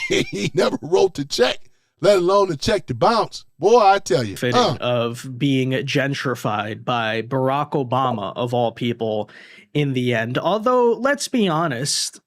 he never wrote the check, let alone the check to bounce. Boy, I tell you. Of being gentrified by Barack Obama, of all people, in the end. Although, let's be honest,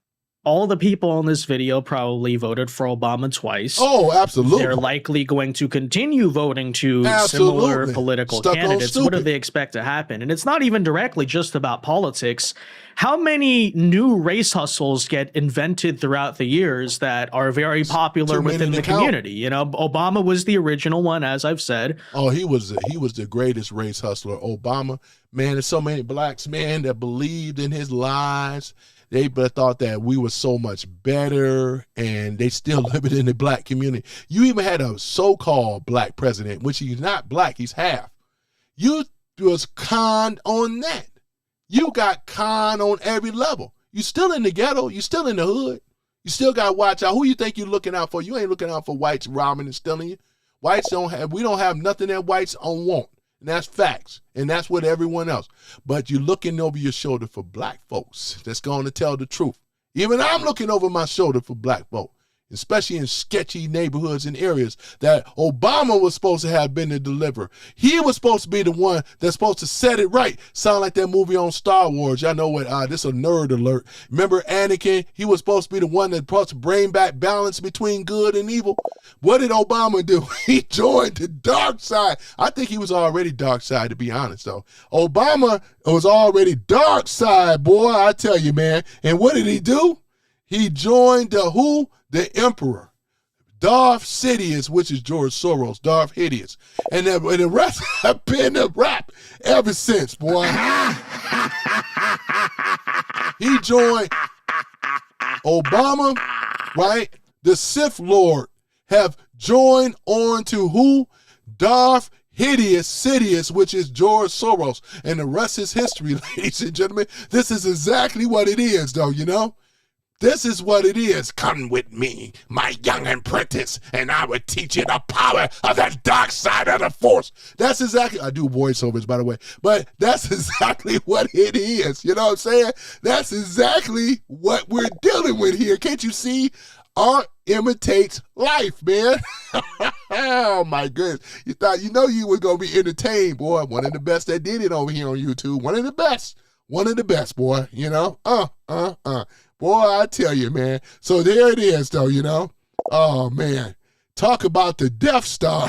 all the people on this video probably voted for Obama twice. Oh, absolutely. They're likely going to continue voting to similar political candidates. What do they expect to happen? And it's not even directly just about politics. How many new race hustles get invented throughout the years that are very popular within the community? You know, Obama was the original one, as I've said. Oh, he was the greatest race hustler. Obama, man, there's so many blacks, man, that believed in his lies. They thought that we were so much better, and they still live it in the black community. You even had a so-called black president, which he's not black, he's half. You was conned on that. You got con on every level. You still in the ghetto. You still in the hood. You still got to watch out. Who you think you're looking out for? You ain't looking out for whites robbing and stealing you. We don't have nothing that whites don't want. And that's facts. And that's what everyone else. But you're looking over your shoulder for black folks that's going to tell the truth. Even I'm looking over my shoulder for black folk, especially in sketchy neighborhoods and areas that Obama was supposed to have been the deliverer. He was supposed to be the one that's supposed to set it right. Sound like that movie on Star Wars. Y'all know what, this is a nerd alert. Remember Anakin? He was supposed to be the one that's supposed to bring back balance between good and evil. What did Obama do? He joined the dark side. I think he was already dark side, to be honest, though. Obama was already dark side, boy, I tell you, man. And what did he do? He joined the who? The emperor, Darth Sidious, which is George Soros, Darth Hideous. And the rest have been a rap ever since, boy. He joined Obama, right? The Sith Lord have joined on to who? Darth Sidious, which is George Soros. And the rest is history, ladies and gentlemen. This is exactly what it is, though, you know? This is what it is. Come with me, my young apprentice, and I will teach you the power of the dark side of the force. That's exactly, I do voiceovers, by the way, but that's exactly what it is. You know what I'm saying? That's exactly what we're dealing with here. Can't you see? Art imitates life, man. Oh, my goodness. You thought, you were going to be entertained, boy. One of the best that did it over here on YouTube. One of the best, boy, you know? Boy, I tell you, man. So there it is, though, you know? Oh, man. Talk about the Death Star.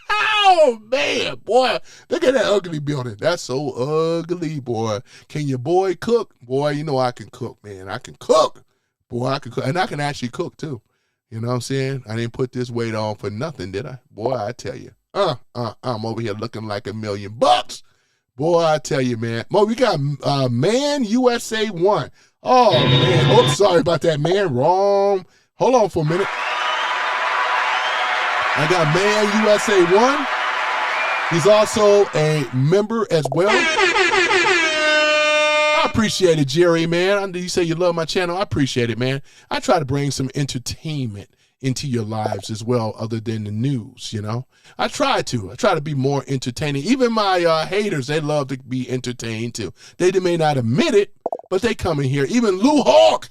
Oh, man, boy. Look at that ugly building. That's so ugly, boy. Can your boy cook? Boy, you know I can cook, man. I can cook. Boy, I can cook. And I can actually cook, too. You know what I'm saying? I didn't put this weight on for nothing, did I? Boy, I tell you. I'm over here looking like $1 million. Boy, I tell you, man. Mo, we got Man USA 1. Oh, man. Oh, sorry about that, man. Wrong. Hold on for a minute. I got Man USA 1. He's also a member as well. I appreciate it, Jerry, man. You say you love my channel. I appreciate it, man. I try to bring some entertainment into your lives as well, other than the news, you know. I try to be more entertaining. Even my haters, they love to be entertained too. They may not admit it, but they come in here. Even Lou Hawk,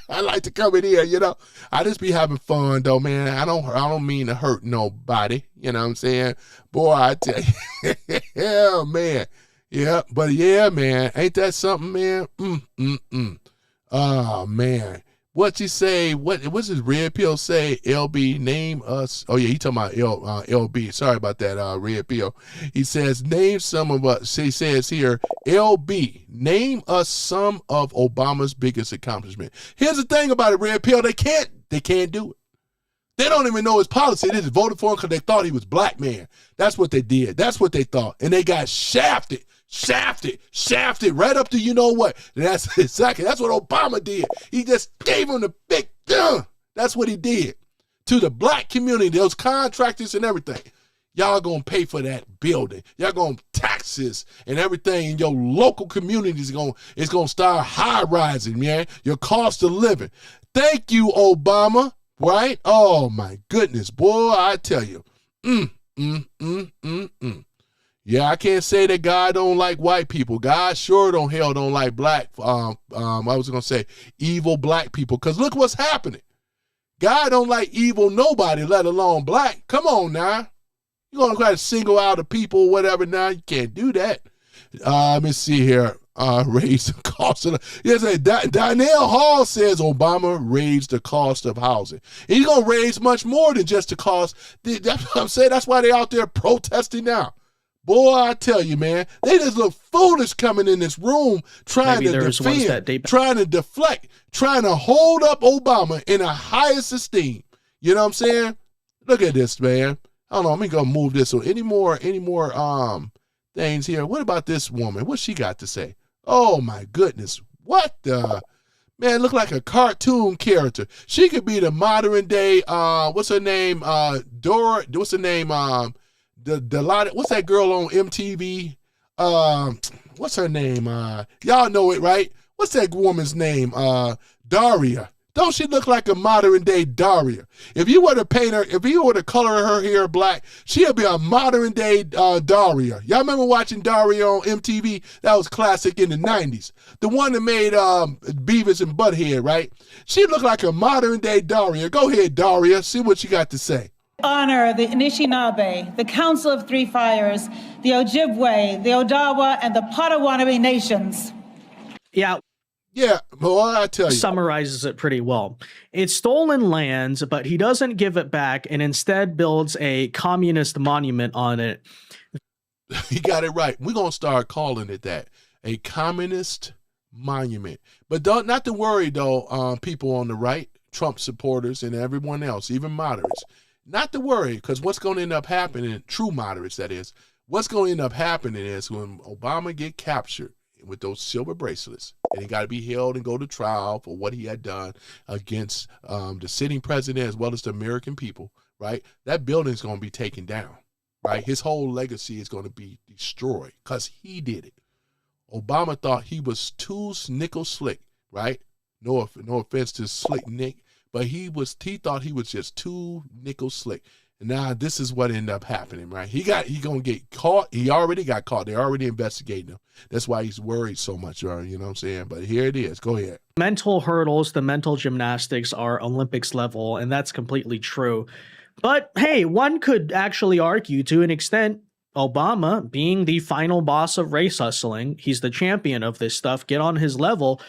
I like to come in here, you know. I just be having fun though, man. I don't mean to hurt nobody, you know what I'm saying? Boy, I tell you, yeah, man. Yeah, but yeah, man, ain't that something, man? Oh, man. What's he say? What's his red pill say? LB, name us. Oh, yeah, he talking about LB. Sorry about that, red pill. He says, name some of us. He says here, LB, name us some of Obama's biggest accomplishment. Here's the thing about it, red pill. They can't do it. They don't even know his policy. They just voted for him because they thought he was black, man. That's what they did. That's what they thought. And they got shafted right up to you know what. And that's what Obama did. He just gave him the big gun. That's what he did to the black community, those contractors and everything. Y'all gonna pay for that building. Y'all gonna taxes and everything in your local communities is gonna start high rising, man. Your cost of living. Thank you, Obama. Right? Oh my goodness, boy! I tell you, Yeah, I can't say that God don't like white people. God sure don't like black. I was gonna say evil black people, because look what's happening. God don't like evil nobody, let alone black. Come on now, you're gonna try to single out a people, or whatever. Now you can't do that. Let me see here. Raise the cost of yes. Donnell Hall says Obama raised the cost of housing. He's gonna raise much more than just the cost. That's what I'm saying. That's why they're out there protesting now. Boy, I tell you, man, they just look foolish coming in this room trying to defend, trying to deflect, trying to hold up Obama in the highest esteem. You know what I'm saying? Look at this, man. Hold on, let me go move this. So any more things here? What about this woman? What she got to say? Oh my goodness. What the man, look like a cartoon character. She could be the modern day what's her name? Dora, what's her name? What's that girl on MTV? What what's her name? Y'all know it, right? What's that woman's name? Daria. Don't she look like a modern day Daria? If you were to paint her, if you were to color her hair black, she'll be a modern day Daria. Y'all remember watching Daria on MTV? That was classic in the 90s. The one that made Beavis and Butthead, right? She looked like a modern day Daria. Go ahead, Daria. See what you got to say. Honor the Anishinaabe, the Council of Three Fires, the Ojibwe, the Odawa, and the Potawatomi nations. Yeah, well, I tell you. Summarizes it pretty well. It's stolen land, but he doesn't give it back and instead builds a communist monument on it. He got it right. We're going to start calling it that. A communist monument. But not to worry, though, people on the right, Trump supporters and everyone else, even moderates. Not to worry, because what's going to end up happening, true moderates, that is, what's going to end up happening is when Obama get captured with those silver bracelets, and he got to be held and go to trial for what he had done against the sitting president as well as the American people, right? That building's going to be taken down, right? His whole legacy is going to be destroyed because he did it. Obama thought he was too nickel slick, right? No offense to Slick Nick, but he thought he was just too nickel slick. And now this is what ended up happening, right? He gonna get caught. He already got caught. They're already investigating him. That's why he's worried so much, you know what I'm saying? But here it is. Go ahead. Mental hurdles, the mental gymnastics are Olympics level, and that's completely true. But hey, one could actually argue to an extent, Obama being the final boss of race hustling, he's the champion of this stuff, get on his level,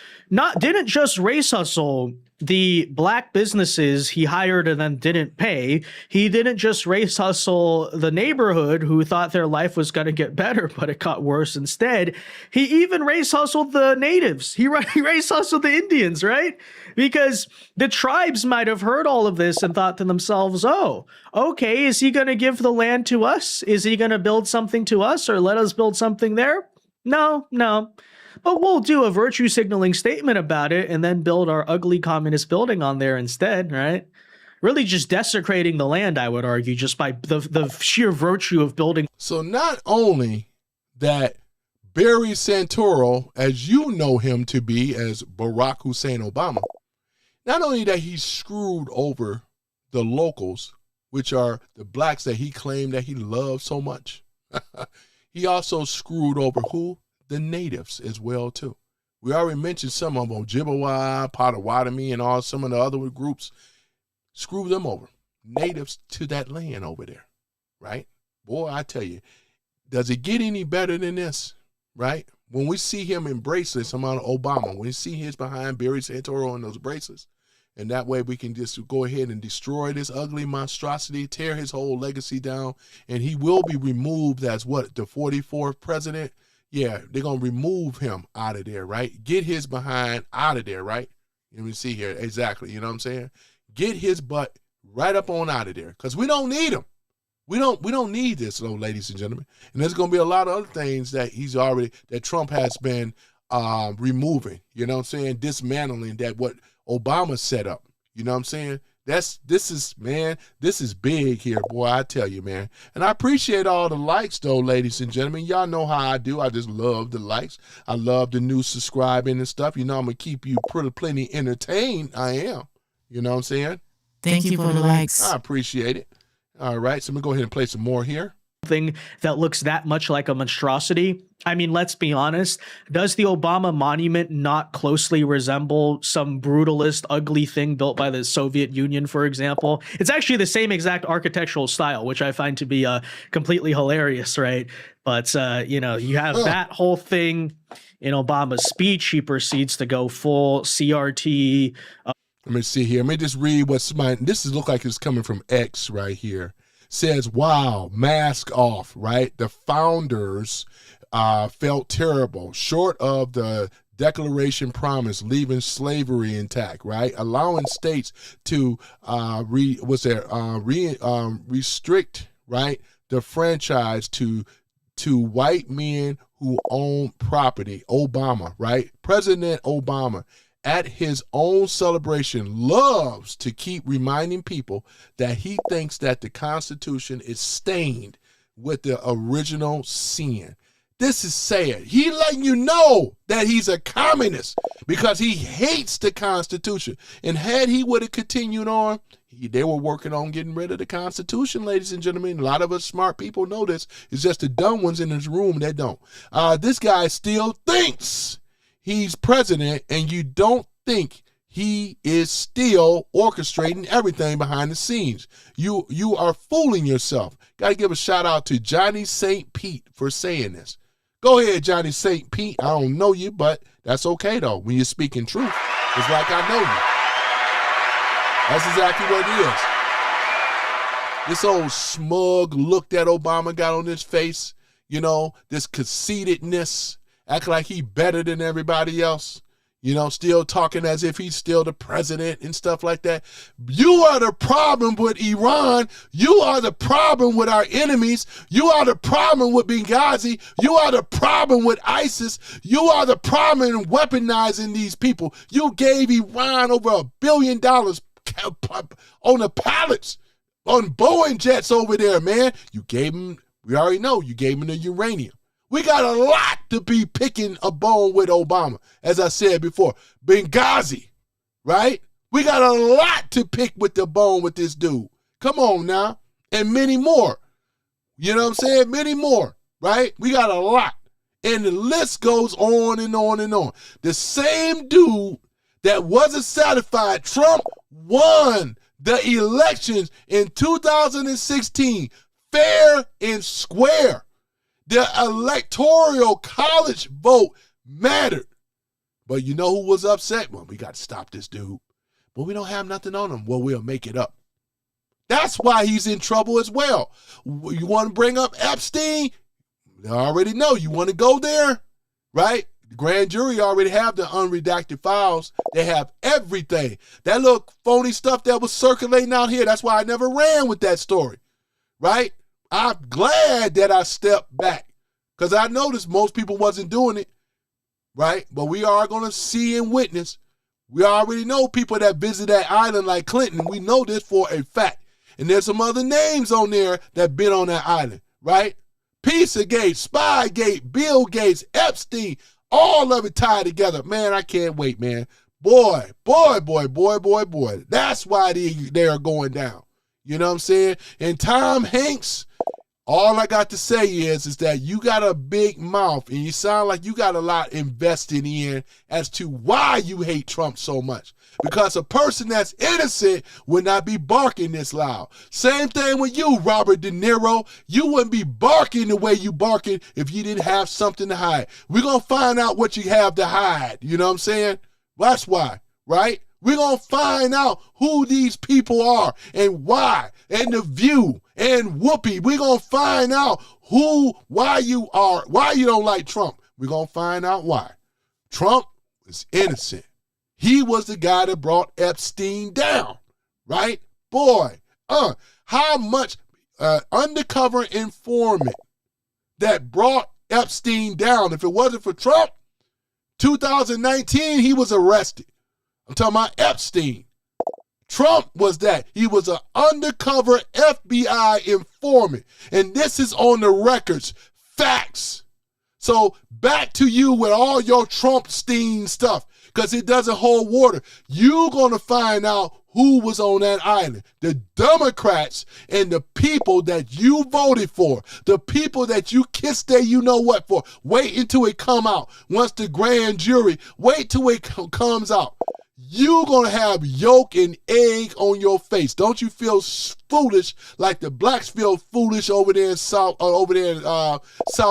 didn't just race hustle the black businesses he hired and then didn't pay. He didn't just race hustle the neighborhood who thought their life was going to get better, but it got worse instead. He even race hustled the natives. He race hustled the Indians, right? Because the tribes might have heard all of this and thought to themselves, oh, okay, is he going to give the land to us? Is he going to build something to us or let us build something there? No. But we'll do a virtue signaling statement about it and then build our ugly communist building on there instead, right? Really just desecrating the land, I would argue, just by the sheer virtue of building. So not only that Barry Santoro, as you know him to be as Barack Hussein Obama, not only that he screwed over the locals, which are the blacks that he claimed that he loved so much, he also screwed over who? The natives as well too. We already mentioned some of them, Ojibwe, Potawatomi, and some of the other groups. Screw them over. Natives to that land over there, right? Boy, I tell you, does it get any better than this, right? When we see him in bracelets, I'm on Obama, when we see his behind Barry Santoro in those bracelets, and that way we can just go ahead and destroy this ugly monstrosity, tear his whole legacy down, and he will be removed as what, the 44th president? Yeah, they're going to remove him out of there, right? Get his behind out of there, right? Let me see here. Exactly. You know what I'm saying? Get his butt right up on out of there because we don't need him. We don't need this, though, ladies and gentlemen. And there's going to be a lot of other things that that Trump has been removing, you know what I'm saying? Dismantling that what Obama set up, you know what I'm saying? This is big here, boy, I tell you, man. And I appreciate all the likes, though, ladies and gentlemen. Y'all know how I do. I just love the likes. I love the new subscribing and stuff. You know, I'm going to keep you plenty entertained. I am. You know what I'm saying? Thank you for the likes. I appreciate it. All right, so I'm going to go ahead and play some more here. Thing that looks that much like a monstrosity. I mean, let's be honest. Does the Obama monument not closely resemble some brutalist, ugly thing built by the Soviet Union, for example? It's actually the same exact architectural style, which I find to be completely hilarious, right? But, you have that whole thing in Obama's speech. He proceeds to go full CRT. Let me see here. Let me just read this look like it's coming from X right here. Says, wow, mask off, right? The founders felt terrible, short of the Declaration promise, leaving slavery intact, right? Allowing states to restrict, right, the franchise to white men who own property. Obama, right? President Obama, at his own celebration, loves to keep reminding people that he thinks that the Constitution is stained with the original sin. this is sad. He letting you know that he's a communist because he hates the Constitution. And had he would have continued on, they were working on getting rid of the Constitution, ladies and gentlemen. A lot of us smart people know this. It's just the dumb ones in this room that don't. This guy still thinks he's president, and you don't think he is still orchestrating everything behind the scenes. You are fooling yourself. Got to give a shout out to Johnny St. Pete for saying this. Go ahead, Johnny St. Pete. I don't know you, but that's okay, though. When you're speaking truth, it's like I know you. That's exactly what it is. This old smug look that Obama got on his face, you know, this conceitedness, acting like he better than everybody else, you know, still talking as if he's still the president and stuff like that. You are the problem with Iran. You are the problem with our enemies. You are the problem with Benghazi. You are the problem with ISIS. You are the problem in weaponizing these people. You gave Iran over $1 billion on the pallets, on Boeing jets over there, man. You gave them, we already know, you gave them the uranium. We got a lot to be picking a bone with Obama, as I said before. Benghazi, right? We got a lot to pick with the bone with this dude. Come on now. And many more. You know what I'm saying? Many more, right? We got a lot. And the list goes on and on and on. The same dude that wasn't satisfied, Trump won the elections in 2016, fair and square. The electoral college vote mattered. But you know who was upset? Well, we got to stop this dude. But we don't have nothing on him. Well, we'll make it up. That's why he's in trouble as well. You want to bring up Epstein? They already know. You want to go there? Right? The grand jury already have the unredacted files. They have everything. That little phony stuff that was circulating out here, that's why I never ran with that story. Right? I'm glad that I stepped back because I noticed most people wasn't doing it, right? But we are going to see and witness. We already know people that visit that island like Clinton. We know this for a fact. And there's some other names on there that been on that island, right? Pizzagate, Spygate, Bill Gates, Epstein, all of it tied together. Man, I can't wait, man. Boy. That's why they are going down. You know what I'm saying? And Tom Hanks, all I got to say is that you got a big mouth and you sound like you got a lot invested in as to why you hate Trump so much. Because a person that's innocent would not be barking this loud. Same thing with you, Robert De Niro. You wouldn't be barking the way you barking if you didn't have something to hide. We're going to find out what you have to hide. You know what I'm saying? That's why, right? We're going to find out who these people are and why, and The View and Whoopi. We're going to find out why you don't like Trump. We're going to find out why. Trump is innocent. He was the guy that brought Epstein down, right? Boy, how much undercover informant that brought Epstein down. If it wasn't for Trump, 2019, he was arrested. I'm talking about Epstein. Trump was that. He was an undercover FBI informant. And this is on the records. Facts. So back to you with all your Trumpstein stuff, because it doesn't hold water. You're going to find out who was on that island. The Democrats and the people that you voted for, the people that you kissed their you-know-what for. Wait until it come out. Once the grand jury, wait till it comes out. You're going to have yolk and egg on your face. Don't you feel foolish like the blacks feel foolish over there in South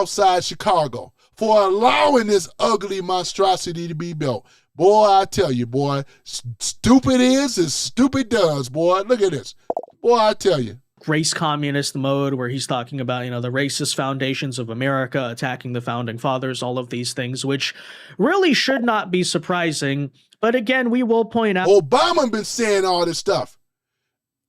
Side Chicago for allowing this ugly monstrosity to be built? Boy, I tell you, boy, stupid is as stupid does, boy. Look at this. Boy, I tell you. Race communist mode where he's talking about, the racist foundations of America, attacking the founding fathers, all of these things, which really should not be surprising. But again, we will point out Obama been saying all this stuff,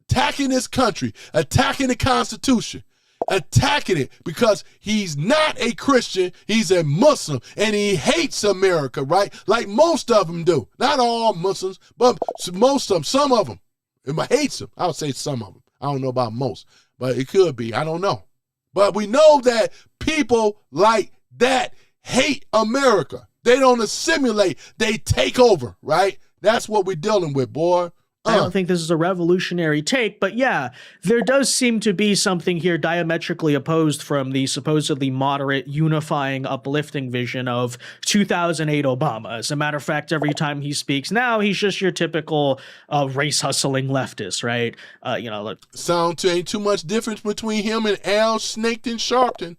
attacking this country, attacking the Constitution, attacking it because he's not a Christian, he's a Muslim, and he hates America, right? Like most of them do. Not all Muslims, but most of them, some of them. He hates them. I would say some of them. I don't know about most, but it could be. I don't know. But we know that people like that hate America. They don't assimilate, they take over, right? That's what we're dealing with, boy. I don't think this is a revolutionary take, but yeah, there does seem to be something here diametrically opposed from the supposedly moderate, unifying, uplifting vision of 2008 Obama. As a matter of fact, every time he speaks now, he's just your typical race hustling leftist, right? Ain't too much difference between him and Al Snaketon Sharpton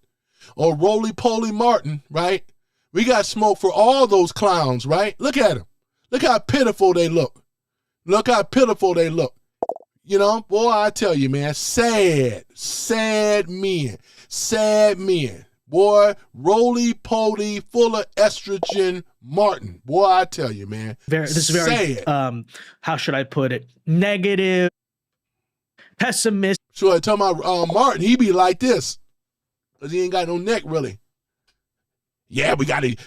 or Roly Poly Martin, right? We got smoke for all those clowns, right? Look at them. Look how pitiful they look. Look how pitiful they look. You know, boy, I tell you, man, sad men. Boy, roly-poly, full of estrogen Martin. Boy, I tell you, man. This is very, how should I put it? Negative, pessimistic. Sure, talking about Martin, he be like this. Because he ain't got no neck, really. Yeah, we got to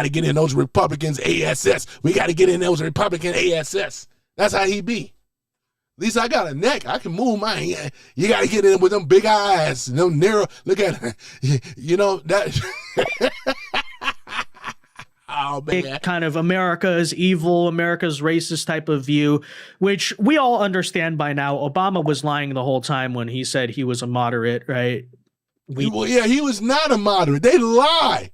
get in those Republicans' ASS. We got to get in those Republican ASS. That's how he be. At least I got a neck. I can move my hand. You got to get in with them big eyes. Them narrow. Look at that. Oh, man. Kind of America's evil, America's racist type of view, which we all understand by now. Obama was lying the whole time when he said he was a moderate, right? He was not a moderate. They lie.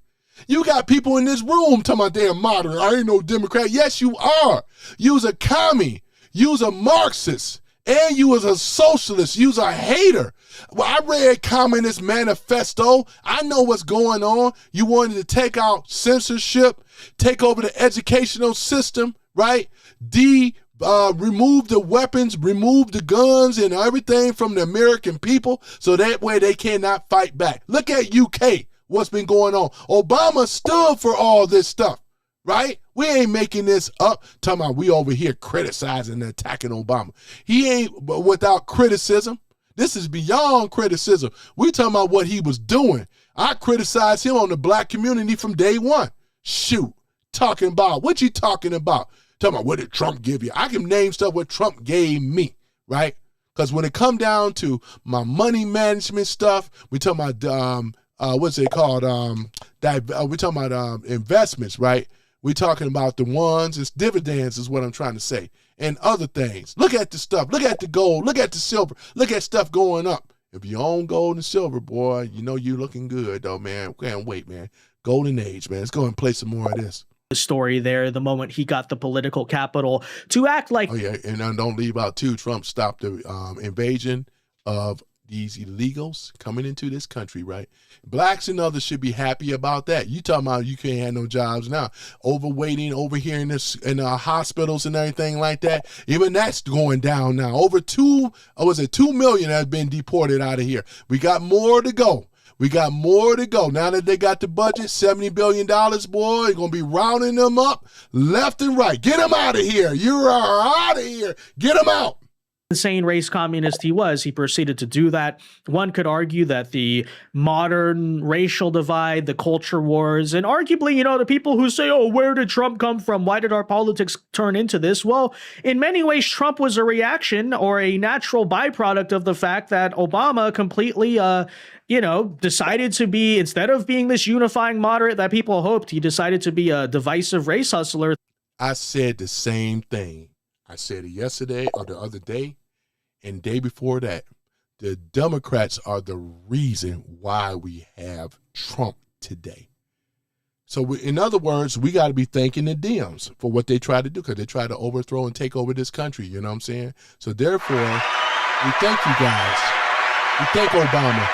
You got people in this room talking about they're moderate. I ain't no Democrat. Yes, you are. You was a commie. You was a Marxist. And you was a socialist. You was a hater. Well, I read Communist Manifesto. I know what's going on. You wanted to take out censorship, take over the educational system, right? Remove the weapons, remove the guns and everything from the American people so that way they cannot fight back. Look at UK. What's been going on? Obama stood for all this stuff, right? We ain't making this up. Talking about we over here criticizing and attacking Obama. He ain't without criticism. This is beyond criticism. We talking about what he was doing. I criticized him on the black community from day one. Shoot, talking about what you talking about? Talking about what did Trump give you? I can name stuff what Trump gave me, right? Because when it come down to my money management stuff, we talking about what's it called? We're talking about investments, right? We're talking about the ones, it's dividends is what I'm trying to say, and other things. Look at the stuff. Look at the gold. Look at the silver. Look at stuff going up. If you own gold and silver, boy, you know you looking good, though, man. Can't wait, man. Golden age, man. Let's go and play some more of this. Story there, the moment he got the political capital to act like... Oh, yeah, and don't leave out, too, Trump stopped the invasion of these illegals coming into this country, right? Blacks and others should be happy about that. You talking about you can't have no jobs now. Overweighting over here in hospitals and everything like that. Even that's going down now. Over 2 million has been deported out of here. We got more to go. Now that they got the budget, $70 billion, boy, they're going to be rounding them up left and right. Get them out of here. You are out of here. Get them out. Insane race communist he proceeded to do that. One could argue that the modern racial divide, the culture wars, and arguably, the people who say, oh, where did Trump come from? Why did our politics turn into this? Well, in many ways, Trump was a reaction or a natural byproduct of the fact that Obama completely, decided to be, instead of being this unifying moderate that people hoped, he decided to be a divisive race hustler. I said the same thing. I said it yesterday or the other day and day before that. The Democrats are the reason why we have Trump today. So in other words, we got to be thanking the Dems for what they tried to do because they tried to overthrow and take over this country. You know what I'm saying? So therefore, we thank you guys. We thank Obama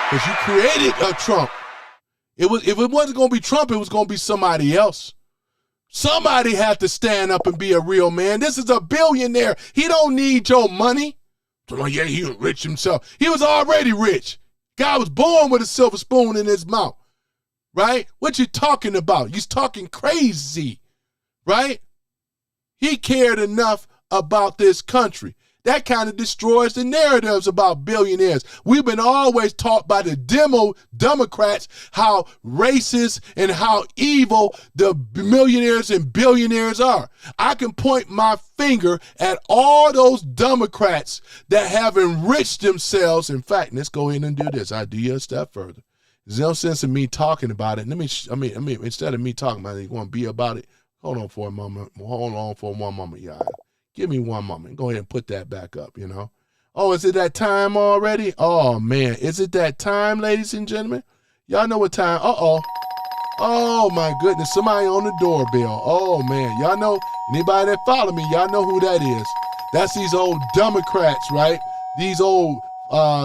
because you created a Trump. If it wasn't going to be Trump, it was going to be somebody else. Somebody had to stand up and be a real man. This is a billionaire. He don't need your money. So, yeah, he was rich himself. He was already rich. Guy was born with a silver spoon in his mouth, right? What you talking about? You're talking crazy, right? He cared enough about this country. That kind of destroys the narratives about billionaires. We've been always taught by the Democrats how racist and how evil the millionaires and billionaires are. I can point my finger at all those Democrats that have enriched themselves. In fact, let's go in and do this. I'll do you a step further. There's no sense in me talking about it. Instead of me talking about it, you want to be about it. Hold on for a moment. Hold on for one moment, y'all. Give me one moment. Go ahead and put that back up, you know. Oh, is it that time already? Oh, man. Is it that time, ladies and gentlemen? Y'all know what time? Uh-oh. Oh, my goodness. Somebody on the doorbell. Oh, man. Y'all know, anybody that follow me, y'all know who that is. That's these old Democrats, right? These old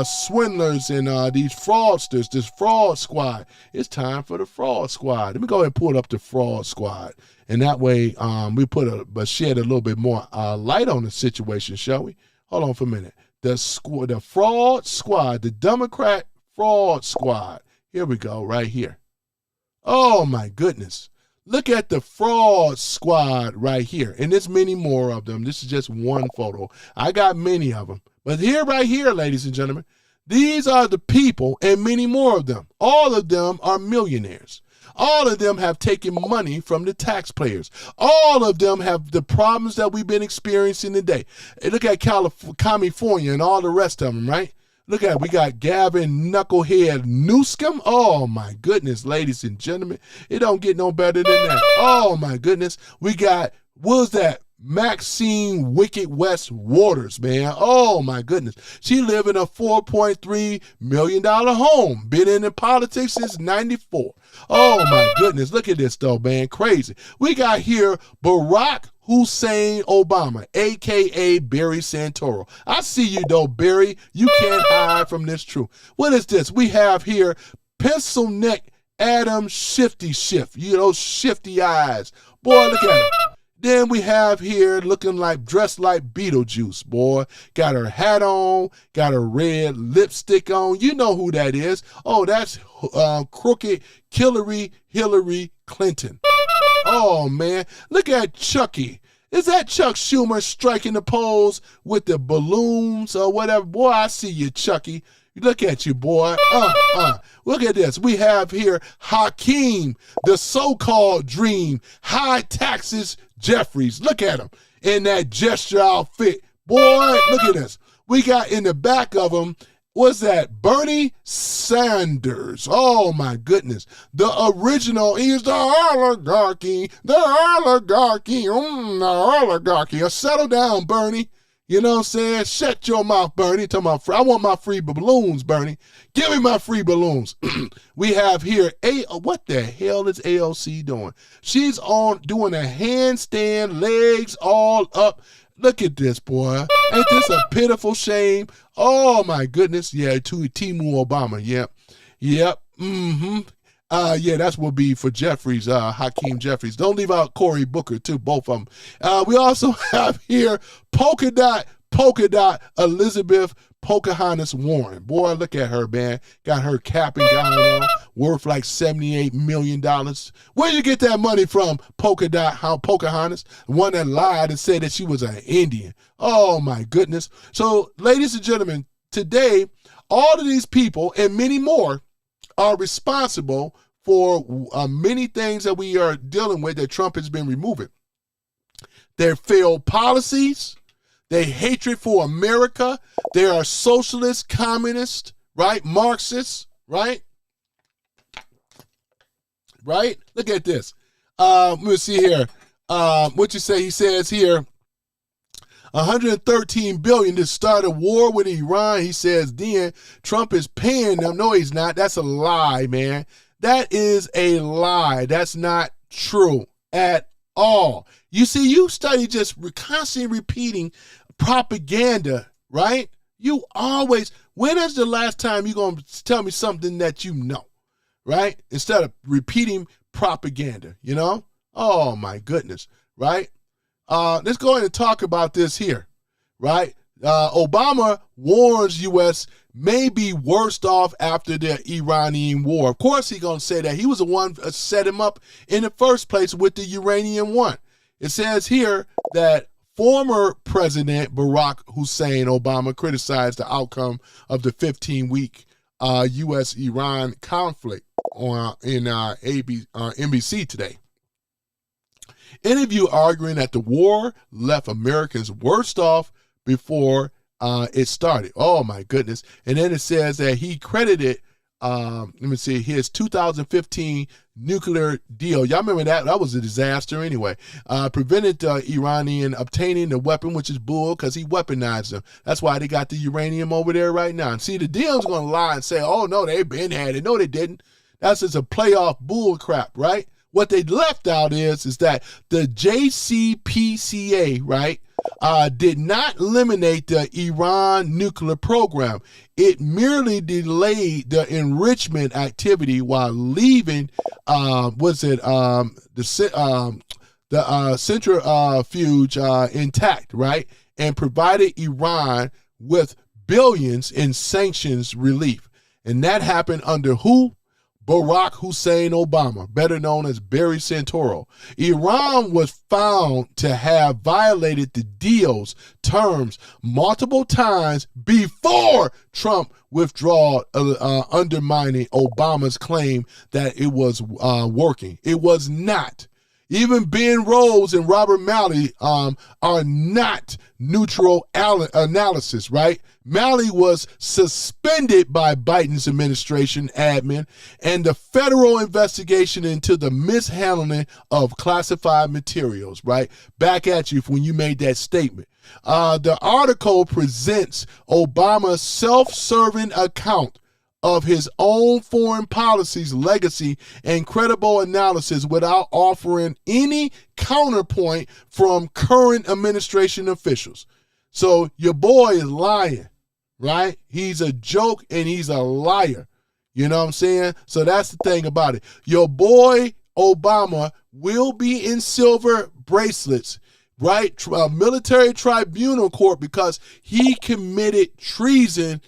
swindlers and these fraudsters, this fraud squad. It's time for the fraud squad. Let me go ahead and pull up the fraud squad. And that way we shed a little bit more light on the situation, shall we? Hold on for a minute. The fraud squad, the Democrat fraud squad. Here we go, right here. Oh, my goodness. Look at the fraud squad right here. And there's many more of them. This is just one photo. I got many of them. But here, right here, ladies and gentlemen, these are the people and many more of them. All of them are millionaires. All of them have taken money from the taxpayers. All of them have the problems that we've been experiencing today. Look at California and all the rest of them, right? Look at it. We got Gavin Knucklehead Newsom. Oh, my goodness, ladies and gentlemen. It don't get no better than that. Oh, my goodness. We got, what was that? Maxine Wicked West Waters, man. Oh, my goodness. She live in a $4.3 million home. Been in the politics since 94. Oh, my goodness. Look at this, though, man. Crazy. We got here Barack Hussein Obama, a.k.a. Barry Santoro. I see you, though, Barry. You can't hide from this truth. What is this? We have here pencil neck Adam Shifty Shift. You know, shifty eyes. Boy, look at him. Then we have here looking like, dressed like Beetlejuice, boy. Got her hat on, got her red lipstick on. You know who that is. Oh, that's crooked Hillary Clinton. Oh, man. Look at Chucky. Is that Chuck Schumer striking the pose with the balloons or whatever? Boy, I see you, Chucky. Look at you, boy. Look at this. We have here Hakeem, the so-called dream, high taxes Jeffries. Look at him in that gesture outfit. Boy, look at this. We got in the back of him, what's that? Bernie Sanders. Oh, my goodness. The original is the oligarchy. The oligarchy. The oligarchy. Settle down, Bernie. You know what I'm saying? Shut your mouth, Bernie. I want my free balloons, Bernie. Give me my free balloons. We have here, what the hell is AOC doing? She's on doing a handstand, legs all up. Look at this, boy. Ain't this a pitiful shame? Oh, my goodness. Yeah, Timu Obama. Yep. Mm-hmm. Yeah, that's what be for Jeffries, Hakeem Jeffries. Don't leave out Cory Booker, too, both of them. We also have here polka dot Elizabeth Pocahontas Warren. Boy, look at her, man. Got her cap and gown on, worth like $78 million. Where'd you get that money from, Pocahontas? The one that lied and said that she was an Indian. Oh, my goodness. So, ladies and gentlemen, today, all of these people and many more are responsible for many things that we are dealing with that Trump has been removing. Their failed policies, their hatred for America, they are socialist, communist, right? Marxists, right? Right? Look at this. Let me see here. What you say? He says here, $113 billion to start a war with Iran. He says then Trump is paying them. No, he's not. That's a lie, man. That is a lie. That's not true at all. You see, you study just constantly repeating propaganda, right? You always, when is the last time you're going to tell me something that you know, right? Instead of repeating propaganda, you know? Oh, my goodness, right? Let's go ahead and talk about this here, right? Obama warns U.S. may be worst off after the Iranian war. Of course, he's going to say that. He was the one that set him up in the first place with the uranium one. It says here that former President Barack Hussein Obama criticized the outcome of the 15-week U.S.-Iran conflict on NBC today. Interview arguing that the war left Americans worse off before it started. Oh, my goodness. And then it says that he credited let me see, his 2015 nuclear deal. Y'all remember that? That was a disaster anyway. Prevented Iranian obtaining the weapon, which is bull, because he weaponized them. That's why they got the uranium over there right now. And see, the deal's going to lie and say, oh, no, they been had it. No, they didn't. That's just a playoff bull crap, right? What they left out is that the JCPCA, right, did not eliminate the Iran nuclear program. It merely delayed the enrichment activity while leaving, the centrifuge intact, right, and provided Iran with billions in sanctions relief. And that happened under who? Barack Hussein Obama, better known as Barry Santoro. Iran was found to have violated the deal's terms multiple times before Trump withdrew, undermining Obama's claim that it was working. It was not. Even Ben Rhodes and Robert Malley are not neutral analysis, right? Malley was suspended by Biden's administration admin and the federal investigation into the mishandling of classified materials, right? Back at you when you made that statement. The article presents Obama's self-serving account of his own foreign policy's legacy and credible analysis without offering any counterpoint from current administration officials. So your boy is lying, right? He's a joke and he's a liar. You know what I'm saying? So that's the thing about it. Your boy Obama will be in silver bracelets, right? Military tribunal court because he committed treason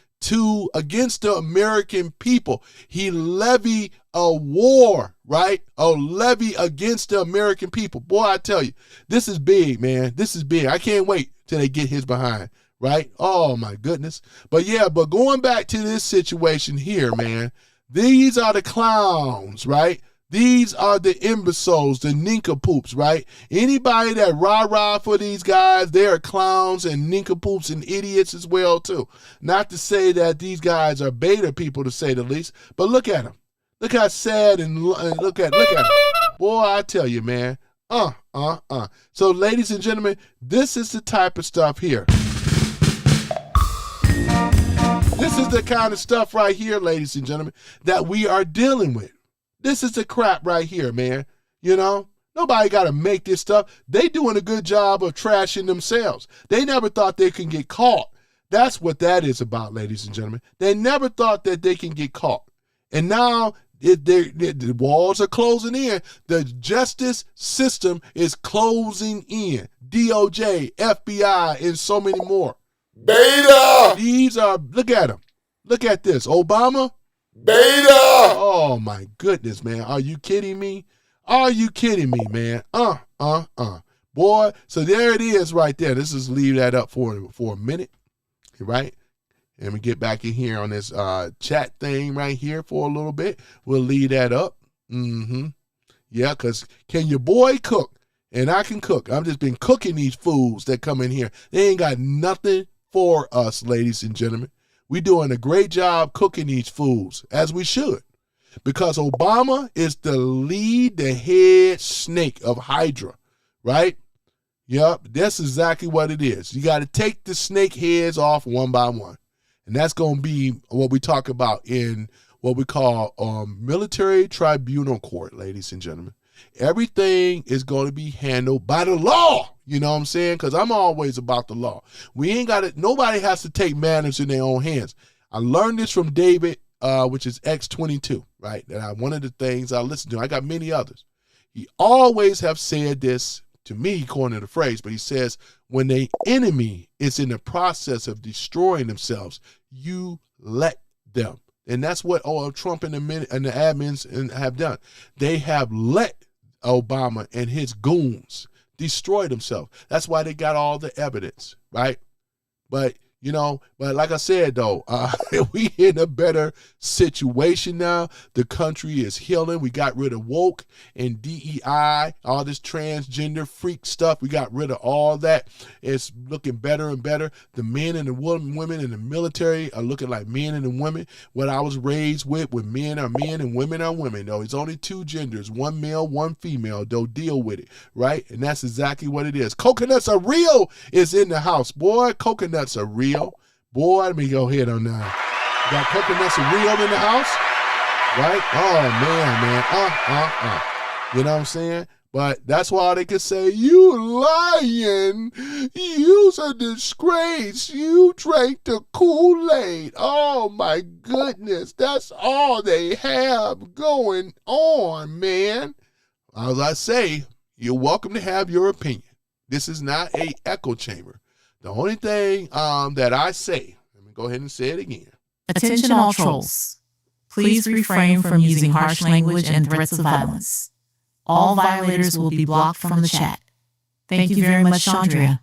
against the American people. He levied a war, right? A levy against the American people. Boy, I tell you, this is big, man. This is big. I can't wait till they get his behind, right? Oh my goodness. But yeah, but going back to this situation here, man, these are the clowns, right? These are the imbeciles, the nincompoops, right? Anybody that rah-rah for these guys, they're clowns and nincompoops and idiots as well, too. Not to say that these guys are beta people, to say the least, but look at them. Look how sad and look at them. Boy, I tell you, man. So, ladies and gentlemen, this is the type of stuff here. This is the kind of stuff right here, ladies and gentlemen, that we are dealing with. This is the crap right here, man. You know, nobody got to make this stuff. They doing a good job of trashing themselves. They never thought they can get caught. That's what that is about, ladies and gentlemen. They never thought that they can get caught. And now the walls are closing in. The justice system is closing in. DOJ, FBI, and so many more. Beta! These are, look at them. Look at this. Obama. Beta! Oh my goodness, man. Are you kidding me? Are you kidding me, man? Boy, so there it is right there. Let's just leave that up for a minute, right? And we get back in here on this chat thing right here for a little bit. We'll leave that up. Yeah, because can your boy cook? And I can cook. I've just been cooking these foods that come in here. They ain't got nothing for us, ladies and gentlemen. We doing a great job cooking these foods, as we should, because Obama is the head snake of Hydra, right? Yep, that's exactly what it is. You got to take the snake heads off one by one, and that's going to be what we talk about in what we call military tribunal court, ladies and gentlemen. Everything is going to be handled by the law. You know what I'm saying? Because I'm always about the law. We ain't got it. Nobody has to take matters in their own hands. I learned this from David, which is X22, right? And one of the things I listen to, I got many others. He always have said this to me, according to the phrase, but he says, when the enemy is in the process of destroying themselves, you let them. And that's what Trump and the admins have done. They have let Obama and his goons destroy themselves. That's why they got all the evidence, right? But You know, but like I said, though, we in a better situation now. The country is healing. We got rid of woke and DEI, all this transgender freak stuff. We got rid of all that. It's looking better and better. The men and the women in the military are looking like men and the women. What I was raised with men are men and women are women, though. It's only two genders, one male, one female. Don't deal with it, right? And that's exactly what it is. Coconuts are real is in the house, boy. Coconuts are real. Boy, let me go ahead on that. Got coconuts are real in the house, right? Oh, man. You know what I'm saying? But that's why they could say, you lying. You's a disgrace. You drank the Kool-Aid. Oh, my goodness. That's all they have going on, man. As I say, you're welcome to have your opinion. This is not a echo chamber. The only thing that I say, let me go ahead and say it again. Attention all trolls. Please refrain from using harsh language and threats of violence. All violators will be blocked from the chat. Thank you very much, Chandria.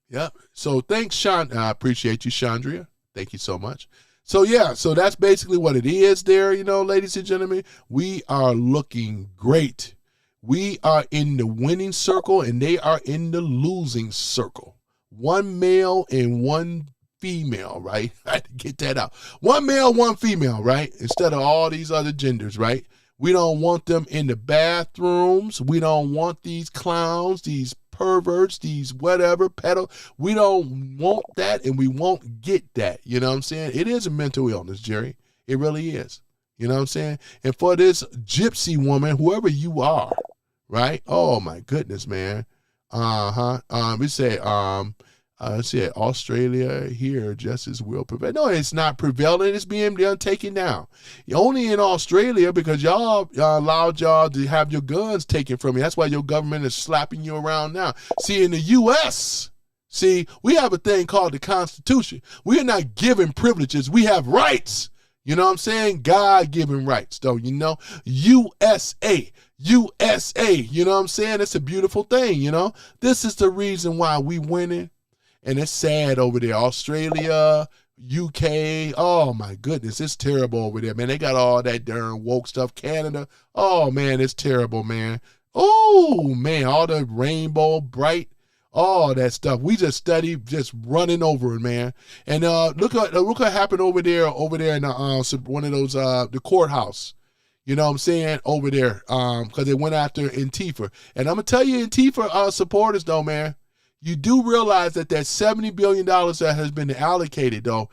Yep. So thanks, Sean. I appreciate you, Chandria. Thank you so much. So yeah, so that's basically what it is there, you know, ladies and gentlemen. We are looking great. We are in the winning circle and they are in the losing circle. One male and one female, right? I had to get that out. One male, one female, right? Instead of all these other genders, right? We don't want them in the bathrooms. We don't want these clowns, these perverts, these whatever, pedo. We don't want that and we won't get that. You know what I'm saying? It is a mental illness, Jerry. It really is. You know what I'm saying? And for this gypsy woman, whoever you are, right? Oh, my goodness, man. We say, let's see, Australia here, justice will prevail. No, it's not prevailing. It's being taken down. Only in Australia because y'all allowed y'all to have your guns taken from you. That's why your government is slapping you around now. See, in the U.S., we have a thing called the Constitution. We are not given privileges. We have rights. You know what I'm saying? God-given rights, though, you know? USA, you know what I'm saying? It's a beautiful thing, you know? This is the reason why we winning. And it's sad over there. Australia, UK, oh my goodness, it's terrible over there, man. They got all that darn woke stuff. Canada, oh man, it's terrible, man. Oh man, all the rainbow, bright, all that stuff. We just study, just running over it, man. And look what happened over there in one of those the courthouse. You know what I'm saying? Over there, because they went after Antifa. And I'm gonna tell you, Antifa supporters, though, man, you do realize that $70 billion that has been allocated, though.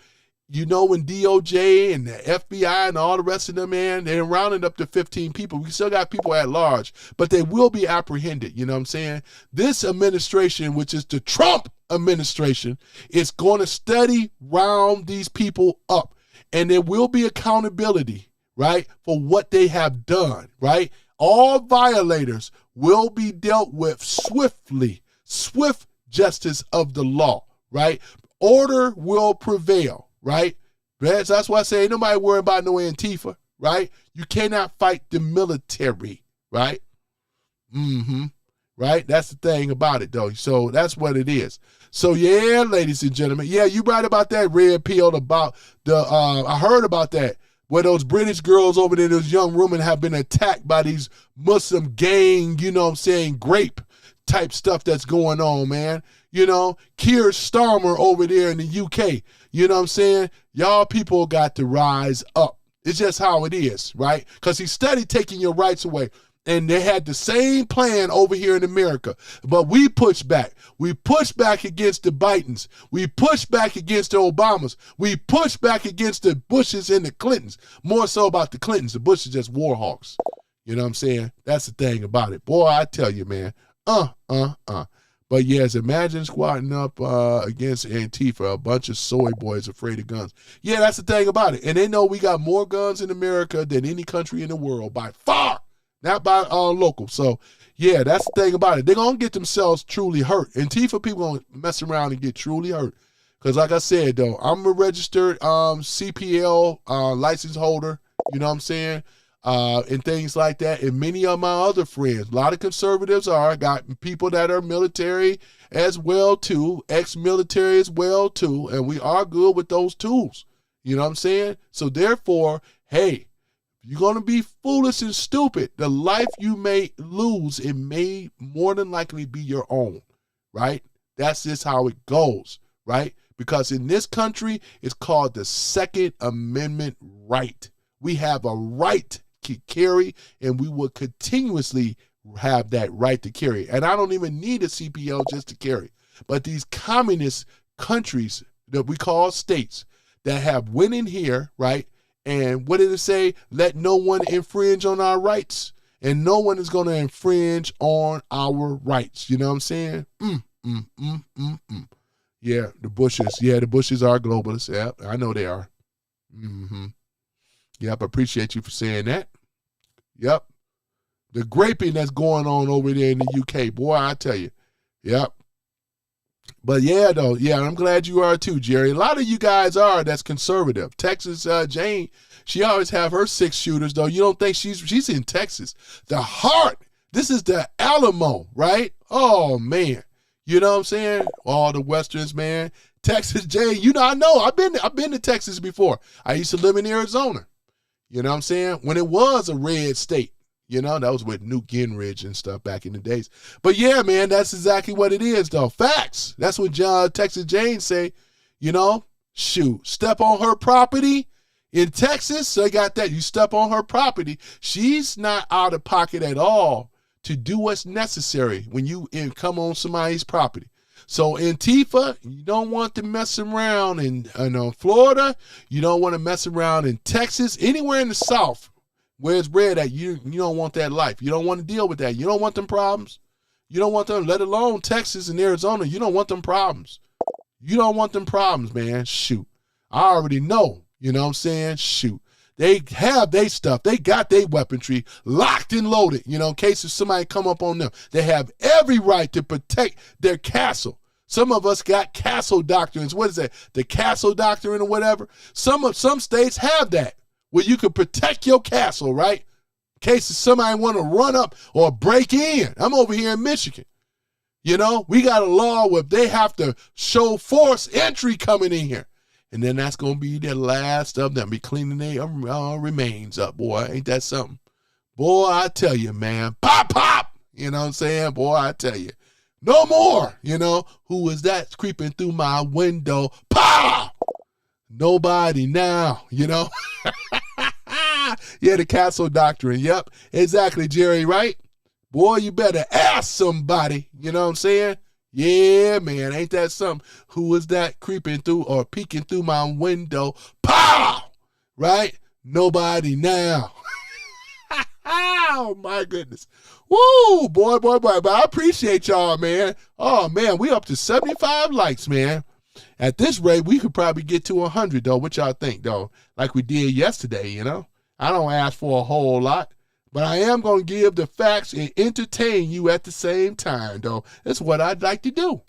You know, when DOJ and the FBI and all the rest of them, man, they're rounding up to 15 people. We still got people at large, but they will be apprehended. You know what I'm saying? This administration, which is the Trump administration, is going to steady round these people up. And there will be accountability, right, for what they have done, right? All violators will be dealt with swiftly, swift justice of the law, right? Order will prevail. Right? That's why I say ain't nobody worrying about no Antifa, right? You cannot fight the military, right? Right? That's the thing about it, though. So that's what it is. So yeah, ladies and gentlemen, yeah, you right about that red pill about the, I heard about that, where those British girls over there, those young women have been attacked by these Muslim gang, you know what I'm saying, grape type stuff that's going on, man. You know, Keir Starmer over there in the UK, you know what I'm saying? Y'all people got to rise up. It's just how it is, right? Because he's steady taking your rights away. And they had the same plan over here in America. But we pushed back. We pushed back against the Bidens. We pushed back against the Obamas. We pushed back against the Bushes and the Clintons. More so about the Clintons. The Bushes just war hawks. You know what I'm saying? That's the thing about it. Boy, I tell you, man. But yes, imagine squatting up against Antifa, a bunch of soy boys afraid of guns. Yeah, that's the thing about it. And they know we got more guns in America than any country in the world by far, not by local. So yeah, that's the thing about it. They're going to get themselves truly hurt. Antifa people going to mess around and get truly hurt. Because like I said, though, I'm a registered CPL license holder. You know what I'm saying? and things like that. And many of my other friends, a lot of conservatives got people that are military as well too, ex-military as well too, and we are good with those tools. You know what I'm saying? So therefore, hey, you're going to be foolish and stupid. The life you may lose, it may more than likely be your own, right? That's just how it goes, right? Because in this country, it's called the Second Amendment right. We have a right to carry, and we will continuously have that right to carry. And I don't even need a CPL just to carry. But these communist countries that we call states that have went in here, right? And what did it say? Let no one infringe on our rights. And no one is going to infringe on our rights. You know what I'm saying? Yeah, the Bushes. Yeah, the Bushes are globalists. Yeah, I know they are. Yep, appreciate you for saying that. Yep. The graping that's going on over there in the UK, boy, I tell you. Yep. But yeah, though, yeah, I'm glad you are too, Jerry. A lot of you guys are that's conservative. Texas Jane, she always have her 6 shooters, though. You don't think she's in Texas. The heart, this is the Alamo, right? Oh, man. You know what I'm saying? All the Westerns, man. Texas Jane, you know, I know. I've been to Texas before. I used to live in Arizona. You know what I'm saying? When it was a red state. You know, that was with Newt Gingrich and stuff back in the days. But yeah, man, that's exactly what it is, though. Facts. That's what Texas Jane say. You know, shoot, step on her property in Texas. So I got that. You step on her property. She's not out of pocket at all to do what's necessary when you come on somebody's property. So Antifa, you don't want to mess around in Florida. You don't want to mess around in Texas, anywhere in the South. Where it's red at, you don't want that life. You don't want to deal with that. You don't want them problems. You don't want them, let alone Texas and Arizona. You don't want them problems. You don't want them problems, man. Shoot. I already know. You know what I'm saying? Shoot. They have their stuff. They got their weaponry locked and loaded, you know, in case if somebody come up on them. They have every right to protect their castle. Some of us got castle doctrines. What is that? The castle doctrine or whatever. Some states have that, where you can protect your castle, right? In case somebody want to run up or break in. I'm over here in Michigan. You know, we got a law where they have to show force entry coming in here. And then that's going to be the last of them. Be cleaning their remains up, boy. Ain't that something? Boy, I tell you, man. Pop, pop. You know what I'm saying? Boy, I tell you. No more. You know, who is that creeping through my window? Pow! Nobody now, you know? Yeah, the castle doctrine. Yep, exactly, Jerry, right? Boy, you better ask somebody. You know what I'm saying? Yeah, man, ain't that something? Who is that creeping through or peeking through my window? Pow! Right? Nobody now. Oh, my goodness. Woo, boy. But I appreciate y'all, man. Oh, man, we up to 75 likes, man. At this rate, we could probably get to 100, though. What y'all think, though? Like we did yesterday, you know? I don't ask for a whole lot, but I am going to give the facts and entertain you at the same time, though. That's what I'd like to do.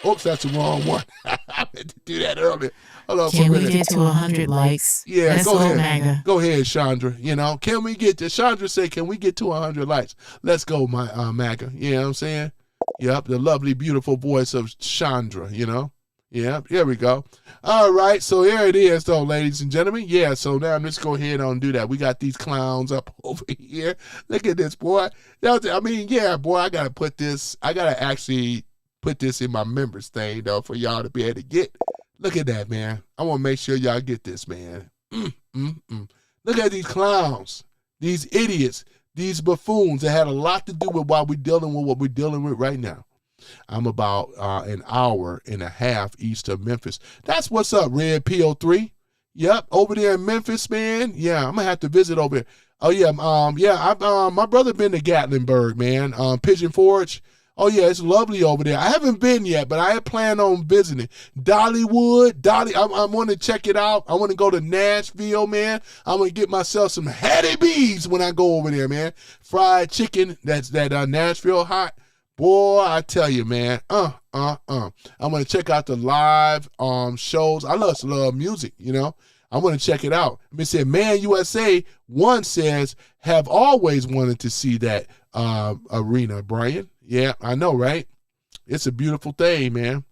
Oops, that's the wrong one. I meant to do that earlier. Hold on for a minute. Can we get to 100 likes? Yeah, Let's go ahead. MAGA. Go ahead, Chandra. You know, can we get to, Chandra say, can we get to 100 likes? Let's go, my MAGA. You know what I'm saying? Yep, the lovely, beautiful voice of Chandra, you know? Yeah, here we go. All right, so here it is, though, ladies and gentlemen. Yeah, so now let's go ahead and do that. We got these clowns up over here. Look at this, boy. I mean, yeah, boy, I got to actually put this in my members thing, though, for y'all to be able to get. Look at that, man. I want to make sure y'all get this, man. Look at these clowns, these idiots, these buffoons that had a lot to do with what we're dealing with right now. I'm about an hour and a half east of Memphis. That's what's up, Red PO3. Yep, over there in Memphis, man. Yeah, I'm gonna have to visit over there. Oh yeah, my brother been to Gatlinburg, man. Pigeon Forge. Oh yeah, it's lovely over there. I haven't been yet, but I had planned on visiting. Dollywood, I want to check it out. I want to go to Nashville, man. I'm gonna get myself some Hattie B's when I go over there, man. Fried chicken, that's that Nashville hot. Boy, I tell you, man, I'm going to check out the live shows. I love music, you know. I'm going to check it out. Let me say, Man USA 1 says, have always wanted to see that arena, Brian. Yeah, I know, right? It's a beautiful thing, man.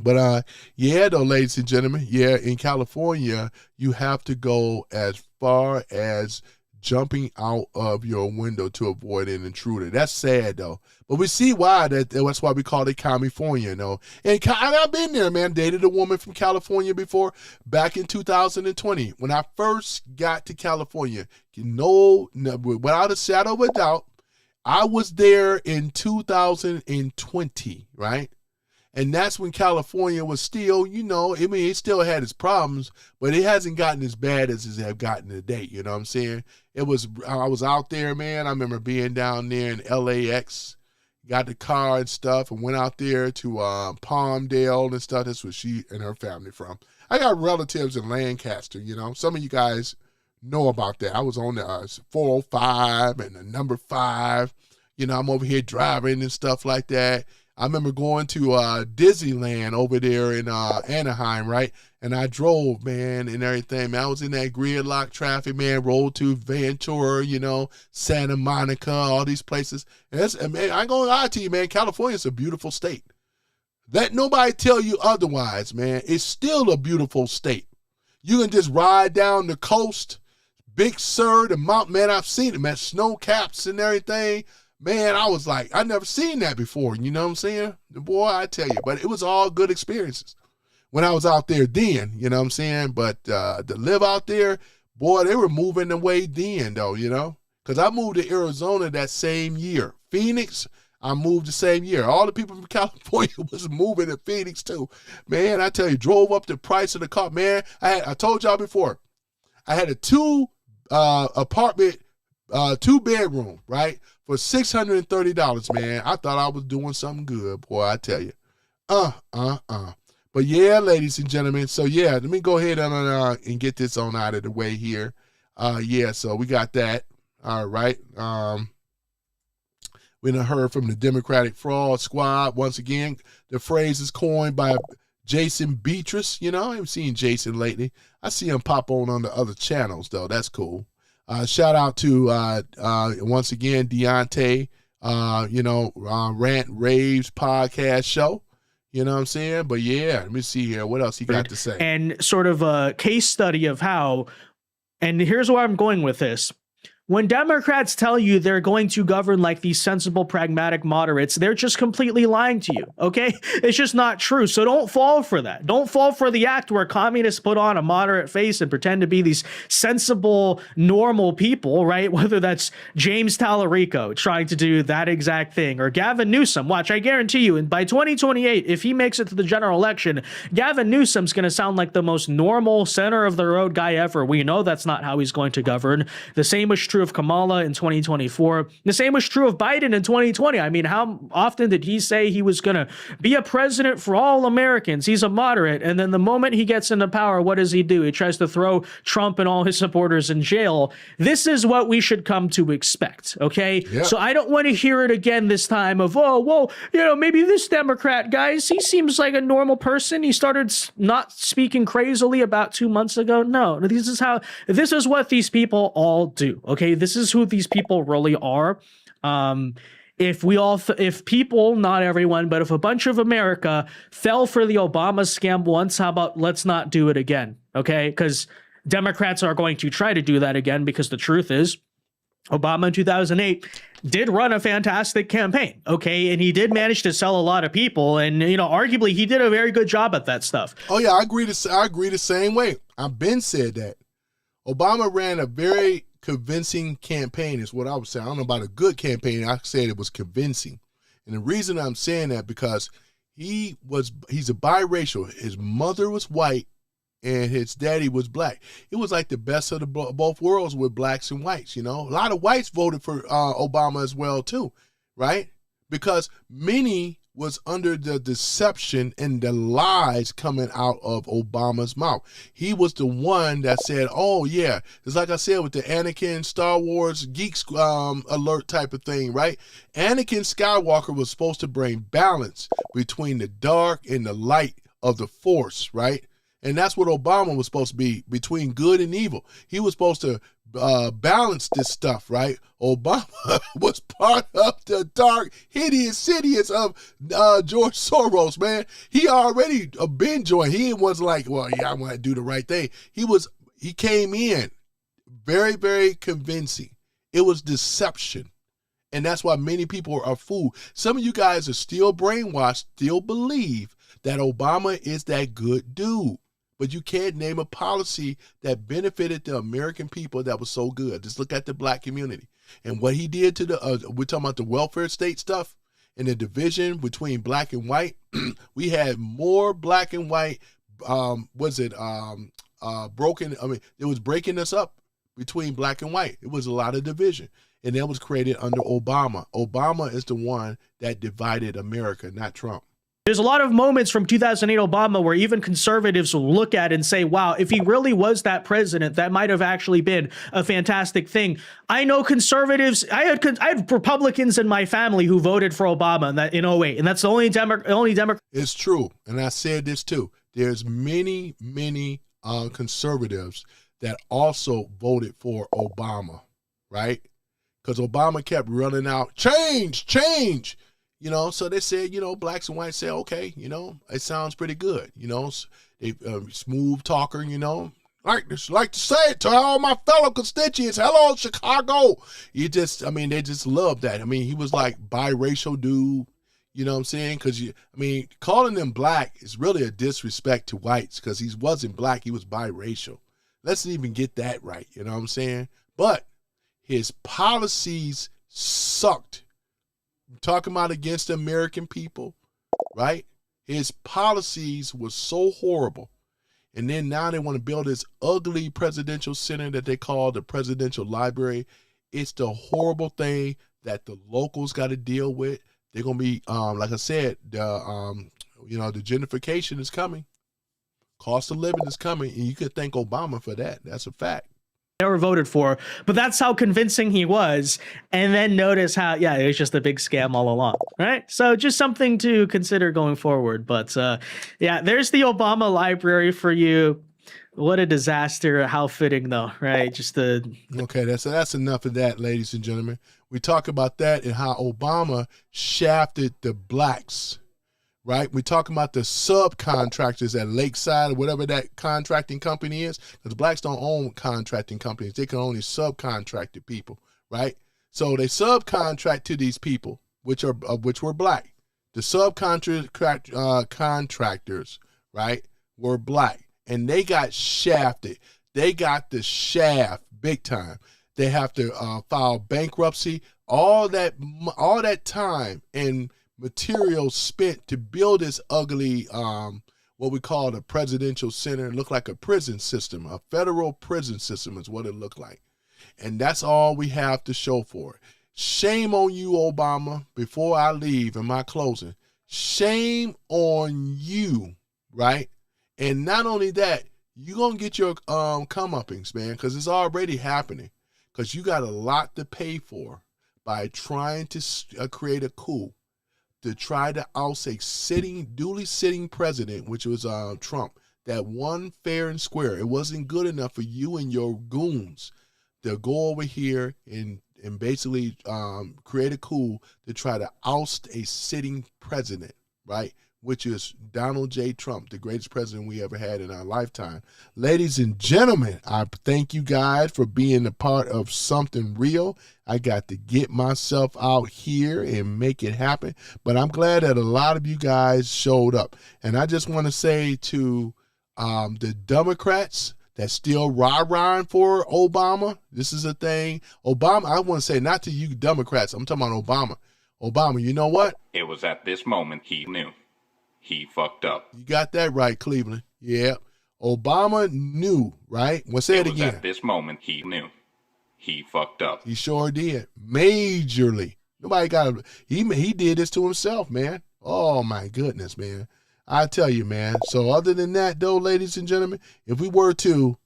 But yeah, though, ladies and gentlemen, yeah, in California, you have to go as far as jumping out of your window to avoid an intruder. That's sad, though. But we see why. That's why we call it California, you know. And I've been there, man. Dated a woman from California before, back in 2020. When I first got to California, no, without a shadow of a doubt, I was there in 2020, right? And that's when California was still, you know, I mean, it still had its problems, but it hasn't gotten as bad as it have gotten today. You know what I'm saying? I was out there, man. I remember being down there in LAX, got the car and stuff, and went out there to Palmdale and stuff. That's where she and her family from. I got relatives in Lancaster, you know. Some of you guys know about that. I was on the 405 and the number 5. You know, I'm over here driving and stuff like that. I remember going to Disneyland over there in Anaheim, right? And I drove, man, and everything. Man, I was in that gridlock traffic, man, rolled to Ventura, you know, Santa Monica, all these places. And man, I ain't gonna lie to you, man, California's a beautiful state. Let nobody tell you otherwise, man. It's still a beautiful state. You can just ride down the coast, Big Sur, the mountain, man, I've seen it, man, snow caps and everything. Man, I was like, I never seen that before. You know what I'm saying? Boy, I tell you. But it was all good experiences when I was out there then. You know what I'm saying? But to live out there, boy, they were moving away then, though, you know? Because I moved to Arizona that same year. Phoenix, I moved the same year. All the people from California was moving to Phoenix, too. Man, I tell you, drove up the price of the car. Man, I told y'all before, I had a 2-apartment, 2-bedroom, right? For $630, man. I thought I was doing something good, boy, I tell you. But yeah, ladies and gentlemen, so yeah, let me go ahead and get this on out of the way here. Yeah, so we got that. All right. We done heard from the Democratic Fraud Squad. Once again, the phrase is coined by Jason Beatrice. You know, I haven't seen Jason lately. I see him pop on the other channels, though. That's cool. Shout out to, once again, Deontay, Rant Raves podcast show. You know what I'm saying? But yeah, let me see here. What else he got to say? And sort of a case study of how, and here's where I'm going with this. When Democrats tell you they're going to govern like these sensible, pragmatic moderates, they're just completely lying to you, okay? It's just not true. So don't fall for that. Don't fall for the act where communists put on a moderate face and pretend to be these sensible, normal people, right? Whether that's James Tallarico trying to do that exact thing, or Gavin Newsom. Watch, I guarantee you, and by 2028, if he makes it to the general election, Gavin Newsom's going to sound like the most normal, center-of-the-road guy ever. We know that's not how he's going to govern. The same was true of Kamala in 2024. The same was true of Biden in 2020. I mean, how often did he say he was going to be a president for all Americans? He's a moderate. And then the moment he gets into power, what does he do? He tries to throw Trump and all his supporters in jail. This is what we should come to expect. Okay. Yep. So I don't want to hear it again this time of, oh, well, maybe this Democrat, guys, he seems like a normal person. He started not speaking crazily about 2 months ago. No, this is what these people all do. Okay. This is who these people really are. If people, not everyone, but if a bunch of America fell for the Obama scam once, how about let's not do it again? Okay. Because Democrats are going to try to do that again, because the truth is Obama in 2008 did run a fantastic campaign. Okay. And he did manage to sell a lot of people. And, arguably he did a very good job at that stuff. Oh yeah. I agree the same way. I've been said that Obama ran a very convincing campaign is what I would say. I don't know about a good campaign. I said it was convincing. And the reason I'm saying that because he's a biracial. His mother was white and his daddy was black. It was like the best of both worlds with blacks and whites, A lot of whites voted for Obama as well too, right? Because many was under the deception and the lies coming out of Obama's mouth. He was the one that said, oh yeah, it's like I said with the Anakin Star Wars geeks alert type of thing, right? Anakin Skywalker was supposed to bring balance between the dark and the light of the Force, right? And that's what Obama was supposed to be, between good and evil. He was supposed to balance this stuff, right? Obama was part of the dark, hideous of George Soros, man. He already been joined. He was like, well, yeah, I want to do the right thing. He came in very, very convincing. It was deception. And that's why many people are fooled. Some of you guys are still brainwashed, still believe that Obama is that good dude. But you can't name a policy that benefited the American people that was so good. Just look at the black community. And what he did to we're talking about the welfare state stuff and the division between black and white. We had more black and white, broken, it was breaking us up between black and white. It was a lot of division. And that was created under Obama. Obama is the one that divided America, not Trump. There's a lot of moments from 2008 Obama where even conservatives will look at and say, wow, if he really was that president, that might have actually been a fantastic thing. I know conservatives, I had Republicans in my family who voted for Obama in 08, and that's the only Democrat. It's true. And I said this too. There's many conservatives that also voted for Obama, right? Because Obama kept running out, change. So they said, blacks and whites say, okay, it sounds pretty good. They smooth talker, like to say it to all my fellow constituents. Hello, Chicago. They just love that. He was like biracial dude, you know what I'm saying? Because, calling them black is really a disrespect to whites because he wasn't black. He was biracial. Let's even get that right. You know what I'm saying? But his policies sucked. I'm talking about against the American people, right? His policies were so horrible. And then now they want to build this ugly presidential center that they call the presidential library. It's the horrible thing that the locals got to deal with. They're going to be, like I said, the gentrification is coming. Cost of living is coming. And you could thank Obama for that. That's a fact. Never voted for, but that's how convincing he was. And then notice how, it was just a big scam all along, right? So just something to consider going forward. But there's the Obama library for you. What a disaster. How fitting though, right? Okay, that's enough of that, ladies and gentlemen. We talk about that and how Obama shafted the blacks. Right? We're talking about the subcontractors at Lakeside or whatever that contracting company is, because blacks don't own contracting companies. They can only subcontract to people, right? So they subcontract to these people, which were black. The subcontractors, right, were black, and they got shafted. They got the shaft big time. They have to file bankruptcy. All that time and materials spent to build this ugly, what we call the presidential center. It looked like a prison system, a federal prison system is what it looked like. And that's all we have to show for it. Shame on you, Obama. Before I leave in my closing, shame on you, right? And not only that, you're going to get your comeuppance, man, because it's already happening. Because you got a lot to pay for by trying to create a coup, to try to oust a duly sitting president, which was Trump, that won fair and square. It wasn't good enough for you and your goons to go over here and basically create a coup to try to oust a sitting president, right? Which is Donald J. Trump, the greatest president we ever had in our lifetime. Ladies and gentlemen, I thank you guys for being a part of something real. I got to get myself out here and make it happen. But I'm glad that a lot of you guys showed up. And I just want to say to the Democrats that's still rah-rahing for Obama, this is a thing. Obama, I want to say not to you Democrats, I'm talking about Obama. Obama, you know what? It was at this moment he knew. He fucked up. You got that right, Cleveland. Yeah. Obama knew, right? Well, say it again. At this moment, he knew. He fucked up. He sure did. Majorly. Nobody got it. He did this to himself, man. Oh, my goodness, man. I tell you, man. So other than that, though, ladies and gentlemen, if we were to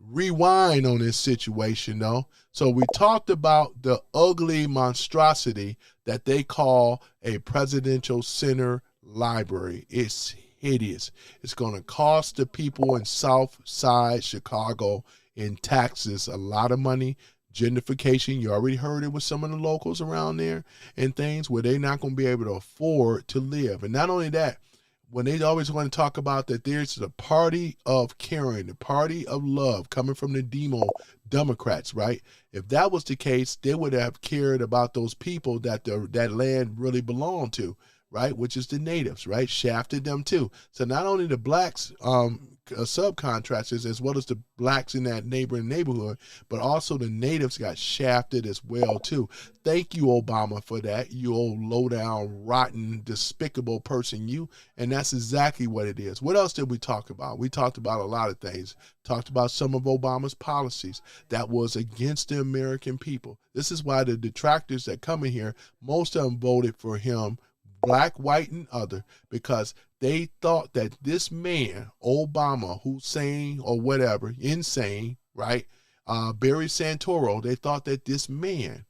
rewind on this situation, though. So we talked about the ugly monstrosity that they call a presidential center library. It's hideous. It's going to cost the people in South Side Chicago in taxes a lot of money. Gentrification, you already heard it with some of the locals around there and things where they're not going to be able to afford to live. And not only that, when they always want to talk about that there's the party of caring, the party of love coming from the Democrats, right? If that was the case, they would have cared about those people that that land really belonged to, right? Which is the natives, right? Shafted them too. So not only the blacks, subcontractors, as well as the blacks in that neighboring neighborhood, but also the natives got shafted as well too. Thank you, Obama, for that, you old low down, rotten, despicable person, you. And that's exactly what it is. What else did we talk about? We talked about a lot of things. Talked about some of Obama's policies that was against the American people. This is why the detractors that come in here, most of them voted for him, black, white, and other, because they thought that this man, Obama, Hussein or whatever, insane, right? Barry Santoro, they thought that this man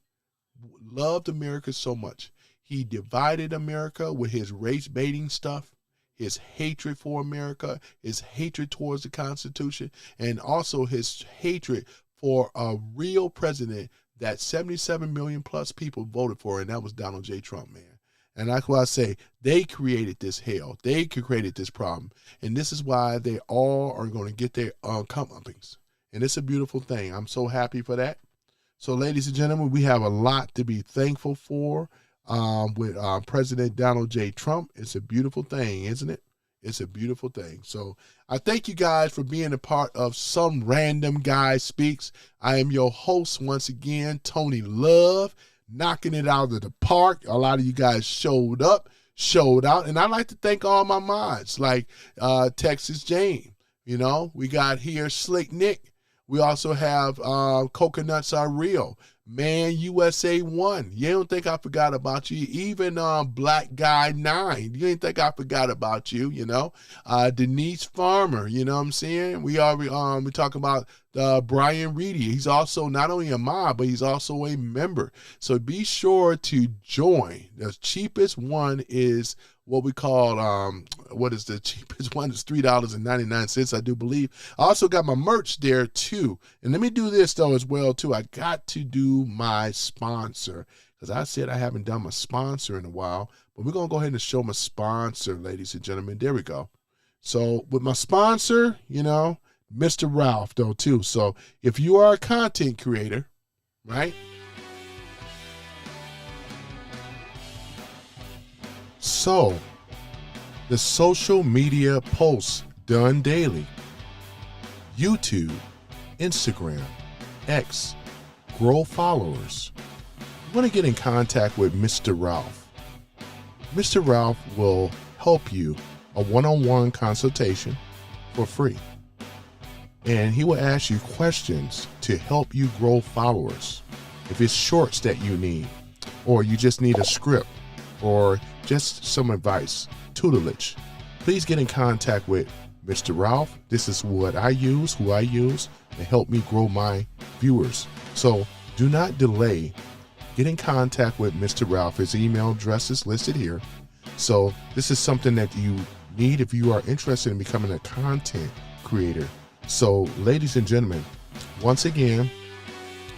loved America so much. He divided America with his race baiting stuff, his hatred for America, his hatred towards the Constitution, and also his hatred for a real president that 77 million plus people voted for, and that was Donald J. Trump, man. And that's why I say they created this hell. They created this problem. And this is why they all are going to get their comeuppings. And it's a beautiful thing. I'm so happy for that. So, ladies and gentlemen, we have a lot to be thankful for with President Donald J. Trump. It's a beautiful thing, isn't it? It's a beautiful thing. So I thank you guys for being a part of Some Random Guy Speaks. I am your host once again, Tony Love. Knocking it out of the park. A lot of you guys showed up, showed out, and I'd like to thank all my mods like Texas Jane. You know, we got here Slick Nick. We also have Coconuts Are Real. Man USA 1. You don't think I forgot about you. Even Black Guy 9. You ain't think I forgot about you, you know. Denise Farmer, you know what I'm saying? We talk about Brian Reedy. He's also not only a mod, but he's also a member. So be sure to join. The cheapest one is what we call, what is the cheapest one? It's $3.99, I do believe. I also got my merch there too. And let me do this though as well too. I got to do my sponsor, because I said I haven't done my sponsor in a while, but we're going to go ahead and show my sponsor, ladies and gentlemen. There we go. So with my sponsor, you know, Mr. Ralph though too. So if you are a content creator, right? So the social media posts done daily, YouTube, Instagram, X, grow followers. You want to get in contact with Mr. Ralph. Mr. Ralph will help you a one-on-one consultation for free. And he will ask you questions to help you grow followers. If it's shorts that you need, or you just need a script, or just some advice, tutelage, please get in contact with Mr. Ralph. This is what I use, who I use to help me grow my viewers. So do not delay. Get in contact with Mr. Ralph. His email address is listed here. So this is something that you need if you are interested in becoming a content creator. So ladies and gentlemen, once again,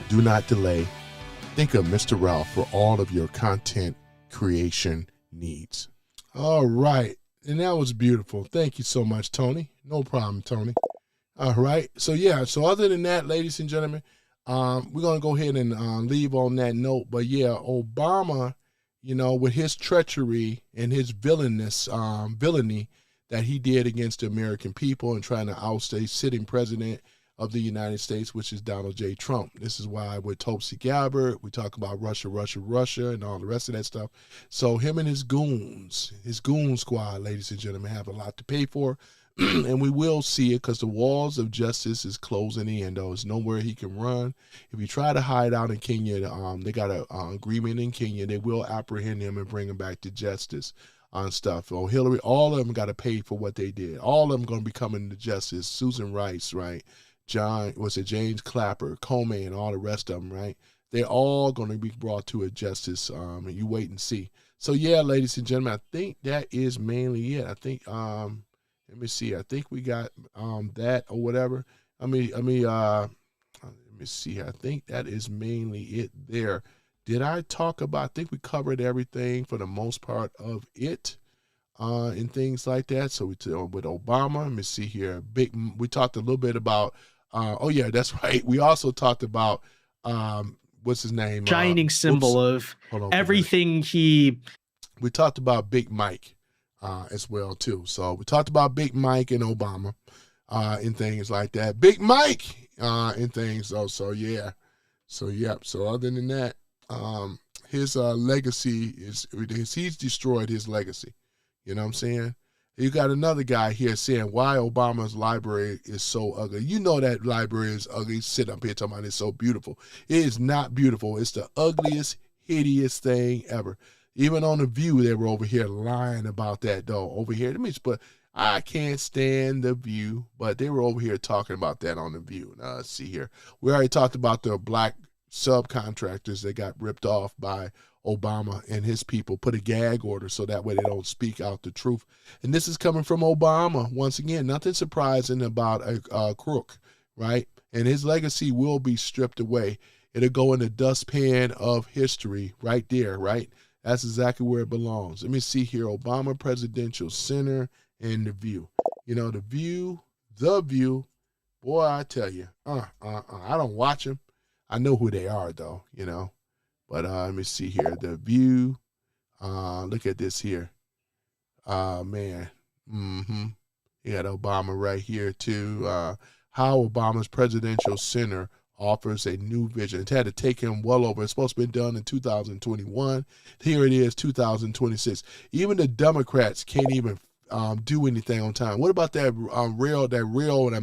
do not delay. Think of Mr. Ralph for all of your content creation needs. All right. And that was beautiful. Thank you so much, Tony. No problem, Tony. All right. So yeah, so other than that, ladies and gentlemen, we're going to go ahead and leave on that note. But yeah, Obama, you know, with his treachery and his villainy that he did against the American people and trying to oust a sitting president of the United States, which is Donald J. Trump. This is why with Tulsi Gabbard, we talk about Russia, and all the rest of that stuff. So him and his goon squad, ladies and gentlemen, have a lot to pay for. And we will see it because the walls of justice is closing in. There's nowhere he can run. If he try to hide out in Kenya, they got an agreement in Kenya. They will apprehend him and bring him back to justice on stuff. Oh, Hillary, all of them got to pay for what they did. All of them going to be coming to justice. Susan Rice, right? James Clapper, Comey, and all the rest of them, right? They're all going to be brought to a justice, and you wait and see. So yeah, ladies and gentlemen, I think that is mainly it. I think let me see. I think we got that or whatever. Let me see. I think that is mainly it there. Did I talk about? I think we covered everything for the most part of it, and things like that. So with Obama, let me see here. We talked a little bit about. Oh yeah, that's right. We also talked about what's his name? Shining symbol of everything he. We talked about Big Mike as well too. So we talked about Big Mike and Obama and things like that. Big Mike and things. So yeah. So yep. So other than that, his legacy he's destroyed his legacy. You know what I'm saying? You got another guy here saying why Obama's library is so ugly. You know that library is ugly. Sit up here talking about it's so beautiful. It is not beautiful. It's the ugliest, hideous thing ever. Even on The View, they were over here lying about that, though. Over here, but I can't stand The View, but they were over here talking about that on The View. Now, let's see here. We already talked about the black subcontractors that got ripped off by Obama and his people, put a gag order so that way they don't speak out the truth. And this is coming from Obama. Once again, nothing surprising about a crook, right? And his legacy will be stripped away. It'll go in the dustpan of history right there, right? That's exactly where it belongs. Let me see here. Obama Presidential Center and The View. You know, The View. Boy, I tell you, I don't watch them. I know who they are, though, you know. But let me see here. The View. Look at this here. Man. You got Obama right here, too. How Obama's Presidential Center offers a new vision. It had to take him well over. It's supposed to be done in 2021. Here it is, 2026. Even the Democrats can't even do anything on time. What about that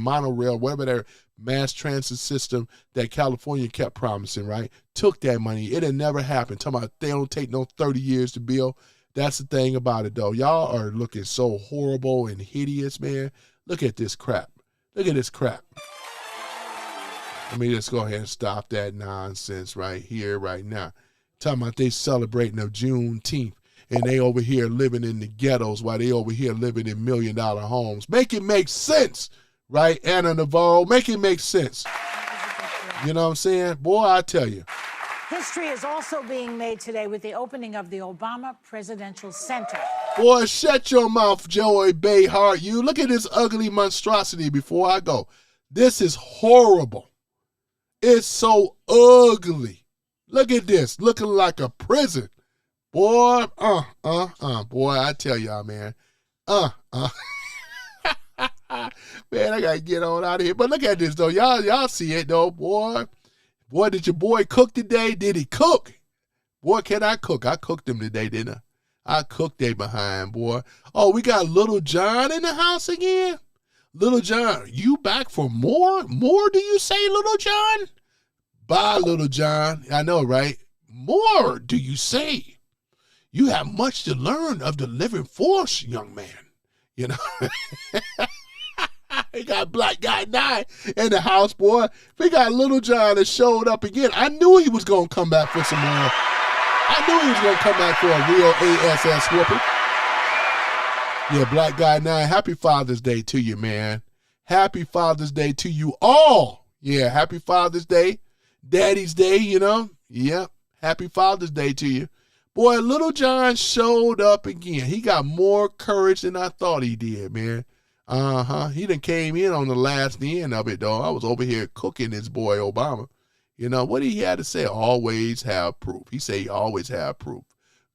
monorail, whatever that mass transit system that California kept promising, right? Took that money. It had never happened. Talking about they don't take no 30 years to build. That's the thing about it, though. Y'all are looking so horrible and hideous, man. Look at this crap. Look at this crap. Let me just go ahead and stop that nonsense right here, right now. Talking about they celebrating of Juneteenth, and they over here living in the ghettos while they over here living in $1 million homes. Make it make sense, right, Anna Navarro? Make it make sense. You know what I'm saying? Boy, I tell you. History is also being made today with the opening of the Obama Presidential Center. Boy, shut your mouth, Joey Behar. You look at this ugly monstrosity before I go. This is horrible. It's so ugly. Look at this, looking like a prison. Boy, boy, I tell y'all, man. Man, I gotta get on out of here. But look at this, though. Y'all see it, though, boy. Boy, did your boy cook today? Did he cook? Boy, can I cook? I cooked him today, didn't I? I cooked they behind, boy. Oh, we got Little John in the house again? Little John, you back for more? More, do you say, Little John? Bye, Little John. I know, right? More, do you say? You have much to learn of the living force, young man. You know? He got Black Guy 9 in the house, boy. We got Little John that showed up again. I knew he was going to come back for some more. I knew he was going to come back for a real ASS whooping. Yeah, Black Guy 9, happy Father's Day to you, man. Happy Father's Day to you all. Yeah, happy Father's Day. Daddy's Day, you know. Yep, happy Father's Day to you. Boy, Little John showed up again. He got more courage than I thought he did, man. He done came in on the last end of it, though. I was over here cooking this boy Obama. You know, what he had to say? Always have proof. He say you always have proof.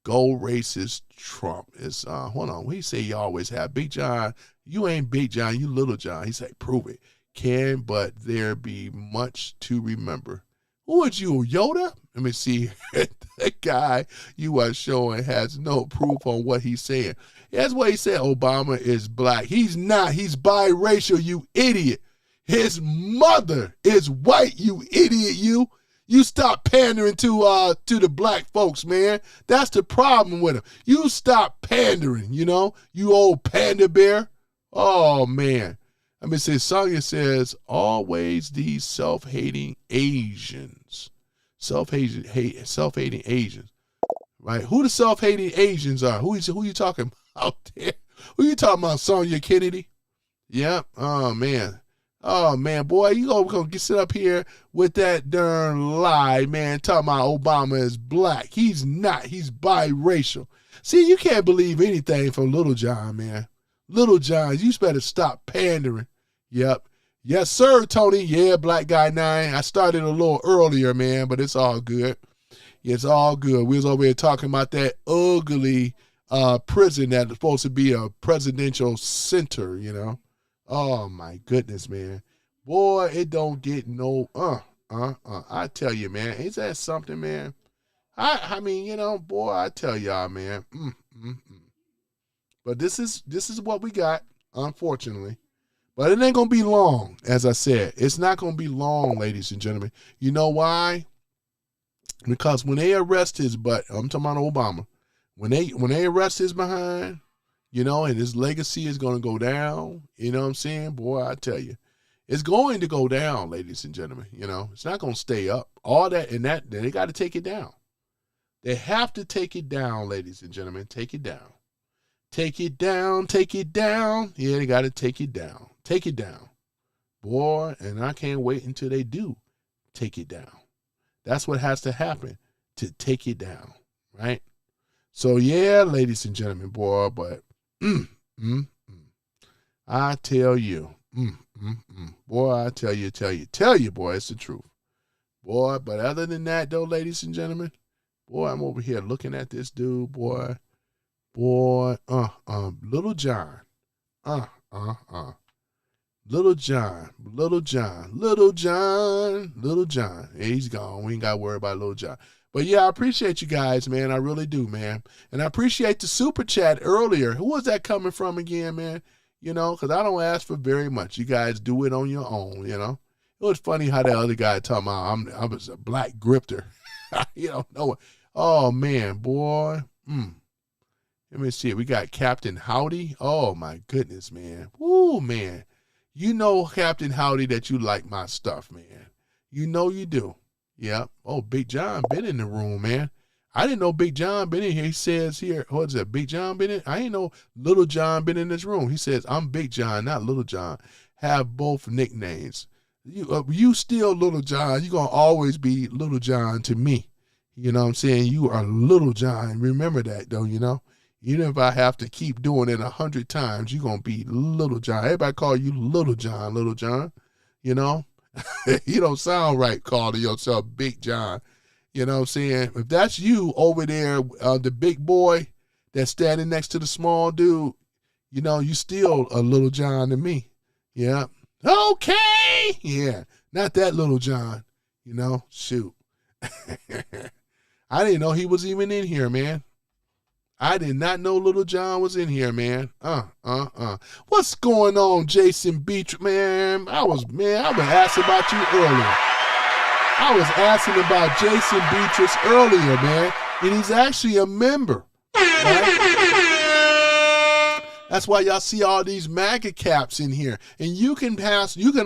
Go racist Trump. It's hold on. He say you always have. Big John, you ain't Big John, you Little John. He say, prove it. Can but there be much to remember. Who is you, Yoda? Let me see. The guy you are showing has no proof on what he's saying. That's what he said. Obama is black. He's not. He's biracial, you idiot. His mother is white, you idiot, you. You stop pandering to the black folks, man. That's the problem with him. You stop pandering, you know, you old panda bear. Oh, man. Let me see. Sonia says, always these self-hating Asians. Self-hating Asians. right? Who the self-hating Asians are? Who you talking about there? Who you talking about, Sonia Kennedy? Yep. Oh, man. Oh, man, boy, you gonna sit up here with that darn lie, man, talking about Obama is black. He's not. He's biracial. See, you can't believe anything from Little John, man. Little John, you better stop pandering. Yep. Yes, sir, Tony. Yeah, Black Guy 9. I started a little earlier, man, but it's all good. It's all good. We was over here talking about that ugly prison that's supposed to be a presidential center, you know. Oh, my goodness, man. Boy, it don't get no, I tell you, man, is that something, man? I mean, you know, boy, I tell y'all, man. But this is what we got, unfortunately. But it ain't going to be long, as I said. It's not going to be long, ladies and gentlemen. You know why? Because when they arrest his butt, I'm talking about Obama, when they arrest his behind, you know, and his legacy is going to go down, you know what I'm saying? Boy, I tell you, it's going to go down, ladies and gentlemen. You know, it's not going to stay up. All that and that, they got to take it down. They have to take it down, ladies and gentlemen. Take it down. Take it down, take it down. Yeah, they got to take it down. Take it down. Boy, and I can't wait until they do take it down. That's what has to happen to take it down, right? So, yeah, ladies and gentlemen, boy, but I tell you, boy, I tell you, boy, it's the truth. Boy, but other than that, though, ladies and gentlemen, boy, I'm over here looking at this dude, boy, Little John, Little John. Yeah, he's gone. We ain't got to worry about Little John. But yeah, I appreciate you guys, man. I really do, man. And I appreciate the super chat earlier. Who was that coming from again, man? You know, because I don't ask for very much. You guys do it on your own, you know. It was funny how that other guy talking about I was a black grifter. You don't know it. Oh, man, boy. Let me see. We got Captain Howdy. Oh, my goodness, man. Woo, man. You know, Captain Howdy, that you like my stuff, man. You know you do. Yep. Oh, Big John been in the room, man. I didn't know Big John been in here. He says here, what is it, Big John been in? I didn't know Little John been in this room. He says, I'm Big John, not Little John. Have both nicknames. You still Little John. You're going to always be Little John to me. You know what I'm saying? You are Little John. Remember that, though, you know? Even if I have to keep doing it 100 times, you're going to be Little John. Everybody call you Little John, you know? You don't sound right calling yourself Big John. You know what I'm saying? If that's you over there, the big boy that's standing next to the small dude, you know, you still a Little John to me. Yeah. Okay. Yeah. Not that Little John, you know? Shoot. I didn't know he was even in here, man. I did not know Little John was in here, man. What's going on, Jason Beach, man? I've been asking about you earlier. I was asking about Jason Beatrice earlier, man, and he's actually a member. Right? That's why y'all see all these MAGA caps in here, and you can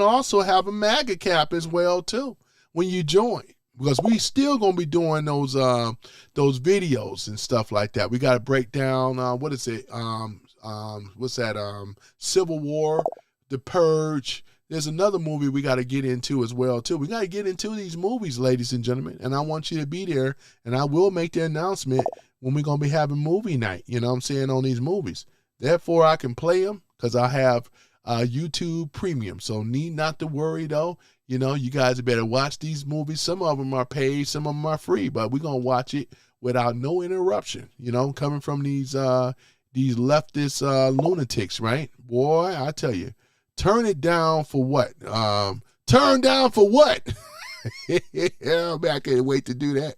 also have a MAGA cap as well too when you join. Because we still gonna be doing those videos and stuff like that. We got to break down what's that? Civil War, The Purge. There's another movie we got to get into as well too. We got to get into these movies, ladies and gentlemen, and I want you to be there. And I will make the announcement when we're gonna be having movie night. You know what I'm saying, on these movies. Therefore, I can play them because I have YouTube Premium. So need not to worry though. You know, you guys better watch these movies. Some of them are paid, some of them are free, but we're going to watch it without no interruption, you know, coming from these leftist lunatics, right? Boy, I tell you, turn it down for what? Turn down for what? Yeah, I can't wait to do that.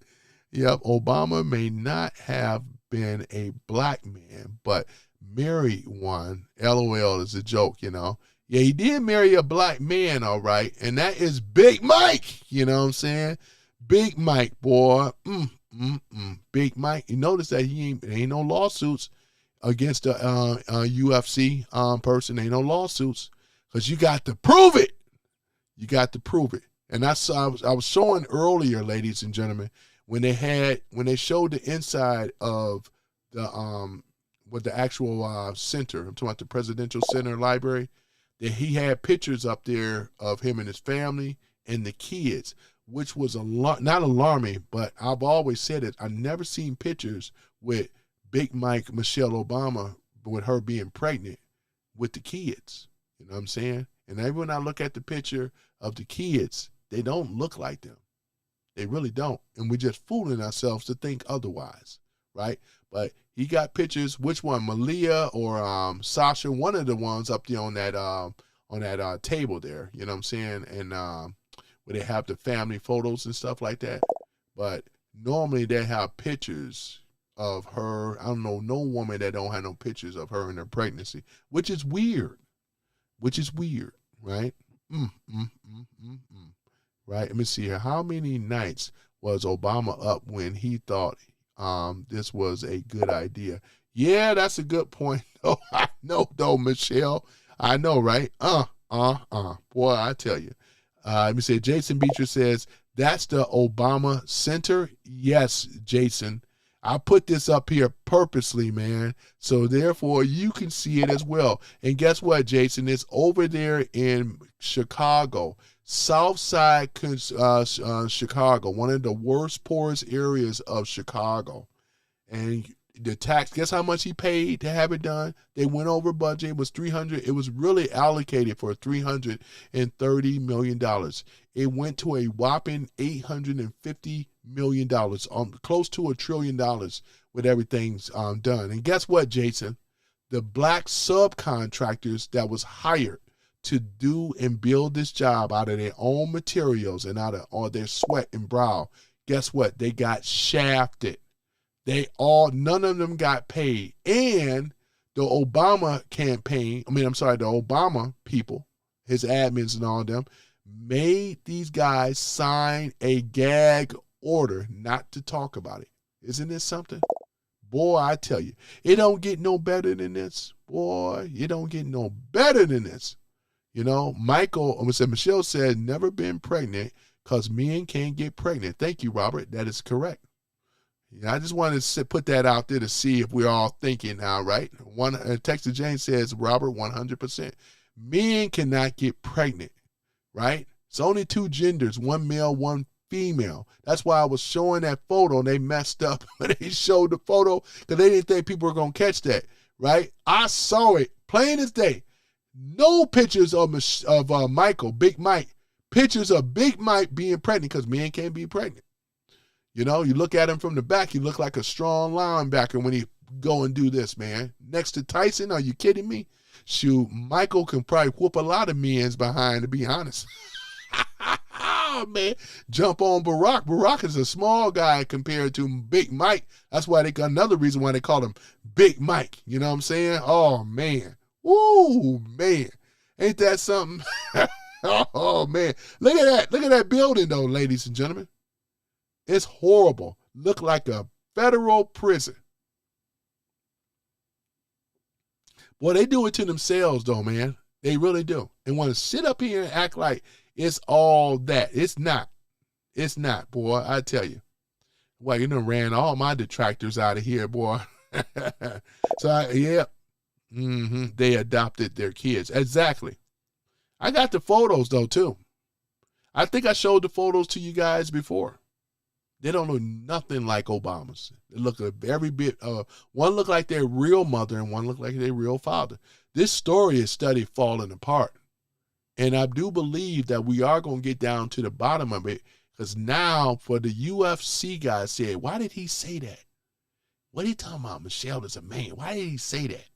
Yep, Obama may not have been a black man, but married one. LOL is a joke, you know. Yeah, he did marry a black man, all right, and that is Big Mike. You know what I'm saying? Big Mike, boy. Big Mike. You notice that ain't no lawsuits against a UFC person. Ain't no lawsuits because you got to prove it. You got to prove it. And I was showing earlier, ladies and gentlemen, when they showed the inside of the with the actual center, I'm talking about the Presidential Center Library, that he had pictures up there of him and his family and the kids, which was not alarming, but I've always said it. I've never seen pictures with Big Mike, Michelle Obama, with her being pregnant with the kids. You know what I'm saying? And every when I look at the picture of the kids, they don't look like them. They really don't. And we're just fooling ourselves to think otherwise, right? But he got pictures, which one, Malia or Sasha, one of the ones up there on that table there, you know what I'm saying? And where they have the family photos and stuff like that. But normally they have pictures of her. I don't know no woman that don't have no pictures of her in her pregnancy, which is weird. Right? Right? Let me see here. How many nights was Obama up when he thought this was a good idea? Yeah, that's a good point. Oh, I know though, Michelle. I know, right? Boy, I tell you. Let me say, Jason Beecher says, that's the Obama Center? Yes, Jason. I put this up here purposely, man, so therefore you can see it as well. And guess what, Jason? It's over there in Chicago, South Side Chicago, one of the worst, poorest areas of Chicago. And the tax, guess how much he paid to have it done? They went over budget. It was $300. It was really allocated for $330 million. It went to a whopping $850 million, close to $1 trillion with everything's done. And guess what, Jason? The black subcontractors that was hired to do and build this job out of their own materials and out of all their sweat and brow, guess what? They got shafted. None of them got paid. And the Obama campaign, the Obama people, his admins and all of them, made these guys sign a gag order not to talk about it. Isn't this something? Boy, I tell you, it don't get no better than this. Boy, it don't get no better than this. You know, Michelle said, never been pregnant because men can't get pregnant. Thank you, Robert. That is correct. I just wanted to put that out there to see if we're all thinking now, right? Texas Jane says, Robert, 100%. Men cannot get pregnant, right? It's only two genders, one male, one female. That's why I was showing that photo and they messed up when they showed the photo because they didn't think people were going to catch that, right? I saw it plain as day. No pictures of Michael, Big Mike. Pictures of Big Mike being pregnant because men can't be pregnant. You know, you look at him from the back, he look like a strong linebacker when he go and do this, man. Next to Tyson, are you kidding me? Shoot, Michael can probably whoop a lot of men's behind, to be honest. Oh, man. Jump on Barack. Barack is a small guy compared to Big Mike. That's why another reason why they call him Big Mike. You know what I'm saying? Oh, man. Woo, man. Ain't that something? Oh, man. Look at that. Look at that building, though, ladies and gentlemen. It's horrible. Look like a federal prison. Boy, they do it to themselves, though, man. They really do. And want to sit up here and act like it's all that. It's not. It's not, boy. I tell you. Well, you done ran all my detractors out of here, boy. So, they adopted their kids. Exactly. I got the photos, though, too. I think I showed the photos to you guys before. They don't look nothing like Obama's. They look every bit. One look like their real mother and one look like their real father. This story is study falling apart. And I do believe that we are going to get down to the bottom of it because now for the UFC guy said, why did he say that? What are you talking about? Michelle is a man. Why did he say that?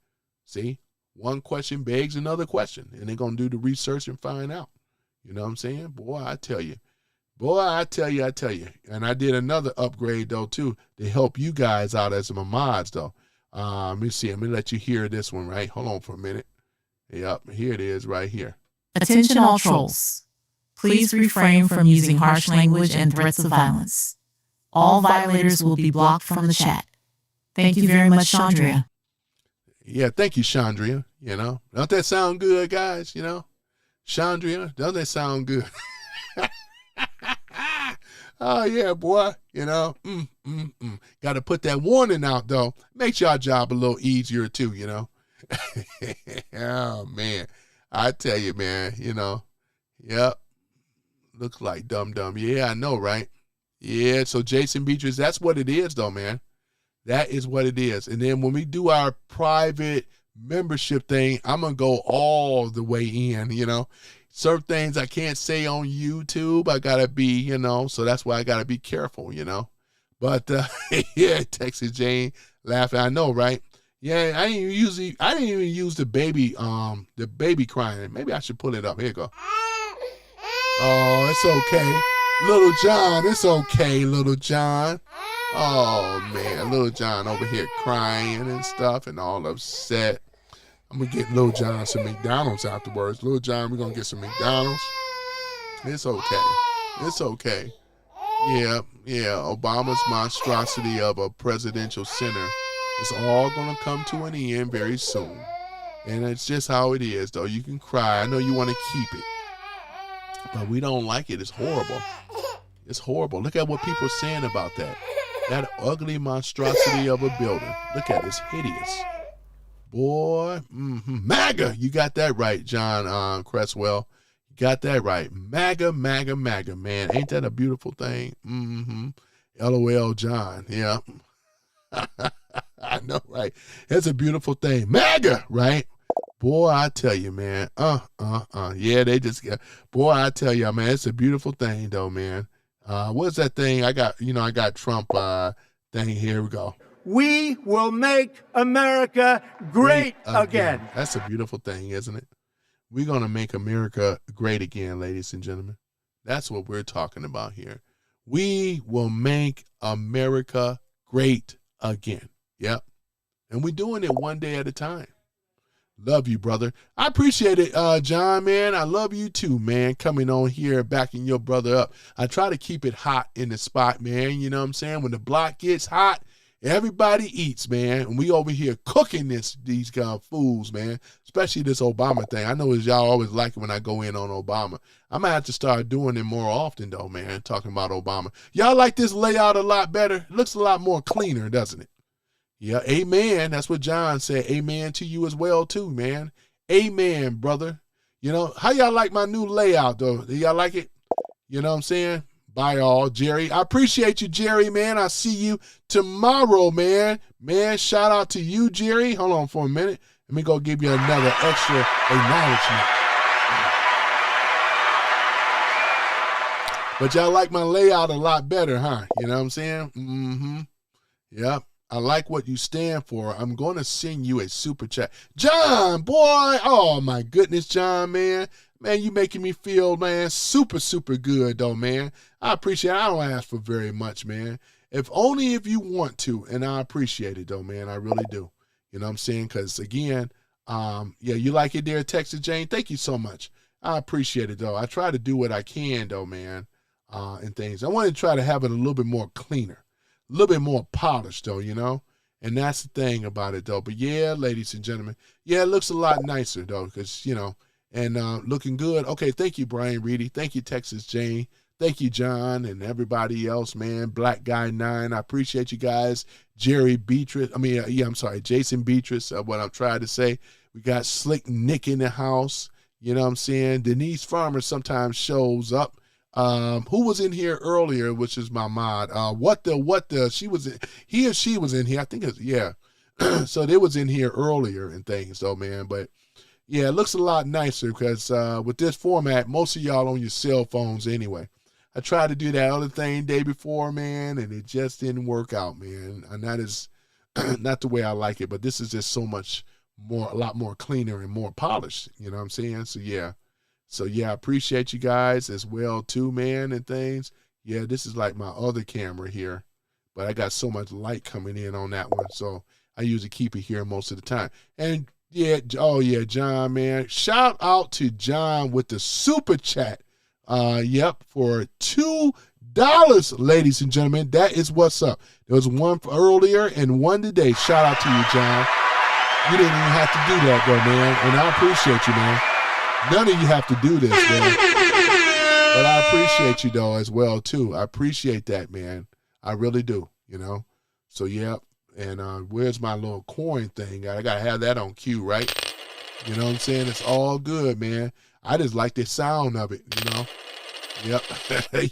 See, one question begs another question. And they're going to do the research and find out. You know what I'm saying? Boy, I tell you. Boy, I tell you. And I did another upgrade, though, too, to help you guys out as my mods, though. Let me see. Let me let you hear this one, right? Hold on for a minute. Yep, here it is right here. Attention all trolls. Please refrain from using harsh language and threats of violence. All violators will be blocked from the chat. Thank you very much, Chandria. Yeah, thank you, Chandria. You know, don't that sound good, guys? You know, Chandria, doesn't that sound good? Oh, yeah, boy. You know, got to put that warning out, though. Makes y'all job a little easier, too, you know. Oh, man. I tell you, man, you know. Yep. Looks like dumb. Yeah, I know, right? Yeah, so Jason Beatrice, that's what it is, though, man. That is what it is. And then when we do our private membership thing, I'm going to go all the way in, you know. Certain things I can't say on YouTube. I got to be, you know, so that's why I got to be careful, you know. But, yeah, Texas Jane laughing. I know, right? Yeah, I didn't even use the baby crying. Maybe I should pull it up. Here you go. Oh, it's okay. Little John, it's okay, Little John. Oh, man, Little John over here crying and stuff and all upset. I'm going to get Little John some McDonald's afterwards. Little John, we're going to get some McDonald's. It's okay. It's okay. Yeah, Obama's monstrosity of a presidential center is all going to come to an end very soon. And it's just how it is, though. You can cry. I know you want to keep it. But we don't like it. It's horrible. It's horrible. Look at what people are saying about that. That ugly monstrosity of a building. Look at it. It's hideous. Boy, MAGA. You got that right, John Cresswell. You got that right. MAGA, man. Ain't that a beautiful thing? LOL, John. Yeah. I know, right? That's a beautiful thing. MAGA, right? Boy, I tell you, man. Yeah, they just got. Boy, I tell you, man, it's a beautiful thing, though, man. What's that thing? I got Trump thing. Here we go. We will make America great again. That's a beautiful thing, isn't it? We're going to make America great again, ladies and gentlemen. That's what we're talking about here. We will make America great again. Yep. And we're doing it one day at a time. Love you, brother. I appreciate it, John, man. I love you too, man, coming on here, backing your brother up. I try to keep it hot in the spot, man. You know what I'm saying? When the block gets hot, everybody eats, man. And we over here cooking these fools, man, especially this Obama thing. I know y'all always like it when I go in on Obama. I'm going to have to start doing it more often, though, man, talking about Obama. Y'all like this layout a lot better? It looks a lot more cleaner, doesn't it? Yeah, amen. That's what John said. Amen to you as well, too, man. Amen, brother. You know, how y'all like my new layout, though? Do y'all like it? You know what I'm saying? Bye, all. Jerry. I appreciate you, Jerry, man. I'll see you tomorrow, man. Man, shout out to you, Jerry. Hold on for a minute. Let me go give you another extra acknowledgement. But y'all like my layout a lot better, huh? You know what I'm saying? Yep. I like what you stand for. I'm going to send you a super chat. John, boy. Oh, my goodness, John, man. Man, you making me feel, man, super, super good, though, man. I appreciate it. I don't ask for very much, man. If only if you want to, and I appreciate it, though, man. I really do. You know what I'm saying? Because, again, yeah, you like it there, Texas Jane? Thank you so much. I appreciate it, though. I try to do what I can, though, man, and things. I want to try to have it a little bit more cleaner. A little bit more polished, though, you know? And that's the thing about it, though. But, yeah, ladies and gentlemen, yeah, it looks a lot nicer, though, because, you know, and looking good. Okay, thank you, Brian Reedy. Thank you, Texas Jane. Thank you, John, and everybody else, man. Black Guy 9, I appreciate you guys. Jerry Beatrice. Jason Beatrice, what I'm trying to say. We got Slick Nick in the house. You know what I'm saying? Denise Farmer sometimes shows up. Who was in here earlier, which is my mod? She was in, he or she was in here. I think it's, yeah. So they was in here earlier and things, though, man. But yeah, it looks a lot nicer because with this format, most of y'all on your cell phones anyway. I tried to do that other thing day before, man, and it just didn't work out, man. And that is not the way I like it, but this is just so much more, a lot more cleaner and more polished. You know what I'm saying? So yeah. I appreciate you guys as well too, man, and things. Yeah, this is like my other camera here, but I got so much light coming in on that one, so I usually keep it here most of the time. And yeah, oh yeah, John, man. Shout out to John with the super chat. Yep, for $2, ladies and gentlemen. That is what's up. There was one earlier and one today. Shout out to you, John. You didn't even have to do that, though, man, and I appreciate you, man. None of you have to do this, man. But I appreciate you, though, as well, too. I appreciate that, man. I really do, you know. So, yeah. And where's my little coin thing? I got to have that on cue, right? You know what I'm saying? It's all good, man. I just like the sound of it, you know. Yep.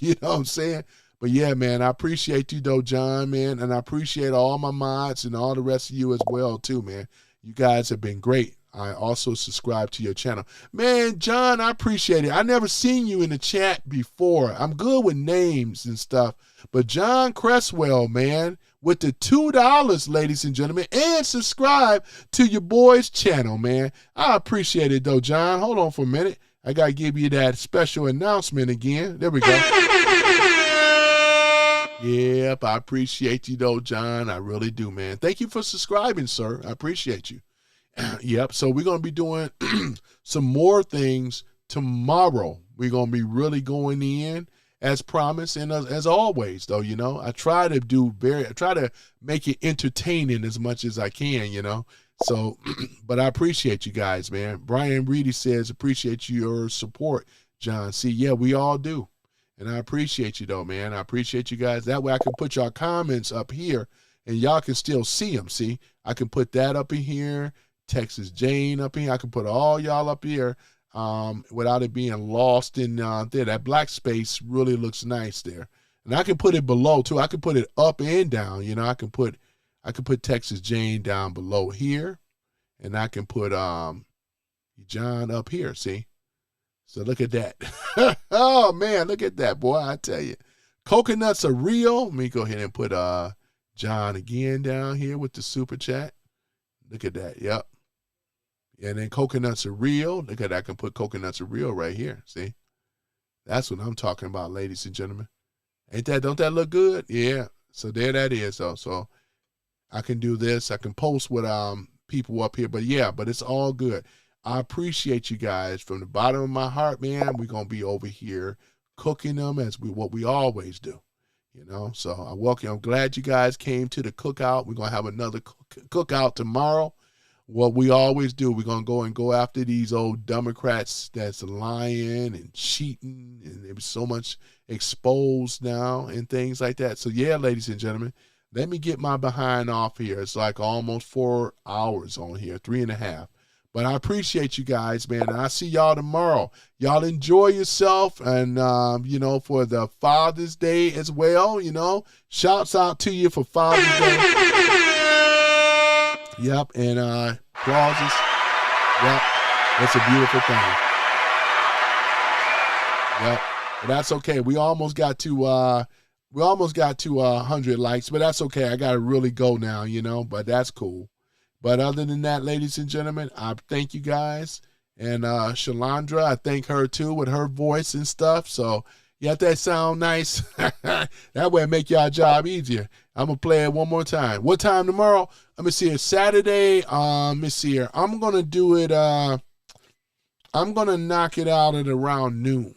You know what I'm saying? But, yeah, man, I appreciate you, though, John, man. And I appreciate all my mods and all the rest of you as well, too, man. You guys have been great. I also subscribe to your channel. Man, John, I appreciate it. I never seen you in the chat before. I'm good with names and stuff. But John Cresswell, man, with the $2, ladies and gentlemen, and subscribe to your boy's channel, man. I appreciate it, though, John. Hold on for a minute. I got to give you that special announcement again. There we go. Yep, I appreciate you, though, John. I really do, man. Thank you for subscribing, sir. I appreciate you. Yep, so we're going to be doing some more things tomorrow. We're going to be really going in as promised, and as always, though, you know, I try to make it entertaining as much as I can, you know. So, but I appreciate you guys, man. Brian Reedy says, appreciate your support, John. See, yeah, we all do. And I appreciate you, though, man. I appreciate you guys. That way I can put your comments up here, and y'all can still see them, see? I can put that up in here. Texas Jane up here. I can put all y'all up here without it being lost in there. That black space really looks nice there. And I can put it below too. I can put it up and down. You know, I can put Texas Jane down below here. And I can put John up here, see? So look at that. Oh man, look at that, boy. I tell you. Coconuts are real. Let me go ahead and put John again down here with the super chat. Look at that. Yep. And then coconuts are real. Look at that. I can put coconuts are real right here. See? That's what I'm talking about, ladies and gentlemen. Don't that look good? Yeah. So there that is, though. So I can do this. I can post with people up here. But yeah, but it's all good. I appreciate you guys from the bottom of my heart, man. We're gonna be over here cooking them what we always do. You know, so I welcome. I'm glad you guys came to the cookout. We're gonna have another cookout tomorrow. What we always do, we're gonna go after these old Democrats that's lying and cheating, and there's so much exposed now and things like that. So yeah, ladies and gentlemen, let me get my behind off here. It's like almost 4 hours on here, 3.5. But I appreciate you guys, man, and I see y'all tomorrow. Y'all enjoy yourself, and, you know, for the Father's Day as well, you know. Shouts out to you for Father's Day. Yep, and applauses. Yep, that's a beautiful thing. Yep, but that's okay. We almost got to 100 likes, but that's okay. I got to really go now, you know, but that's cool. But other than that, ladies and gentlemen, I thank you guys. And Shalandra, I thank her too with her voice and stuff. So you have that sound nice. That way it make y'all job easier. I'm going to play it one more time. What time tomorrow? Let me see here. Saturday, let me see here. I'm going to do it. I'm going to knock it out at around noon.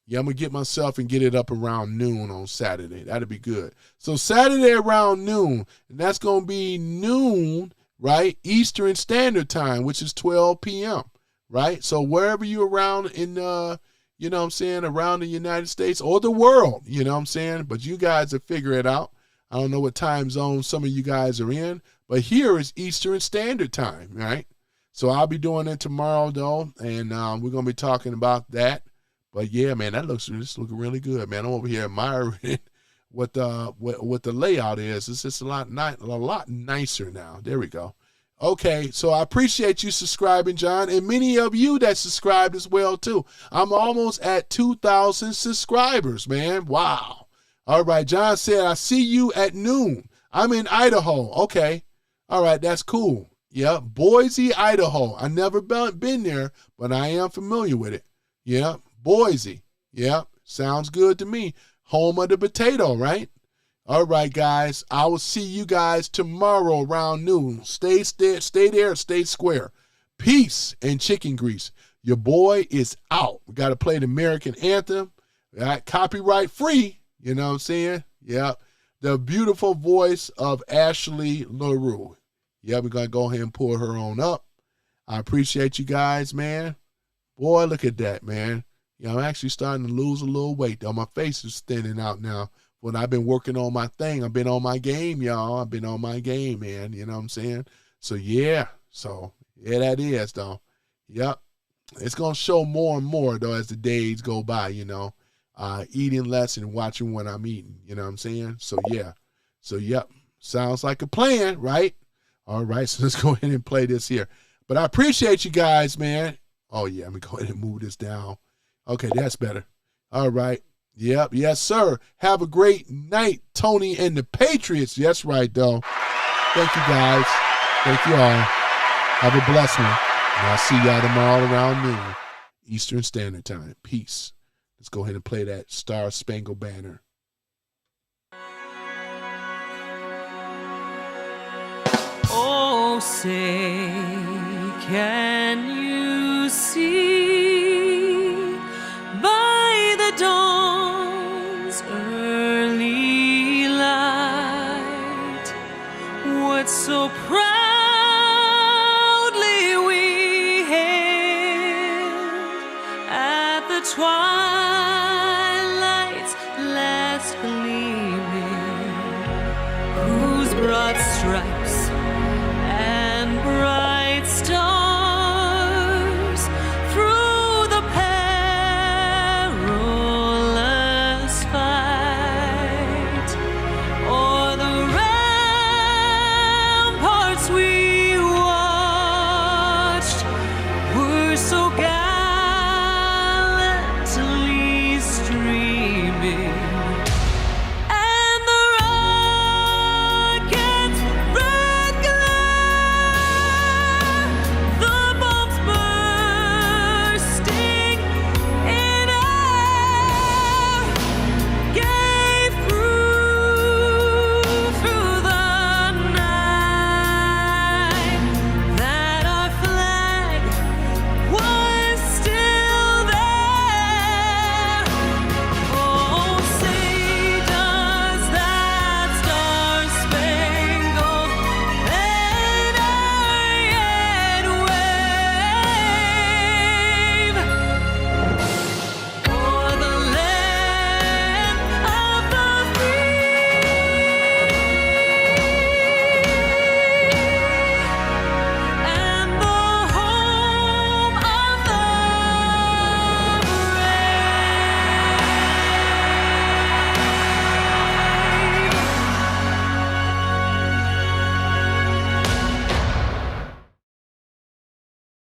Yeah, I'm going to get myself and get it up around noon on Saturday. That'll be good. So Saturday around noon, and that's going to be noon, right? Eastern Standard Time, which is 12 p.m., right? So wherever you're around in, you know what I'm saying, around the United States or the world, you know what I'm saying? But you guys will figure it out. I don't know what time zone some of you guys are in, but here is Eastern Standard Time, right? So I'll be doing it tomorrow, though, and we're going to be talking about that. But, yeah, man, it's looking really good, man. I'm over here admiring what the layout is. It's just a lot nicer now. There we go. Okay, so I appreciate you subscribing, John, and many of you that subscribed as well, too. I'm almost at 2,000 subscribers, man. Wow. All right, John said, I see you at noon. I'm in Idaho. Okay. All right, that's cool. Yeah, Boise, Idaho. I never been there, but I am familiar with it. Yeah, Boise. Yeah, sounds good to me. Home of the potato, right? All right, guys. I will see you guys tomorrow around noon. Stay there, stay square. Peace and chicken grease. Your boy is out. We got to play the American anthem. Copyright free. You know what I'm saying? Yeah. The beautiful voice of Ashley LaRue. Yeah, we're going to go ahead and pull her on up. I appreciate you guys, man. Boy, look at that, man. Yeah, I'm actually starting to lose a little weight, though. My face is thinning out now when I've been working on my thing. I've been on my game, y'all. I've been on my game, man. You know what I'm saying? So, yeah. So, yeah, that is, though. Yep. It's going to show more and more, though, as the days go by, you know. Eating less and watching when I'm eating. You know what I'm saying? So, yeah. So, yep. Sounds like a plan, right? All right. So, let's go ahead and play this here. But I appreciate you guys, man. Oh, yeah. Let me go ahead and move this down. Okay, that's better. All right. Yep. Yes, sir. Have a great night, Tony and the Patriots. Yes, right, though. Thank you, guys. Thank you all. Have a blessed one. And I'll see y'all tomorrow around noon, Eastern Standard Time. Peace. Let's go ahead and play that Star Spangled Banner. Oh, say, can you see by the dawn's early light what so proudly we hailed at the twilight's last gleaming, whose broad stripes